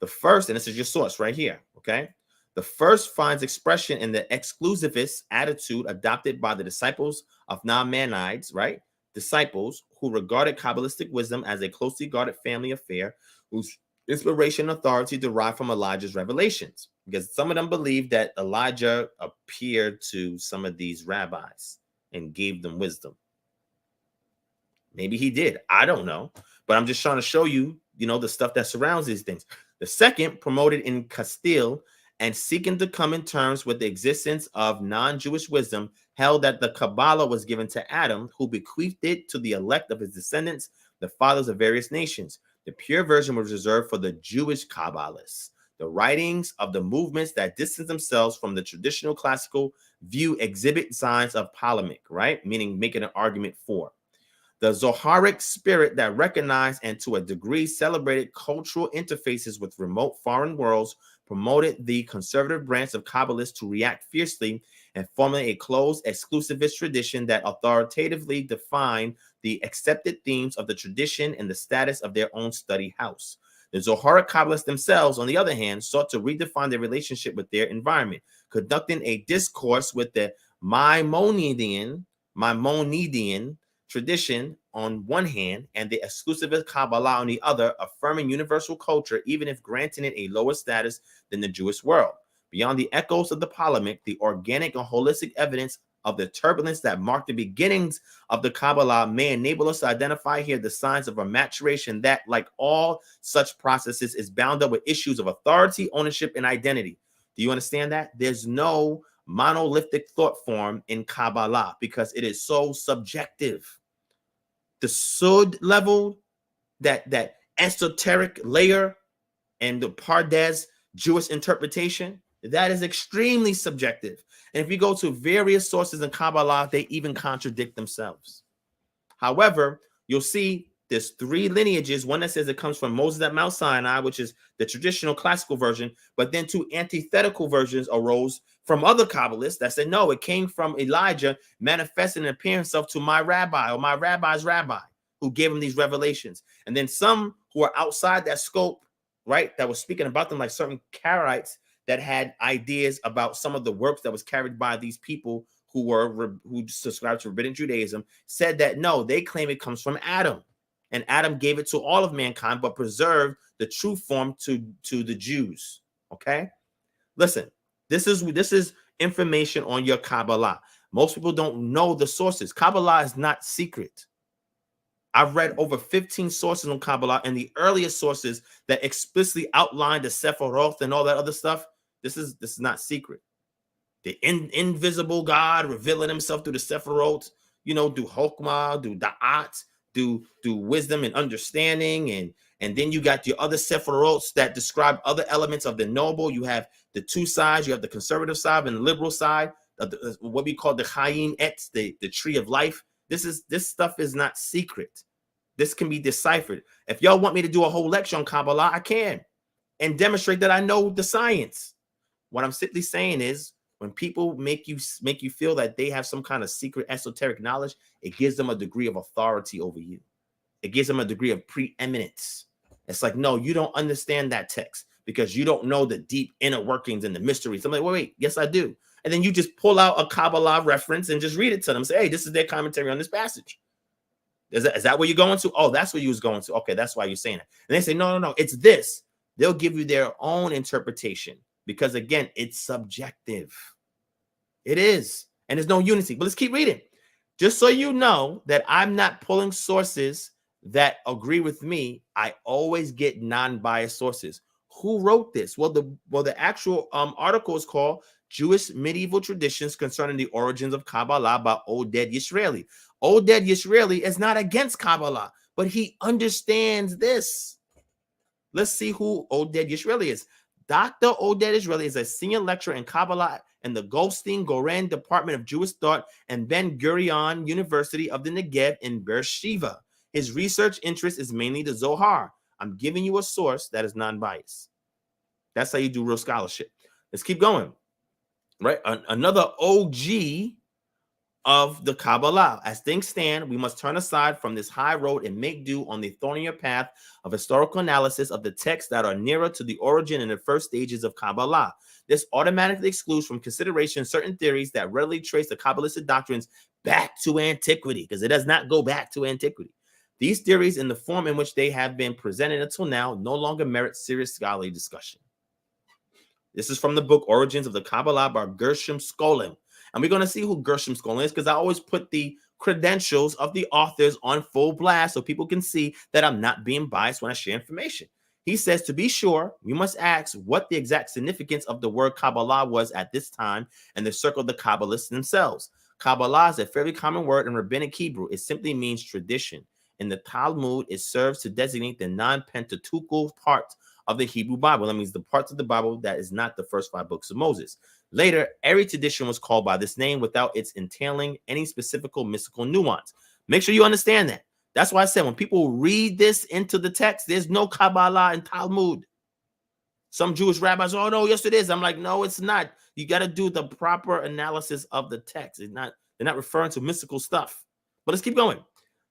The first, and this is your source right here, okay? The first finds expression in the exclusivist attitude adopted by the disciples of Maimonides, right? Disciples who regarded Kabbalistic wisdom as a closely guarded family affair, whose inspiration and authority derived from Elijah's revelations. Because some of them believed that Elijah appeared to some of these rabbis and gave them wisdom. Maybe he did. I don't know. But I'm just trying to show you, the stuff that surrounds these things. The second, promoted in Castile, and seeking to come in terms with the existence of non-Jewish wisdom, held that the Kabbalah was given to Adam, who bequeathed it to the elect of his descendants, the fathers of various nations. The pure version was reserved for the Jewish Kabbalists. The writings of the movements that distance themselves from the traditional classical view exhibit signs of polemic, right? Meaning making an argument for. The Zoharic spirit that recognized and to a degree celebrated cultural interfaces with remote foreign worlds promoted the conservative branch of Kabbalists to react fiercely and formulate a closed exclusivist tradition that authoritatively defined the accepted themes of the tradition and the status of their own study house. The Zoharic Kabbalists themselves, on the other hand, sought to redefine their relationship with their environment, conducting a discourse with the Maimonidean tradition on one hand and the exclusivist Kabbalah on the other, affirming universal culture even if granting it a lower status than the Jewish world. Beyond the echoes of the polemic, the organic and holistic evidence of the turbulence that marked the beginnings of the Kabbalah may enable us to identify here the signs of a maturation that, like all such processes, is bound up with issues of authority, ownership, and identity. Do you understand that? There's no monolithic thought form in Kabbalah because it is so subjective. The Sud level, that esoteric layer, and the Pardes Jewish interpretation, That is extremely subjective. And if you go to various sources in Kabbalah, they even contradict themselves. However, you'll see there's 3 lineages. One that says it comes from Moses at Mount Sinai, which is the traditional classical version, but then 2 antithetical versions arose from other Kabbalists that said, no, it came from Elijah manifesting and appearing himself to my rabbi or my rabbi's rabbi who gave him these revelations. And then some who are outside that scope, right, that was speaking about them, like certain Karaites that had ideas about some of the works that was carried by these people who subscribed to rabbinic Judaism, said that no, they claim it comes from Adam. And Adam gave it to all of mankind, but preserved the true form to the Jews. Okay, listen, this is information on your Kabbalah. Most people don't know the sources. Kabbalah is not secret. I've read over 15 sources on Kabbalah, and the earliest sources that explicitly outline the Sephiroth and all that other stuff. This is not secret. The invisible God revealing himself through the Sephiroth, do Hokmah, do Da'at, do wisdom and understanding, and then you got your other Sephiroths that describe other elements of the noble. You have the 2 sides. You have the conservative side and the liberal side, what we call the Chaim Etz, the tree of life. This stuff is not secret. This can be deciphered. If y'all want me to do a whole lecture on Kabbalah, I can, and demonstrate that I know the science. What I'm simply saying is, when people make you feel that they have some kind of secret esoteric knowledge, it gives them a degree of authority over you. It gives them a degree of preeminence. It's like, no, you don't understand that text because you don't know the deep inner workings and the mysteries. I'm like, wait, yes, I do. And then you just pull out a Kabbalah reference and just read it to them. Say, hey, this is their commentary on this passage. Is that where you're going to? Oh, that's where you was going to. Okay, that's why you're saying it. And they say, no, it's this. They'll give you their own interpretation because, again, it's subjective. It is. And there's no unity. But let's keep reading. Just so you know that I'm not pulling sources that agree with me. I always get non-biased sources. Who wrote this? Well, the actual article is called Jewish Medieval Traditions Concerning the Origins of Kabbalah by Oded Yisraeli. Oded Yisraeli is not against Kabbalah, but he understands this. Let's see who Oded Yisraeli is. Dr. Oded Yisraeli is a senior lecturer in Kabbalah in the Goldstein Goren Department of Jewish Thought and Ben Gurion University of the Negev in Beersheba. His research interest is mainly the Zohar. I'm giving you a source that is non-biased. That's how you do real scholarship. Let's keep going. Right? Another OG of the Kabbalah. As things stand, we must turn aside from this high road and make do on the thornier path of historical analysis of the texts that are nearer to the origin and the first stages of Kabbalah. This automatically excludes from consideration certain theories that readily trace the Kabbalistic doctrines back to antiquity, because it does not go back to antiquity. These theories, in the form in which they have been presented until now, no longer merit serious scholarly discussion. This is from the book Origins of the Kabbalah by Gershom Scholem. And we're going to see who Gershom Scholem is, because I always put the credentials of the authors on full blast so people can see that I'm not being biased when I share information. He says, to be sure, we must ask what the exact significance of the word Kabbalah was at this time and the circle of the Kabbalists themselves. Kabbalah is a fairly common word in rabbinic Hebrew. It simply means tradition. In the Talmud, it serves to designate the non-Pentateuchal part of the Hebrew Bible. That means the parts of the Bible that is not the first 5 books of Moses. Later, every tradition was called by this name without its entailing any specific mystical nuance. Make sure you understand that. That's why I said when people read this into the text, there's no Kabbalah in Talmud. Some Jewish rabbis, oh no, yes it is. I'm like, no, it's not. You got to do the proper analysis of the text. They're not referring to mystical stuff. But let's keep going.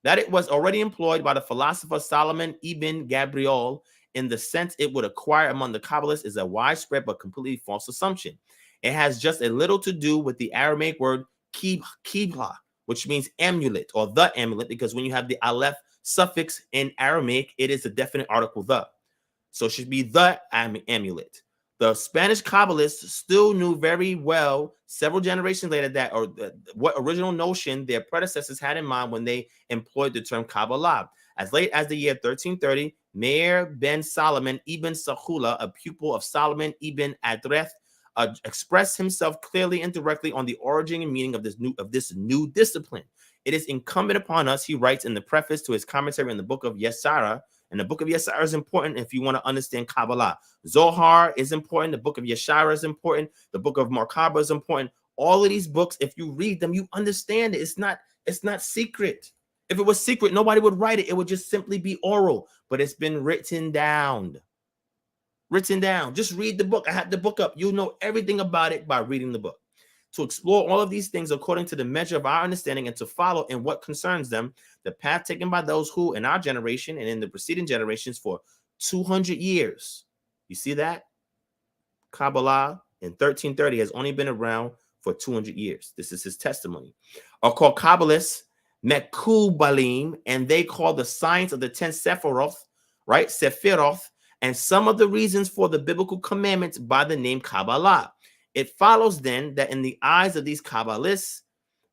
That it was already employed by the philosopher Solomon ibn Gabriel in the sense it would acquire among the Kabbalists is a widespread but completely false assumption. It has just a little to do with the Aramaic word kibla, which means amulet or the amulet, because when you have the aleph suffix in Aramaic, it is a definite article the. So it should be the amulet. The Spanish Kabbalists still knew very well several generations later that, or what original notion their predecessors had in mind when they employed the term Kabbalah. As late as the year 1330, Meir ben Solomon ibn Sahula, a pupil of Solomon ibn Adreth, expressed himself clearly and directly on the origin and meaning of this new discipline. It is incumbent upon us, he writes in the preface to his commentary in the book of Yesara, And the book of Yeshayahu is important if you want to understand Kabbalah. Zohar is important. The book of Yeshayahu is important. The book of Merkabah is important. All of these books, if you read them, you understand it. It's not secret. If it was secret, nobody would write it. It would just simply be oral. But it's been written down. Just read the book. I have the book up. You'll know everything about it by reading the book. To explore all of these things according to the measure of our understanding and to follow in what concerns them, the path taken by those who in our generation and in the preceding generations for 200 years. You see that? Kabbalah in 1330 has only been around for 200 years. This is his testimony. Are called Kabbalists, Mekubalim, and they call the science of the 10 Sephiroth, right? Sephiroth, and some of the reasons for the biblical commandments by the name Kabbalah. It follows then that in the eyes of these Kabbalists,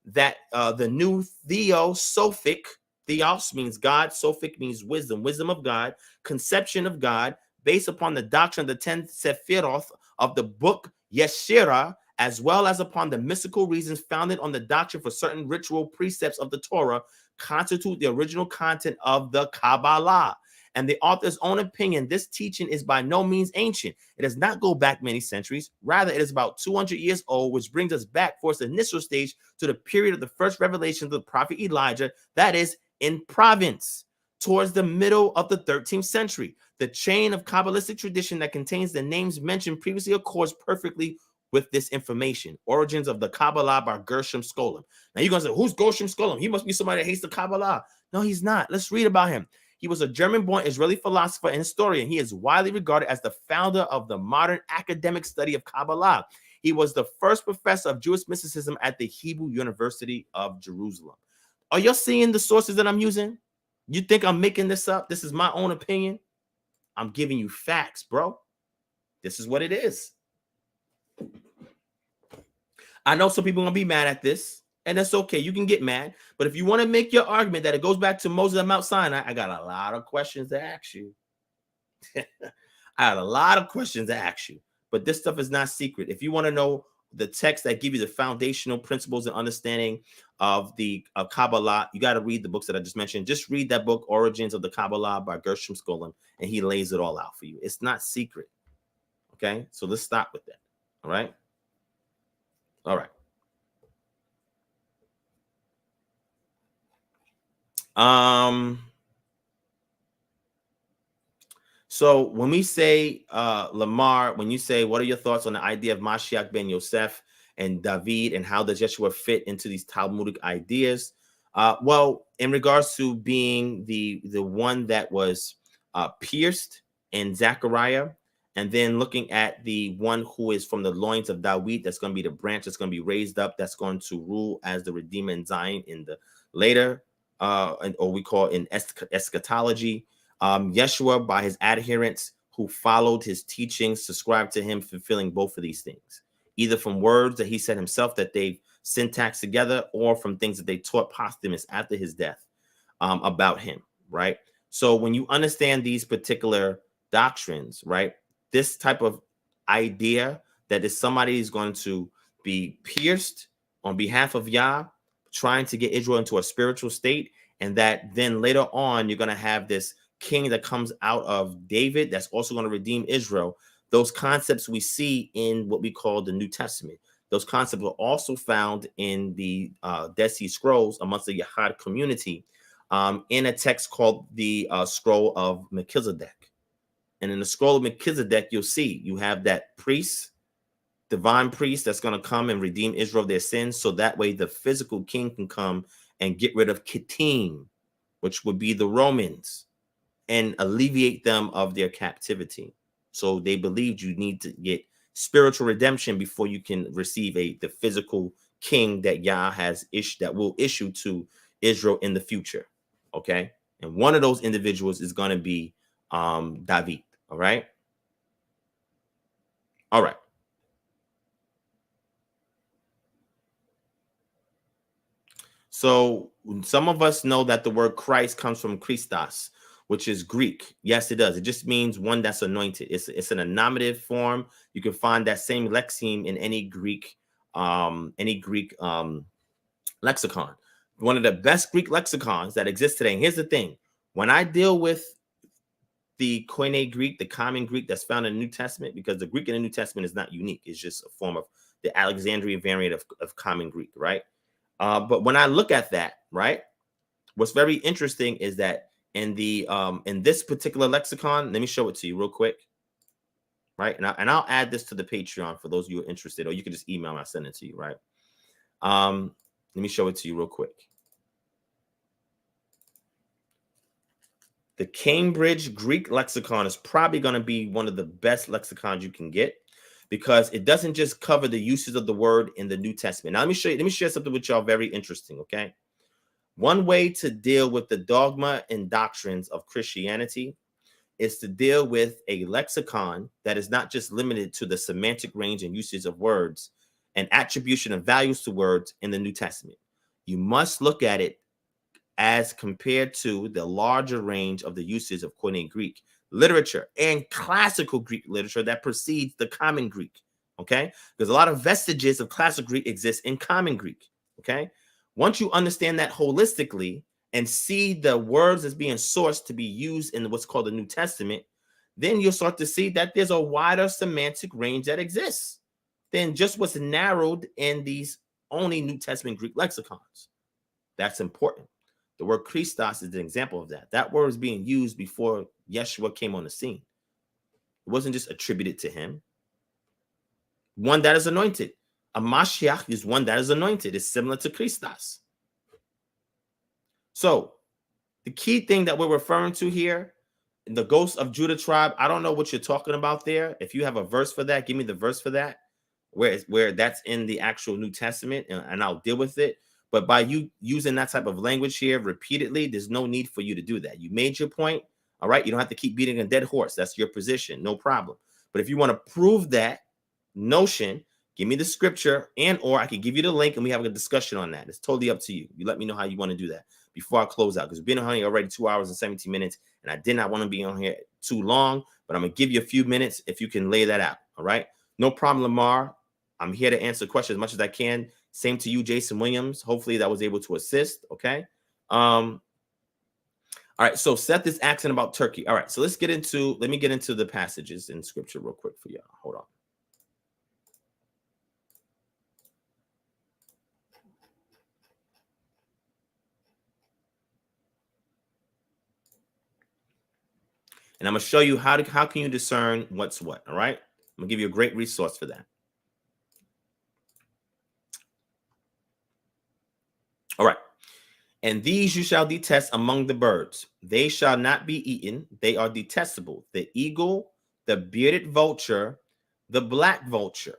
that the new theosophic, theos means God, sophic means wisdom, wisdom of God, conception of God, based upon the doctrine of the 10 Sephiroth of the book Yeshirah, as well as upon the mystical reasons founded on the doctrine for certain ritual precepts of the Torah, constitute the original content of the Kabbalah. And the author's own opinion, this teaching is by no means ancient. It does not go back many centuries. Rather, it is about 200 years old, which brings us back for its initial stage to the period of the first revelation of the prophet Elijah, that is, in province, towards the middle of the 13th century. The chain of Kabbalistic tradition that contains the names mentioned previously accords perfectly with this information. Origins of the Kabbalah by Gershom Scholem. Now you're going to say, who's Gershom Scholem? He must be somebody that hates the Kabbalah. No, he's not. Let's read about him. He was a German-born Israeli philosopher and historian. He is widely regarded as the founder of the modern academic study of Kabbalah. He was the first professor of Jewish mysticism at the Hebrew University of Jerusalem. Are you seeing the sources that I'm using? You think I'm making this up? This is my own opinion. I'm giving you facts, bro. This is what it is. I know some people are going to be mad at this. And that's okay. You can get mad. But if you want to make your argument that it goes back to Moses at Mount Sinai, I got a lot of questions to ask you. I got a lot of questions to ask you. But this stuff is not secret. If you want to know the text that give you the foundational principles and understanding of the Kabbalah, you got to read the books that I just mentioned. Just read that book, Origins of the Kabbalah by Gershom Scholem, and he lays it all out for you. It's not secret. Okay? So let's stop with that. All right? All right. So when we say Lamar, when you say, what are your thoughts on the idea of Mashiach Ben Yosef and David, and how does Yeshua fit into these Talmudic ideas? Well, in regards to being the one that was pierced in Zechariah, and then looking at the one who is from the loins of David, that's going to be the branch that's going to be raised up, that's going to rule as the Redeemer in Zion in the later, or we call in eschatology. Yeshua, by his adherents who followed his teachings, subscribed to him, fulfilling both of these things, either from words that he said himself that they syntaxed together, or from things that they taught posthumous after his death about him, right? So when you understand these particular doctrines, right, this type of idea that is somebody is going to be pierced on behalf of Yah, trying to get Israel into a spiritual state, and that then later on you're going to have this king that comes out of David that's also going to redeem Israel. Those concepts we see in what we call the New Testament. Those concepts are also found in the Dead Sea Scrolls amongst the Yahad community, in a text called the Scroll of Melchizedek. And in the Scroll of Melchizedek, you'll see you have that priest, divine priest, that's going to come and redeem Israel of their sins. So that way the physical king can come and get rid of Kittim, which would be the Romans, and alleviate them of their captivity. So they believed you need to get spiritual redemption before you can receive the physical king that Yah has that will issue to Israel in the future. Okay, and one of those individuals is going to be David. All right. All right. So some of us know that the word Christ comes from Christos, which is Greek. Yes, it does. It just means one that's anointed. It's an nominative form. You can find that same lexeme in any Greek lexicon. One of the best Greek lexicons that exists today. And here's the thing: when I deal with the Koine Greek, the common Greek that's found in the New Testament, because the Greek in the New Testament is not unique. It's just a form of the Alexandrian variant of common Greek, right? But when I look at that, right, what's very interesting is that in this particular lexicon, let me show it to you real quick, right? And I'll add this to the Patreon for those of you who are interested, or you can just email and I'll send it to you, right? Let me show it to you real quick. The Cambridge Greek lexicon is probably going to be one of the best lexicons you can get, because it doesn't just cover the uses of the word in the New Testament. Now, let me share something with y'all very interesting, okay? One way to deal with the dogma and doctrines of Christianity is to deal with a lexicon that is not just limited to the semantic range and usage of words and attribution of values to words in the New Testament. You must look at it as compared to the larger range of the uses of Koine Greek literature and classical Greek literature that precedes the common Greek, okay? Because a lot of vestiges of classical Greek exist in common Greek, okay? Once you understand that holistically and see the words as being sourced to be used in what's called the New Testament, then you'll start to see that there's a wider semantic range that exists than just what's narrowed in these only New Testament Greek lexicons. That's important. The word Christos is an example of that. That word was being used before Yeshua came on the scene. It wasn't just attributed to him. One that is anointed. A Mashiach is one that is anointed. It's similar to Christos. So the key thing that we're referring to here, the ghost of Judah tribe, I don't know what you're talking about there. If you have a verse for that, give me the verse for that, where that's in the actual New Testament, and I'll deal with it. But by you using that type of language here repeatedly, there's no need for you to do that. You made your point, all right? You don't have to keep beating a dead horse. That's your position, no problem. But if you want to prove that notion, give me the scripture, or I can give you the link and we have a discussion on that. It's totally up to you. You let me know how you want to do that before I close out, because we've been on here already 2 hours and 17 minutes, and I did not want to be on here too long, but I'm going to give you a few minutes if you can lay that out, all right? No problem, Lamar. I'm here to answer questions as much as I can. Same to you, Jason Williams. Hopefully that was able to assist. Okay. All right. So Seth is asking about Turkey. All right. So let me get into the passages in scripture real quick for y'all. Hold on. And I'm going to show you how can you discern what's what. All right. I'm going to give you a great resource for that. All right. And these you shall detest among the birds. They shall not be eaten. They are detestable. The eagle, the bearded vulture, the black vulture.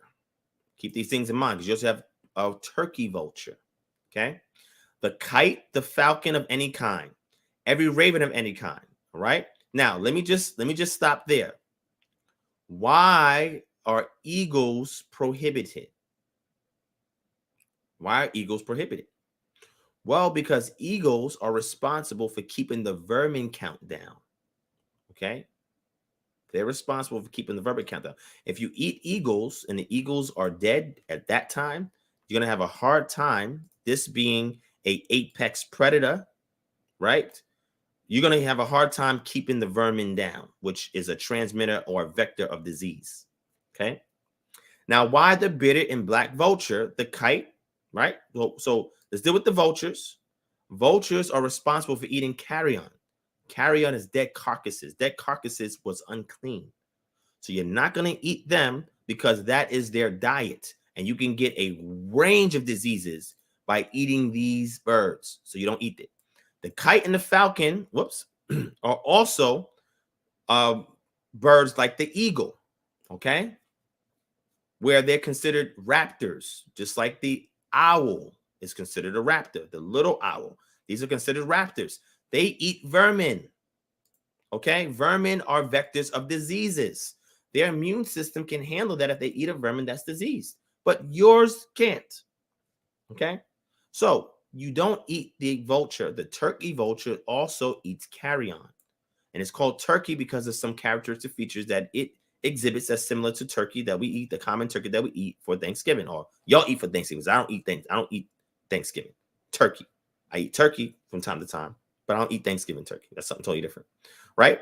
Keep these things in mind, because you also have a turkey vulture. Okay. The kite, the falcon of any kind, every raven of any kind. All right. Now, let me just stop there. Why are eagles prohibited? Why are eagles prohibited? Well, because eagles are responsible for keeping the vermin count down. Okay? They're responsible for keeping the vermin count down. If you eat eagles and the eagles are dead at that time, you're going to have a hard time, this being an apex predator, right? You're going to have a hard time keeping the vermin down, which is a transmitter or a vector of disease. Okay? Now, why the bearded and black vulture, the kite, right? So let's deal with the vultures. Vultures are responsible for eating carrion. Carrion is dead carcasses. Dead carcasses was unclean. So you're not going to eat them because that is their diet. And you can get a range of diseases by eating these birds. So you don't eat it. The kite and the falcon, are also birds like the eagle, okay? Where they're considered raptors, just like the owl is considered a raptor, the little owl. These are considered raptors. They eat vermin, okay? Vermin are vectors of diseases. Their immune system can handle that if they eat a vermin that's diseased, but yours can't, okay? So you don't eat the vulture. The turkey vulture also eats carrion. And it's called turkey because of some characteristic features that it exhibits that's similar to turkey that we eat, the common turkey that we eat for Thanksgiving, or y'all eat for Thanksgiving. I don't eat Thanksgiving turkey. I eat turkey from time to time, but I don't eat Thanksgiving turkey. That's something totally different, right?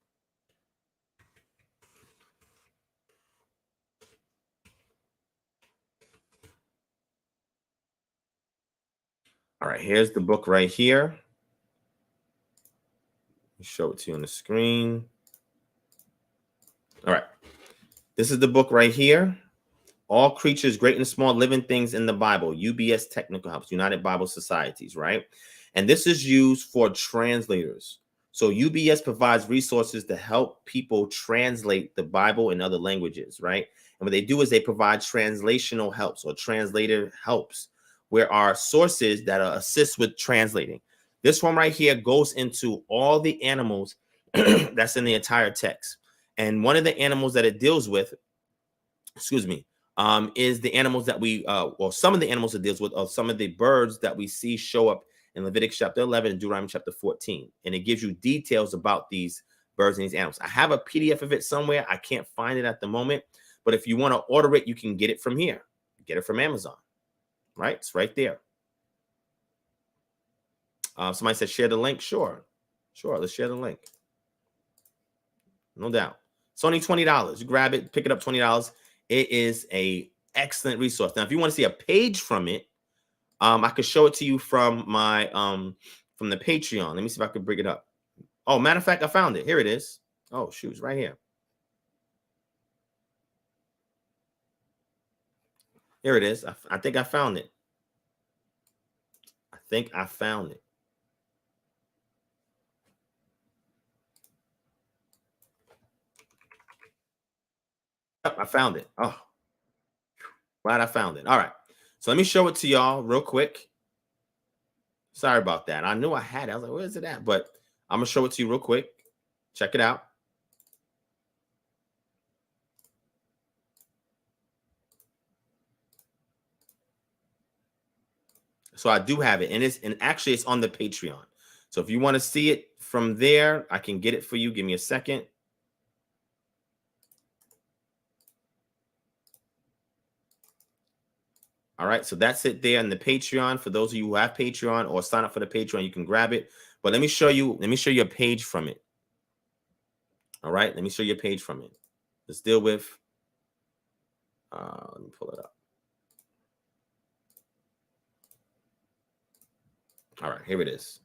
right, here's the book right here. Show it to you on the screen. All right. This is the book right here. All creatures, great and small, living things in the Bible. UBS Technical Helps, United Bible Societies, right? And this is used for translators. So UBS provides resources to help people translate the Bible in other languages, right? And what they do is they provide translational helps or translator helps, where are sources that assist with translating. This one right here goes into all the animals that's in the entire text. And one of the animals that it deals with, is the animals that we, some of the animals it deals with are some of the birds that we see show up in Leviticus chapter 11 and Deuteronomy chapter 14. And it gives you details about these birds and these animals. I have a PDF of it somewhere. I can't find it at the moment. But if you want to order it, you can get it from here. Get it from Amazon, right? It's right there. Somebody said share the link. Sure. Let's share the link. No doubt. It's only $20. You grab it, pick it up, $20. It is a excellent resource. Now, if you want to see a page from it, I could show it to you from my from the Patreon. Let me see if I could bring it up. Oh, matter of fact, I found it. Here it is. Oh, shoot, it's right here. Here it is. I think I found it. Yep, I found it. Oh, glad I found it. All right. So let me show it to y'all real quick. Sorry about that. I knew I had it. I was like, where is it at? But I'm going to show it to you real quick. Check it out. So I do have it. And actually it's on the Patreon. So if you want to see it from there, I can get it for you. Give me a second. All right, so that's it there in the Patreon. For those of you who have Patreon or sign up for the Patreon, you can grab it. But let me show you a page from it. All right, let me show you a page from it. Let's deal with, let me pull it up. All right, here it is.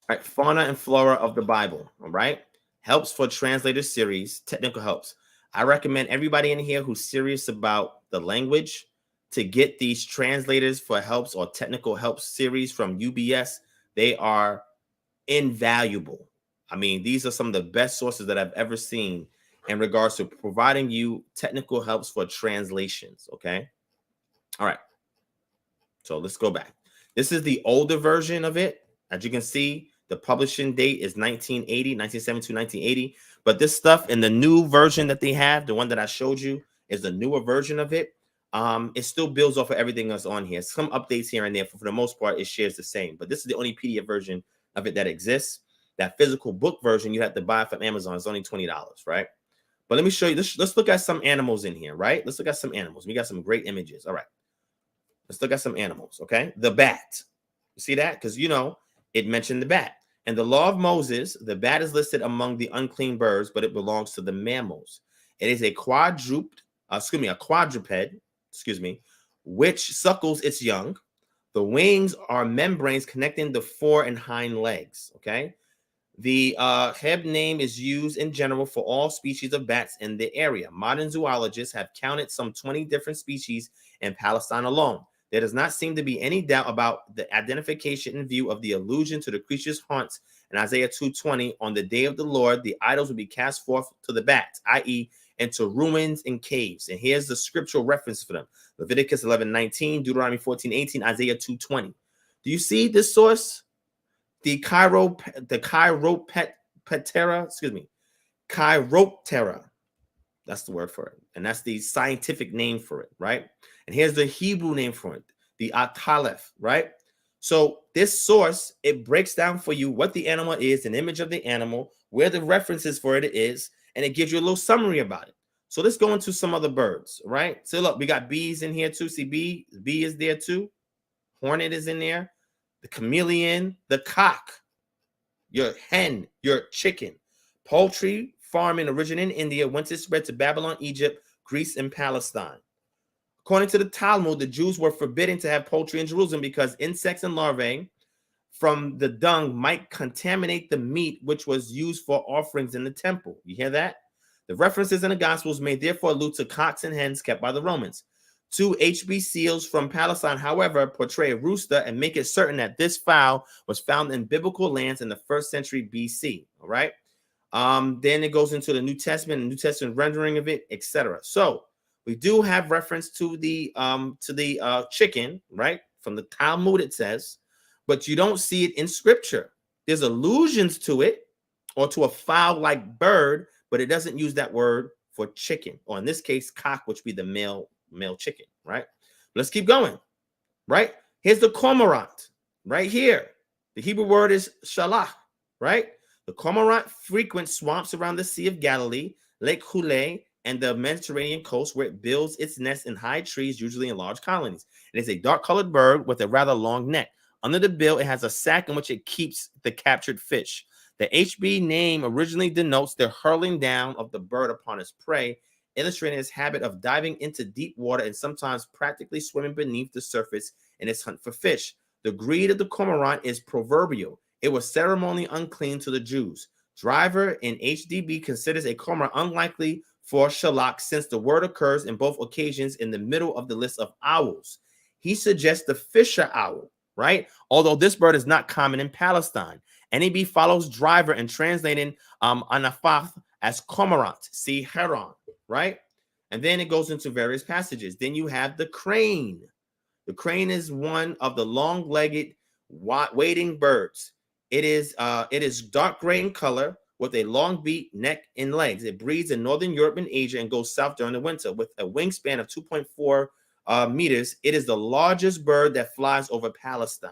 All right, Fauna and Flora of the Bible, all right? Helps for Translator Series, technical helps. I recommend everybody in here who's serious about the language to get these translators for helps or technical help series from UBS. They are invaluable. I mean, these are some of the best sources that I've ever seen in regards to providing you technical helps for translations, okay? All right. So let's go back. This is the older version of it. As you can see, the publishing date is 1970 to 1980. But this stuff in the new version that they have, the one that I showed you, is the newer version of it. It still builds off of everything that's on here. Some updates here and there. For the most part, it shares the same. But this is the only PDF version of it that exists. That physical book version, you have to buy from Amazon. It's only $20, right? But let me show you. Let's look at some animals in here, right? Let's look at some animals. We got some great images. All right. Let's look at some animals, okay? The bat. You see that? Because, it mentioned the bat. And the law of Moses, the bat is listed among the unclean birds, but it belongs to the mammals. It is a quadruped, which suckles its young. The wings are membranes connecting the fore and hind legs, okay? The Heb name is used in general for all species of bats in the area. Modern zoologists have counted some 20 different species in Palestine alone. There does not seem to be any doubt about the identification in view of the allusion to the creature's haunts in Isaiah 2:20. On the day of the Lord, the idols will be cast forth to the bats, i.e., into ruins and caves. And here's the scriptural reference for them. Leviticus 11:19, Deuteronomy 14:18, Isaiah 2:20. Do you see this source? The chiroptera. That's the word for it. And that's the scientific name for it, right? And here's the Hebrew name for it, the atalef, right? So this source, it breaks down for you what the animal is, an image of the animal, where the references for it is, and it gives you a little summary about it. So let's go into some other birds, right? So look, we got bees in here too. See, bee is there too. Hornet is in there. The chameleon, the cock, your hen, your chicken. Poultry farming originated in India, once it spread to Babylon, Egypt, Greece, and Palestine. According to the Talmud, the Jews were forbidden to have poultry in Jerusalem because insects and larvae from the dung might contaminate the meat which was used for offerings in the temple. You hear that? The references in the Gospels may therefore allude to cocks and hens kept by the Romans. 2 HB seals from Palestine, however, portray a rooster and make it certain that this fowl was found in biblical lands in the 1st century BC. All right. Then it goes into the New Testament rendering of it, etc. So we do have reference to the chicken, right? From the Talmud, it says, but you don't see it in scripture. There's allusions to it or to a fowl-like bird, but it doesn't use that word for chicken, or in this case, cock, which would be the male chicken, right? Let's keep going, right? Here's the cormorant, right here. The Hebrew word is shalach, right? The cormorant frequents swamps around the Sea of Galilee, Lake Huleh, and the Mediterranean coast, where it builds its nest in high trees, usually in large colonies. It is a dark-colored bird with a rather long neck. Under the bill, it has a sack in which it keeps the captured fish. The HB name originally denotes the hurling down of the bird upon its prey, illustrating its habit of diving into deep water and sometimes practically swimming beneath the surface in its hunt for fish. The greed of the cormorant is proverbial. It was ceremonially unclean to the Jews. Driver in HDB considers a cormorant unlikely for shalach since the word occurs in both occasions in the middle of the list of owls. He suggests the fisher owl, right? Although this bird is not common in Palestine. NEB follows Driver in translating anafath as cormorant, see heron, right? And then it goes into various passages. Then you have the crane. The crane is one of the long-legged wading birds. It is dark gray in color with a long beak, neck, and legs. It breeds in northern Europe and Asia and goes south during the winter. With a wingspan of 2.4 meters, it is the largest bird that flies over Palestine.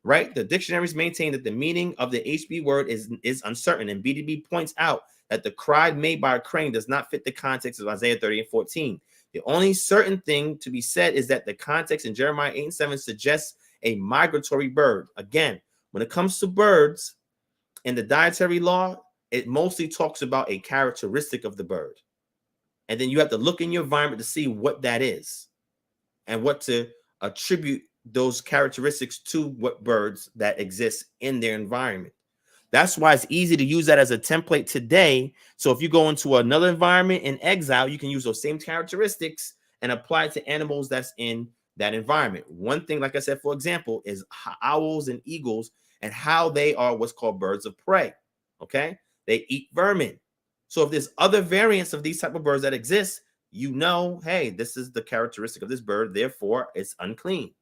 Right? The dictionaries maintain that the meaning of the HB word is uncertain, and BDB points out that the cry made by a crane does not fit the context of Isaiah 30:14. The only certain thing to be said is that the context in Jeremiah 8:7 suggests a migratory bird. Again, when it comes to birds in the dietary law, it mostly talks about a characteristic of the bird. And then you have to look in your environment to see what that is and what to attribute those characteristics to what birds that exist in their environment. That's why it's easy to use that as a template today. So if you go into another environment in exile, you can use those same characteristics and apply it to animals that's in that environment. One thing, like I said, for example, is owls and eagles and how they are what's called birds of prey. Okay, they eat vermin. So if there's other variants of these type of birds that exist, you know, hey, this is the characteristic of this bird, therefore it's unclean.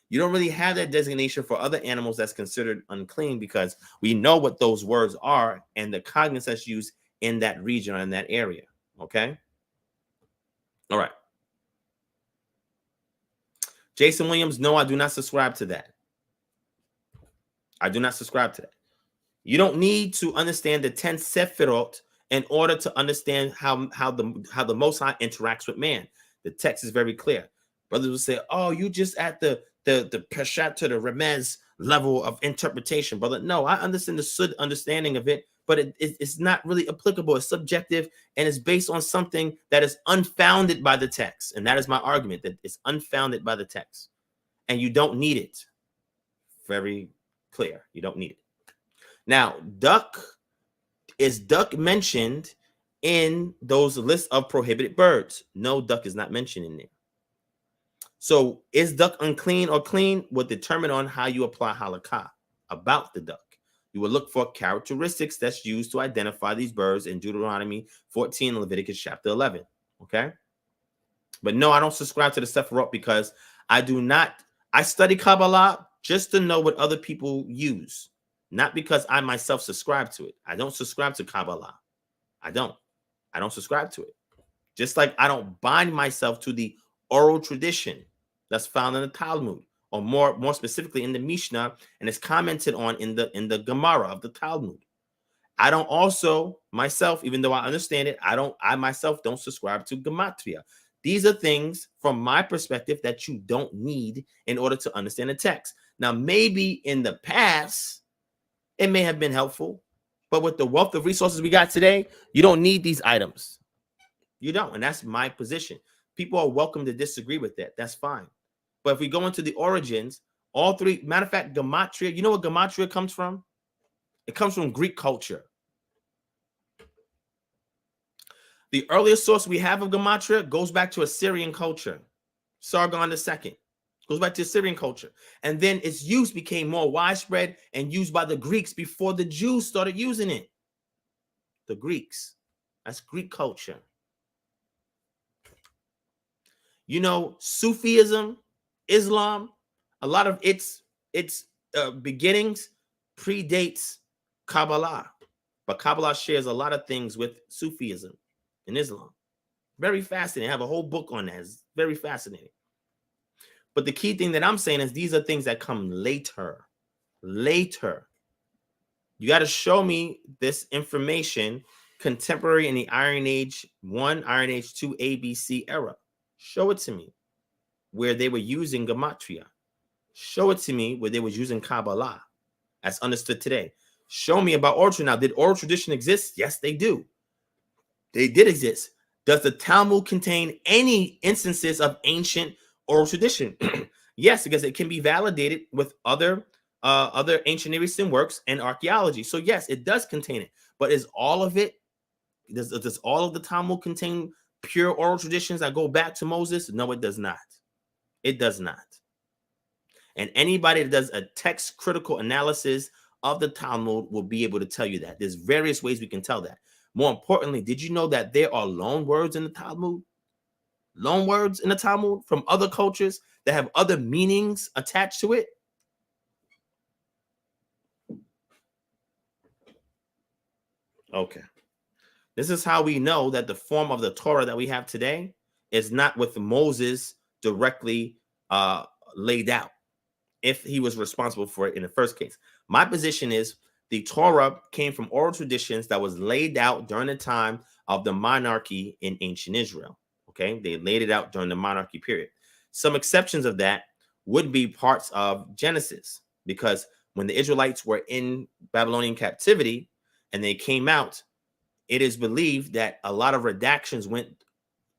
You don't really have that designation for other animals that's considered unclean because we know what those words are and the cognizance that's used in that region or in that area. Okay. All right. Jason Williams, no, I do not subscribe to that. I do not subscribe to that. You don't need to understand the 10 Sephirot in order to understand how the Most High interacts with man. The text is very clear. Brothers will say, oh, you just at the Peshat to the Remez level of interpretation, brother. No, I understand the Sud understanding of it, but it's not really applicable. It's subjective, and it's based on something that is unfounded by the text. And that is my argument, that it's unfounded by the text. And you don't need it. Very clear. You don't need it. Now, duck mentioned in those lists of prohibited birds? No, duck is not mentioned in there. So is duck unclean or clean? Will determine on how you apply halakha about the duck. You will look for characteristics that's used to identify these birds in Deuteronomy 14 and Leviticus chapter 11. Okay. But no, I don't subscribe to the Sephirot because I study Kabbalah just to know what other people use, not because I myself subscribe to it. I don't subscribe to Kabbalah. I don't subscribe to it. Just like I don't bind myself to the oral tradition that's found in the Talmud, or more specifically in the Mishnah, and it's commented on in the Gemara of the Talmud. I don't also myself, even though I understand it, I myself don't subscribe to gematria. These are things from my perspective that you don't need in order to understand the text. Now, maybe in the past, it may have been helpful, but with the wealth of resources we got today, you don't need these items. You don't, and that's my position. People are welcome to disagree with that. That's fine. But if we go into the origins, all three, matter of fact, gematria, you know what gematria comes from? It comes from Greek culture. The earliest source we have of gematria goes back to Assyrian culture. Sargon II goes back to Assyrian culture. And then its use became more widespread and used by the Greeks before the Jews started using it. The Greeks. That's Greek culture. You know, Sufism, Islam, a lot of its beginnings predates Kabbalah. But Kabbalah shares a lot of things with Sufism and Islam. Very fascinating. I have a whole book on that. It's very fascinating. But the key thing that I'm saying is these are things that come later. Later. You got to show me this information contemporary in the Iron Age 1, Iron Age 2, ABC era. Show it to me where they were using gematria. Show it to me where they were using Kabbalah as understood today. Show me about oral tradition. Now, did oral tradition exist? Yes, they do. They did exist. Does the Talmud contain any instances of ancient oral tradition? Yes, because it can be validated with other ancient Near Eastern works and archaeology. So yes, it does contain it. But is all of it? Does all of the Talmud contain pure oral traditions that go back to Moses? No, it does not. It does not. And anybody that does a text critical analysis of the Talmud will be able to tell you that. There's various ways we can tell that. More importantly, did you know that there are loan words in the Talmud? Loan words in the Talmud from other cultures that have other meanings attached to it? Okay. This is how we know that the form of the Torah that we have today is not with Moses directly laid out, if he was responsible for it in the first case. My position is the Torah came from oral traditions that was laid out during the time of the monarchy in ancient Israel. Okay, they laid it out during the monarchy period. Some exceptions of that would be parts of Genesis, because when the Israelites were in Babylonian captivity and they came out, it is believed that a lot of redactions went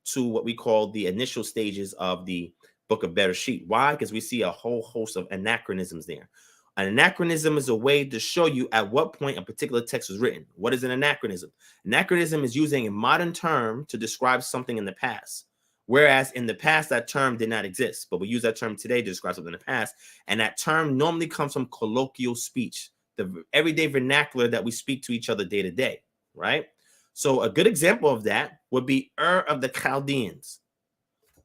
to what we call the initial stages of the book of Bereishit. Why? Because we see a whole host of anachronisms there. An anachronism is a way to show you at what point a particular text was written. What is an anachronism? Anachronism is using a modern term to describe something in the past, whereas in the past that term did not exist, but we use that term today to describe something in the past, and that term normally comes from colloquial speech, the everyday vernacular that we speak to each other day to day, right? So a good example of that would be Ur of the Chaldeans.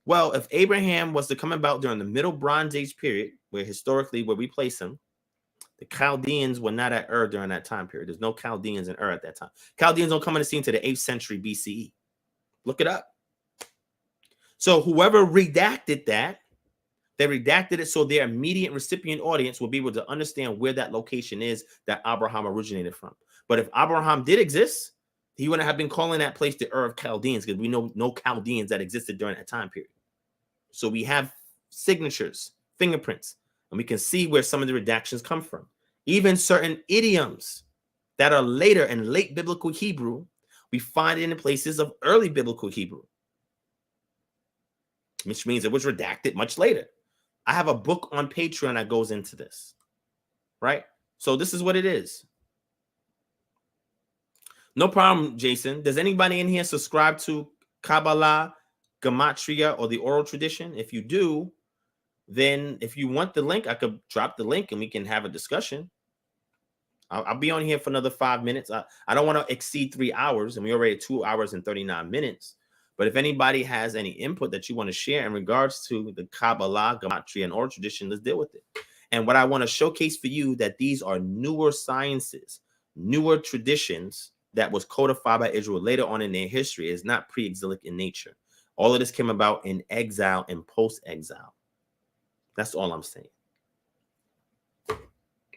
Well, if Abraham was to come about during the Middle Bronze Age period, where historically where we place him, the Chaldeans were not at Ur during that time period. There's no Chaldeans in Ur at that time. Chaldeans don't come on the scene to the 8th century BCE. Look it up. So whoever redacted that, they redacted it so their immediate recipient audience will be able to understand where that location is that Abraham originated from. But if Abraham did exist, he wouldn't have been calling that place the Ur of Chaldeans, because we know no Chaldeans that existed during that time period. So we have signatures, fingerprints, and we can see where some of the redactions come from. Even certain idioms that are later in late biblical Hebrew, we find it in places of early biblical Hebrew, which means it was redacted much later. I have a book on Patreon that goes into this, right? So this is what it is. No problem, Jason. Does anybody in here subscribe to Kabbalah, Gematria, or the oral tradition? If you do, then if you want the link, I could drop the link and we can have a discussion. I'll be on here for another 5 minutes. I don't want to exceed 3 hours, and we're already at 2 hours and 39 minutes. But if anybody has any input that you want to share in regards to the Kabbalah, Gematria, and oral tradition, let's deal with it. And what I want to showcase for you, that these are newer sciences, newer traditions that was codified by Israel later on in their history. Is not pre-exilic in nature. All of this came about in exile and post-exile. That's all I'm saying.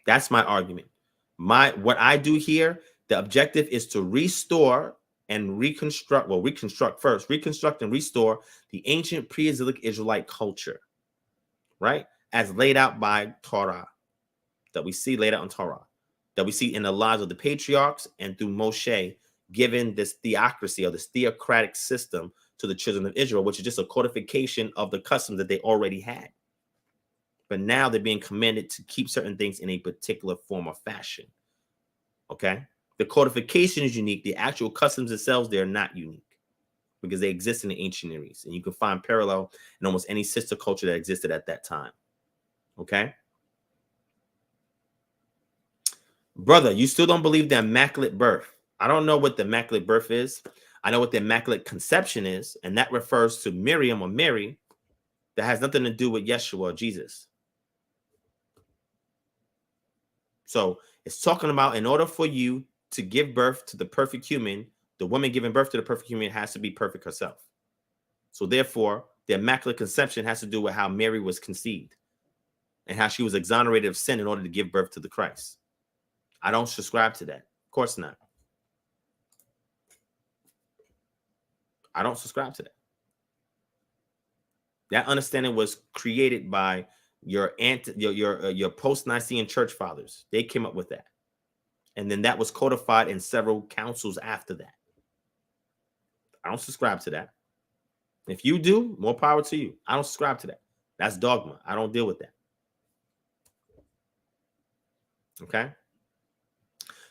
That's my argument. What I do here, the objective is to restore and reconstruct. Well, reconstruct and restore the ancient pre-exilic Israelite culture, right? As laid out by Torah, that we see laid out in Torah, that we see in the lives of the patriarchs and through Moshe, given this theocracy or this theocratic system to the children of Israel, which is just a codification of the customs that they already had. But now they're being commanded to keep certain things in a particular form or fashion. Okay? The codification is unique. The actual customs themselves, they're not unique because they exist in the ancient Near East. And you can find parallel in almost any sister culture that existed at that time. Okay? Brother, you still don't believe the immaculate birth. I don't know what the immaculate birth is. I know what the immaculate conception is, and that refers to Miriam or Mary. That has nothing to do with Yeshua or Jesus. So it's talking about in order for you to give birth to the perfect human, the woman giving birth to the perfect human has to be perfect herself. So therefore, the immaculate conception has to do with how Mary was conceived and how she was exonerated of sin in order to give birth to the Christ. I don't subscribe to that. Of course not. I don't subscribe to that. That understanding was created by your post-Nicene church fathers. They came up with that. And then that was codified in several councils after that. I don't subscribe to that. If you do, more power to you. I don't subscribe to that. That's dogma. I don't deal with that. Okay?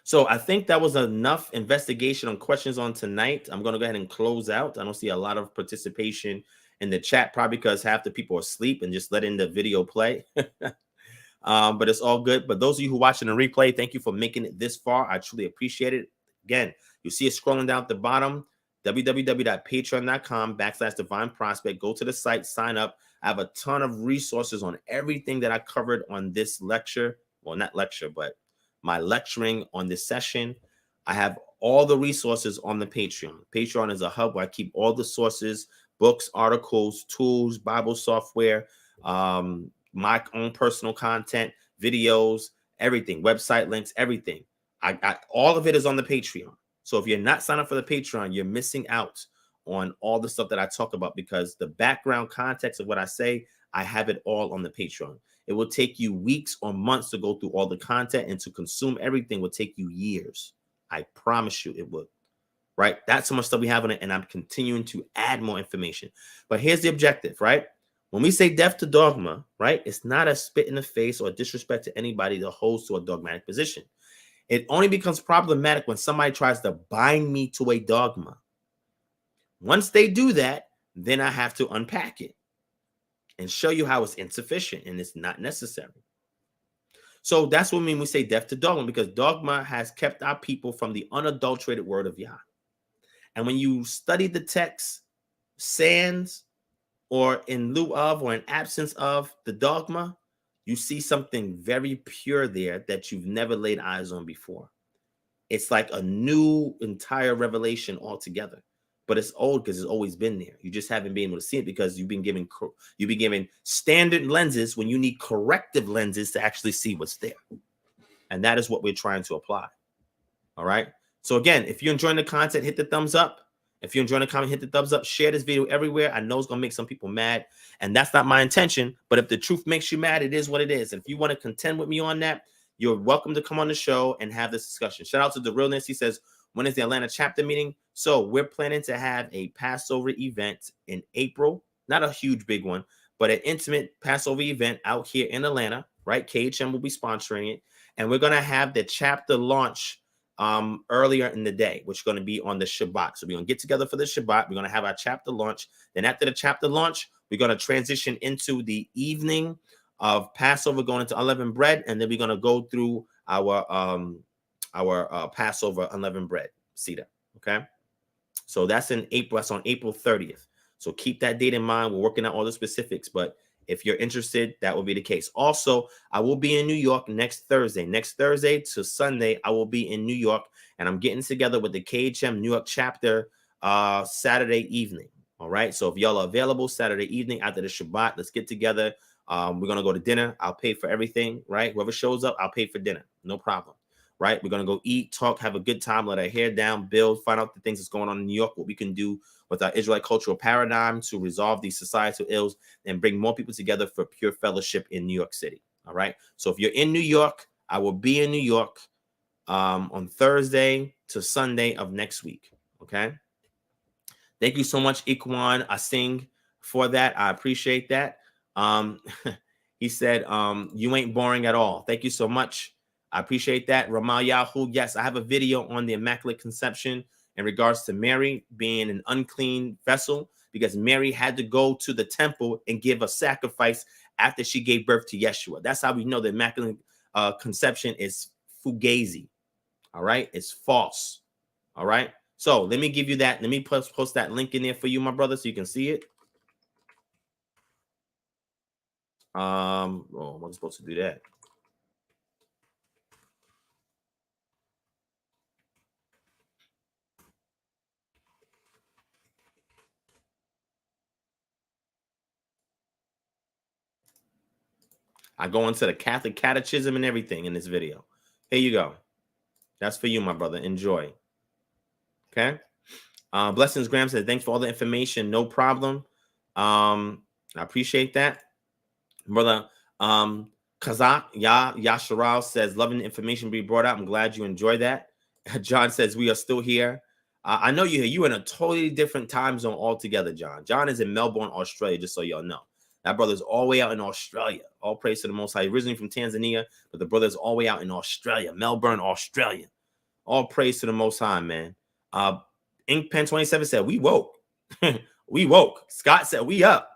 So I think that was enough investigation on questions on tonight. I'm going to go ahead and close out. I don't see a lot of participation in the chat, probably because half the people are asleep and just letting the video play. But it's all good. But those of you who are watching the replay, thank you for making it this far. I truly appreciate it. Again, you see it scrolling down at the bottom, www.patreon.com/divine prospect. Go to the site, sign up. I have a ton of resources on everything that I covered on this lecture. Well, not lecture, but my lecturing on this session. I have all the resources on the Patreon. Patreon is a hub where I keep all the sources, books, articles, tools, Bible software, my own personal content, videos, everything, website links, everything. All of it is on the Patreon. So if you're not signed up for the Patreon, you're missing out on all the stuff that I talk about because the background context of what I say, I have it all on the Patreon. It will take you weeks or months to go through all the content, and to consume everything will take you years. I promise you it would. Right? That's how much stuff we have on it, and I'm continuing to add more information. But here's the objective, right? When we say death to dogma, right, it's not a spit in the face or disrespect to anybody that holds to a dogmatic position. It only becomes problematic when somebody tries to bind me to a dogma. Once they do that, then I have to unpack it and show you how it's insufficient and it's not necessary. So that's what we mean we say death to dogma, because dogma has kept our people from the unadulterated word of Yah. And when you study the text, sans or in lieu of or in absence of the dogma, you see something very pure there that you've never laid eyes on before. It's like a new entire revelation altogether. But it's old because it's always been there. You just haven't been able to see it because you've been given standard lenses when you need corrective lenses to actually see what's there. And that is what we're trying to apply. All right. So again, if you're enjoying the content, hit the thumbs up. If you're enjoying the comment, hit the thumbs up. Share this video everywhere. I know it's going to make some people mad, and that's not my intention. But if the truth makes you mad, it is what it is. And if you want to contend with me on that, you're welcome to come on the show and have this discussion. Shout out to The Realness. He says, when is the Atlanta chapter meeting? So we're planning to have a Passover event in April. Not a huge big one, but an intimate Passover event out here in Atlanta, right? KHM will be sponsoring it. And we're going to have the chapter launch earlier in the day, which is going to be on the Shabbat. So we're going to get together for the Shabbat. We're going to have our chapter launch. Then after the chapter launch, we're going to transition into the evening of Passover, going into unleavened bread. And then we're going to go through our Passover unleavened bread Seder. Okay. So that's in April. That's on April 30th. So keep that date in mind. We're working out all the specifics, but if you're interested, that will be the case. Also, I will be in New York next Thursday. Next Thursday to Sunday, I will be in New York, and I'm getting together with the KHM New York chapter Saturday evening. All right. So if y'all are available Saturday evening after the Shabbat, let's get together. We're going to go to dinner. I'll pay for everything, right? Whoever shows up, I'll pay for dinner. No problem. Right. We're going to go eat, talk, have a good time, let our hair down, build, find out the things that's going on in New York, what we can do with our Israelite cultural paradigm to resolve these societal ills and bring more people together for pure fellowship in New York City. All right. So if you're in New York, I will be in New York on Thursday to Sunday of next week. Okay. Thank you so much, Ikwan Asing, for that. I appreciate that. He said, you ain't boring at all. Thank you so much. I appreciate that. RemalYahu, yes, I have a video on the Immaculate Conception in regards to Mary being an unclean vessel, because Mary had to go to the temple and give a sacrifice after she gave birth to Yeshua. That's how we know the Immaculate Conception is fugazi. All right, it's false. All right. So let me give you that. Let me post that link in there for you, my brother, so you can see it. Oh, I'm supposed to do that. I go into the Catholic Catechism and everything in this video. Here you go. That's for you, my brother. Enjoy. Okay. Blessings, Graham said, thanks for all the information. No problem. I appreciate that. Brother Kazak Yasharahla says, loving the information being brought out. I'm glad you enjoy that. John says, we are still here. I know you're here. You're in a totally different time zone altogether, John. John is in Melbourne, Australia, just so y'all know. That brother's all the way out in Australia. All praise to the Most High. Originally from Tanzania, but the brother's all the way out in Australia, Melbourne, Australia. All praise to the Most High, man. Inkpen 27 said, we woke. We woke. Scott said, we up.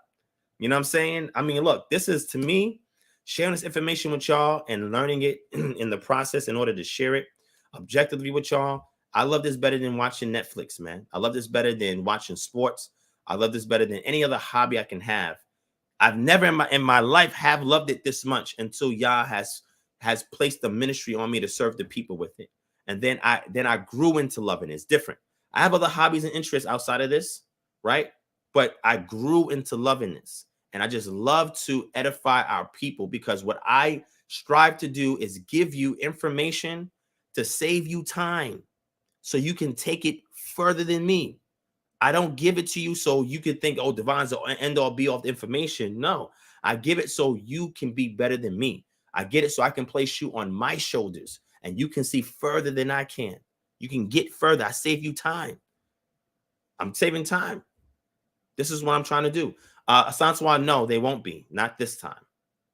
You know what I'm saying? I mean, look, this is, to me, sharing this information with y'all and learning it in the process in order to share it objectively with y'all. I love this better than watching Netflix, man. I love this better than watching sports. I love this better than any other hobby I can have. I've never in my life have loved it this much until Yah has placed the ministry on me to serve the people with it. And then I grew into loving it. It's different. I have other hobbies and interests outside of this, right? But I grew into loving this. And I just love to edify our people, because what I strive to do is give you information to save you time so you can take it further than me. I don't give it to you so you can think, oh, Divine's the end all be all the information. No, I give it so you can be better than me. I get it so I can place you on my shoulders and you can see further than I can. You can get further. I save you time. I'm saving time. This is what I'm trying to do. Asantewaa, no, they won't be. Not this time.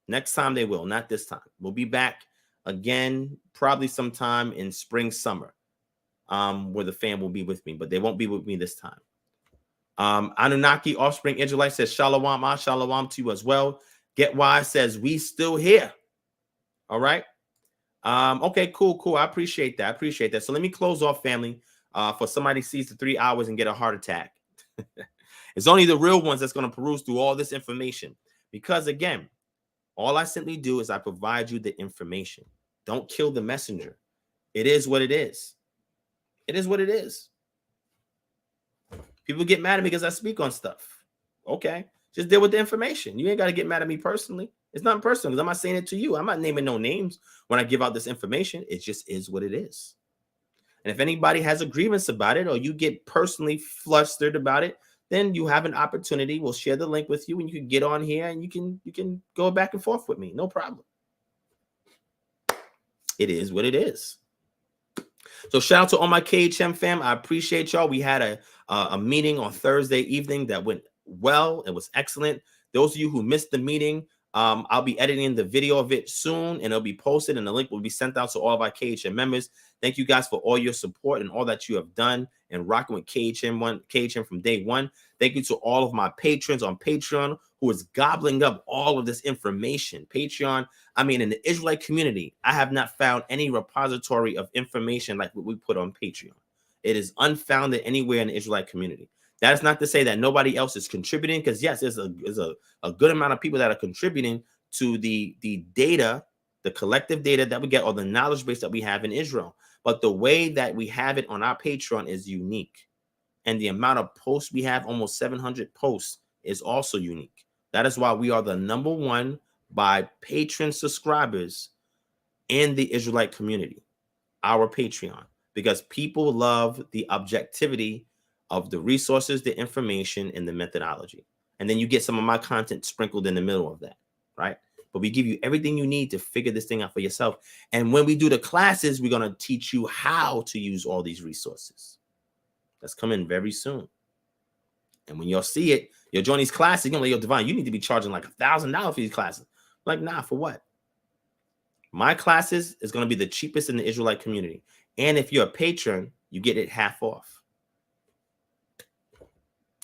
Next time they will. Not this time. We'll be back again, probably sometime in spring, summer, where the fam will be with me, but they won't be with me this time. Anunnaki Offspring Israelite says, Shalom, shalom to you as well. Get Wise says, we still here. All right. Okay, cool. I appreciate that. So let me close off, family, for somebody sees the 3 hours and get a heart attack. It's only the real ones that's going to peruse through all this information, because again, all I simply do is I provide you the information. Don't kill the messenger. It is what it is. It is what it is. People get mad at me because I speak on stuff. Okay, just deal with the information. You ain't got to get mad at me personally. It's not personal, because I'm not saying it to you. I'm not naming no names when I give out this information. It just is what it is. And if anybody has a grievance about it, or you get personally flustered about it, then you have an opportunity. We'll share the link with you, and you can get on here and you can go back and forth with me. No problem. It is what it is. So shout out to all my KHM fam. I appreciate y'all. We had a meeting on Thursday evening that went well. It was excellent. Those of you who missed the meeting, I'll be editing the video of it soon, and it'll be posted, and the link will be sent out to all of our KHM members. Thank you guys for all your support and all that you have done and rocking with KHM from day one. Thank you to all of my patrons on Patreon who is gobbling up all of this information. Patreon, I mean, in the Israelite community, I have not found any repository of information like what we put on Patreon. It is unfounded anywhere in the Israelite community. That is not to say that nobody else is contributing, because yes, there's a good amount of people that are contributing to the data, the collective data that we get, or the knowledge base that we have in Israel. But the way that we have it on our Patreon is unique. And the amount of posts we have, almost 700 posts, is also unique. That is why we are the #1 by patron subscribers in the Israelite community, our Patreon, because people love the objectivity of the resources, the information, and the methodology. And then you get some of my content sprinkled in the middle of that, right? But we give you everything you need to figure this thing out for yourself. And when we do the classes, we're going to teach you how to use all these resources. That's coming very soon. And when y'all see it, you'll join these classes, you're gonna like, yo, Divine, you need to be charging like $1,000 for these classes. Like, nah, for what? My classes is gonna be the cheapest in the Israelite community. And if you're a patron, you get it half off.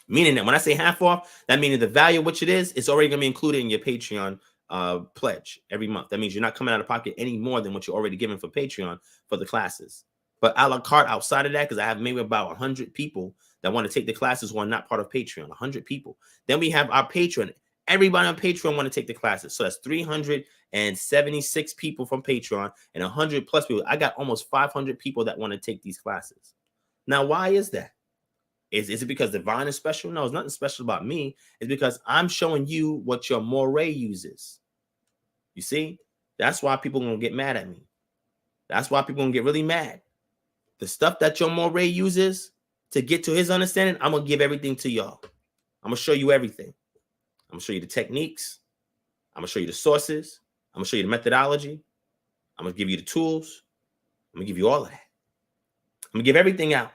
Meaning that when I say half off, that means the value of which it is, it's already gonna be included in your Patreon pledge every month. That means you're not coming out of pocket any more than what you're already given for Patreon for the classes. But a la carte outside of that, because I have maybe about 100 people that want to take the classes who are not part of Patreon, 100 people. Then we have our Patreon. Everybody on Patreon want to take the classes. So that's 376 people from Patreon and 100 plus people. I got almost 500 people that want to take these classes. Now, why is that? Is it because Divine is special? No, it's nothing special about me. It's because I'm showing you what your moray uses. You see? That's why people are going to get mad at me. That's why people are going to get really mad. The stuff that your moray uses to get to his understanding, I'm going to give everything to y'all. I'm going to show you everything. I'm going to show you the techniques. I'm going to show you the sources. I'm going to show you the methodology. I'm going to give you the tools. I'm going to give you all of that. I'm going to give everything out.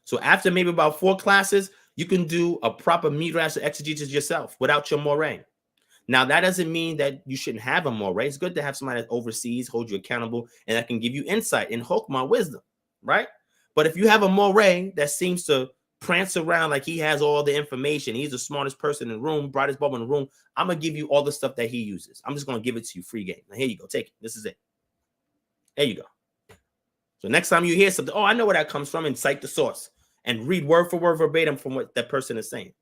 So after maybe about 4 classes, you can do a proper midrash or exegesis yourself without your moray. Now, that doesn't mean that you shouldn't have a moray. It's good to have somebody that oversees, hold you accountable, and that can give you insight and chokmah, wisdom, right? But if you have a moray that seems to prance around like he has all the information, he's the smartest person in the room, brightest bulb in the room, I'm going to give you all the stuff that he uses. I'm just going to give it to you free game. Now, here you go. Take it. This is it. There you go. So next time you hear something, oh, I know where that comes from, and cite the source and read word for word verbatim from what that person is saying.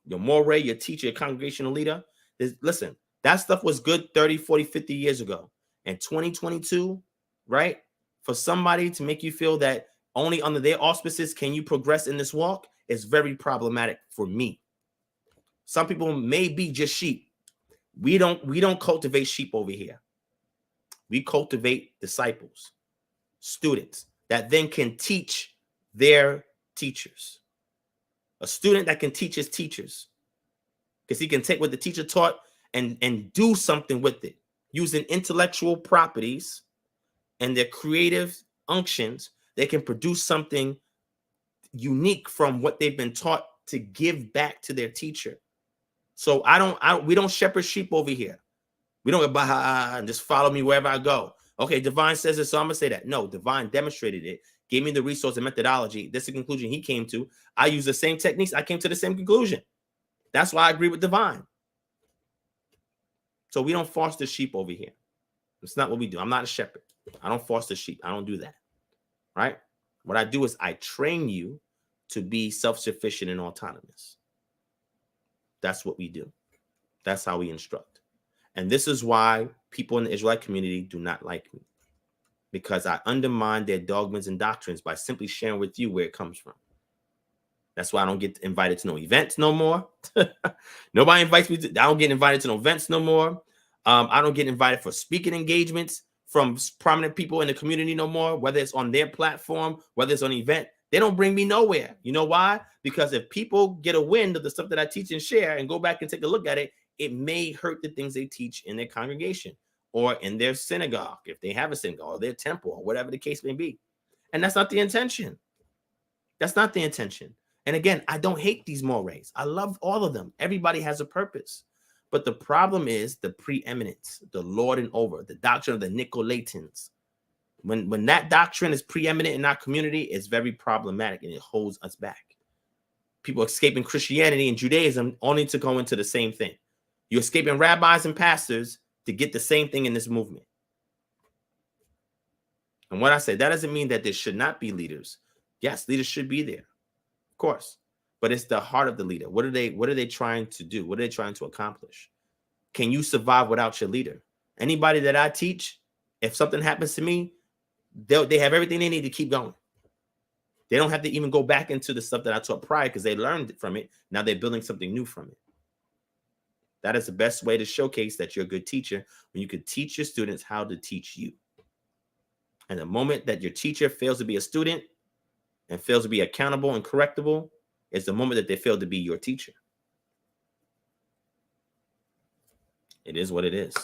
Your moray, your teacher, your congregational leader, listen, that stuff was good 30, 40, 50 years ago. In 2022, right, for somebody to make you feel that only under their auspices can you progress in this walk is very problematic for me. Some people may be just sheep. We don't cultivate sheep over here. We cultivate disciples, students that then can teach their teachers. A student that can teach his teachers, because he can take what the teacher taught and do something with it using intellectual properties and their creative unctions. They can produce something unique from what they've been taught to give back to their teacher. So we don't shepherd sheep over here. We don't go bah and just follow me wherever I go. Okay, Divine says this, so I'm gonna say that. No, Divine demonstrated it, gave me the resource and methodology. This is the conclusion he came to. I use the same techniques. I came to the same conclusion. That's why I agree with Divine. So we don't foster sheep over here. It's not what we do. I'm not a shepherd. I don't foster sheep. I don't do that. Right? What I do is I train you to be self-sufficient and autonomous. That's what we do. That's how we instruct. And this is why people in the Israelite community do not like me, because I undermine their dogmas and doctrines by simply sharing with you where it comes from. That's why I don't get invited to no events no more. Nobody invites me to, I don't get invited to no events no more. I don't get invited for speaking engagements from prominent people in the community no more, whether it's on their platform, whether it's on an event. They don't bring me nowhere. You know why? Because if people get a wind of the stuff that I teach and share and go back and take a look at it, it may hurt the things they teach in their congregation or in their synagogue, if they have a synagogue, or their temple, or whatever the case may be. And that's not the intention. That's not the intention. And again, I don't hate these mores. I love all of them. Everybody has a purpose. But the problem is the preeminence, the lording over, the doctrine of the Nicolaitans. When that doctrine is preeminent in our community, it's very problematic and it holds us back. People escaping Christianity and Judaism only to go into the same thing. You're escaping rabbis and pastors to get the same thing in this movement. And what I say, that doesn't mean that there should not be leaders. Yes, leaders should be there, of course. But it's the heart of the leader. What are they trying to do? What are they trying to accomplish? Can you survive without your leader? Anybody that I teach, if something happens to me, they have everything they need to keep going. They don't have to even go back into the stuff that I taught prior because they learned from it. Now they're building something new from it. That is the best way to showcase that you're a good teacher, when you can teach your students how to teach you. And the moment that your teacher fails to be a student and fails to be accountable and correctable is the moment that they fail to be your teacher. It is what it is.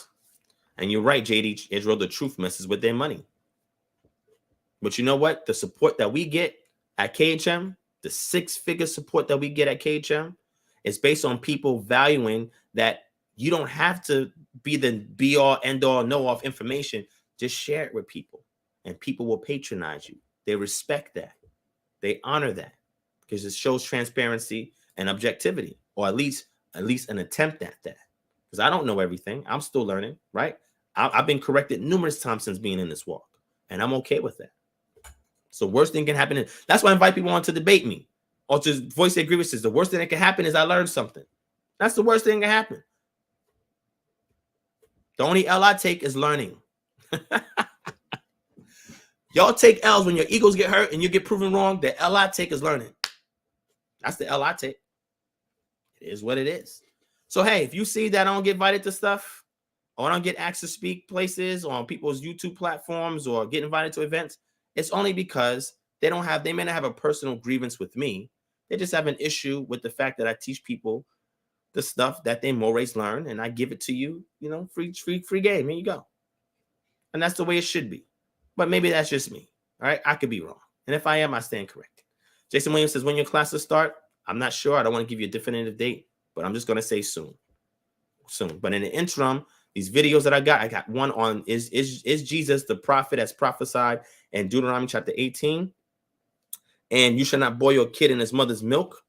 And you're right, JD Israel, the truth messes with their money. But you know what? The support that we get at KHM The 6-figure support that we get at KHM is based on people valuing that you don't have to be the be-all, end-all, know-all information. Just share it with people, and people will patronize you. They respect that. They honor that because it shows transparency and objectivity, or at least an attempt at that. Because I don't know everything. I'm still learning, right? I've been corrected numerous times since being in this walk, and I'm okay with that. So worst thing can happen. That's why I invite people on to debate me or to voice their grievances. The worst thing that can happen is I learned something. That's the worst thing that can happen. The only L I take is learning. Y'all take L's when your egos get hurt and you get proven wrong. The L I take is learning. That's the L I take. It is what it is. So, hey, if you see that I don't get invited to stuff, or I don't get asked to speak places on people's YouTube platforms or get invited to events, it's only because they may not have a personal grievance with me. They just have an issue with the fact that I teach people the stuff that they mores learn, and I give it to you, free game. Here you go. And that's the way it should be. But maybe that's just me. All right. I could be wrong. And if I am, I stand corrected. Jason Williams says, when your classes start, I'm not sure. I don't want to give you a definitive date, but I'm just going to say soon. But in the interim, these videos that I got one on is Jesus the prophet as prophesied in Deuteronomy chapter 18. And you shall not boil your kid in his mother's milk.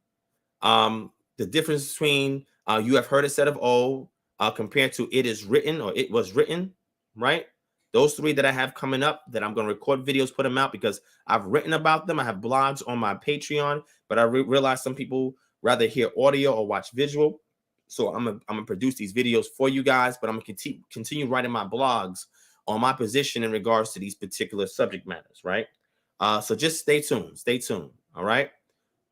The difference between you have heard it said of old compared to it is written or it was written, right? Those 3 that I have coming up that I'm going to record videos, put them out because I've written about them. I have blogs on my Patreon, but I realize some people rather hear audio or watch visual. So I'm gonna produce these videos for you guys, but I'm gonna continue writing my blogs on my position in regards to these particular subject matters, right? So just stay tuned. All right.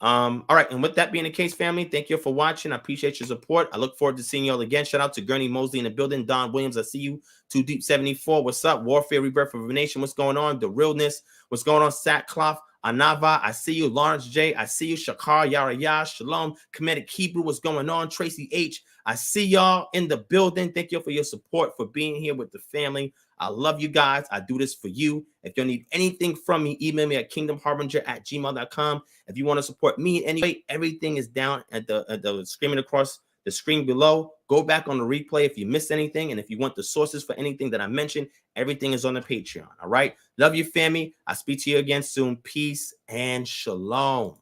All right. And with that being the case, family, thank you for watching. I appreciate your support. I look forward to seeing y'all again. Shout out to Gurney Mosley in the building. Don Williams, I see you. 2 Deep 74. What's up? Warfare, Rebirth of a Nation. What's going on? The Realness. What's going on? Sackcloth. Anava, I see you. Lawrence J, I see you. Shakar, Yarayah, Shalom, Comedic Hebrew, what's going on? Tracy H, I see y'all in the building. Thank you for your support, for being here with the family. I love you guys. I do this for you. If you need anything from me, email me at kingdomharbinger@gmail.com. If you want to support me in any way, everything is down at the screaming across the screen below. Go back on the replay if you missed anything. And if you want the sources for anything that I mentioned, everything is on the Patreon. All right. Love you, family. I'll speak to you again soon. Peace and shalom.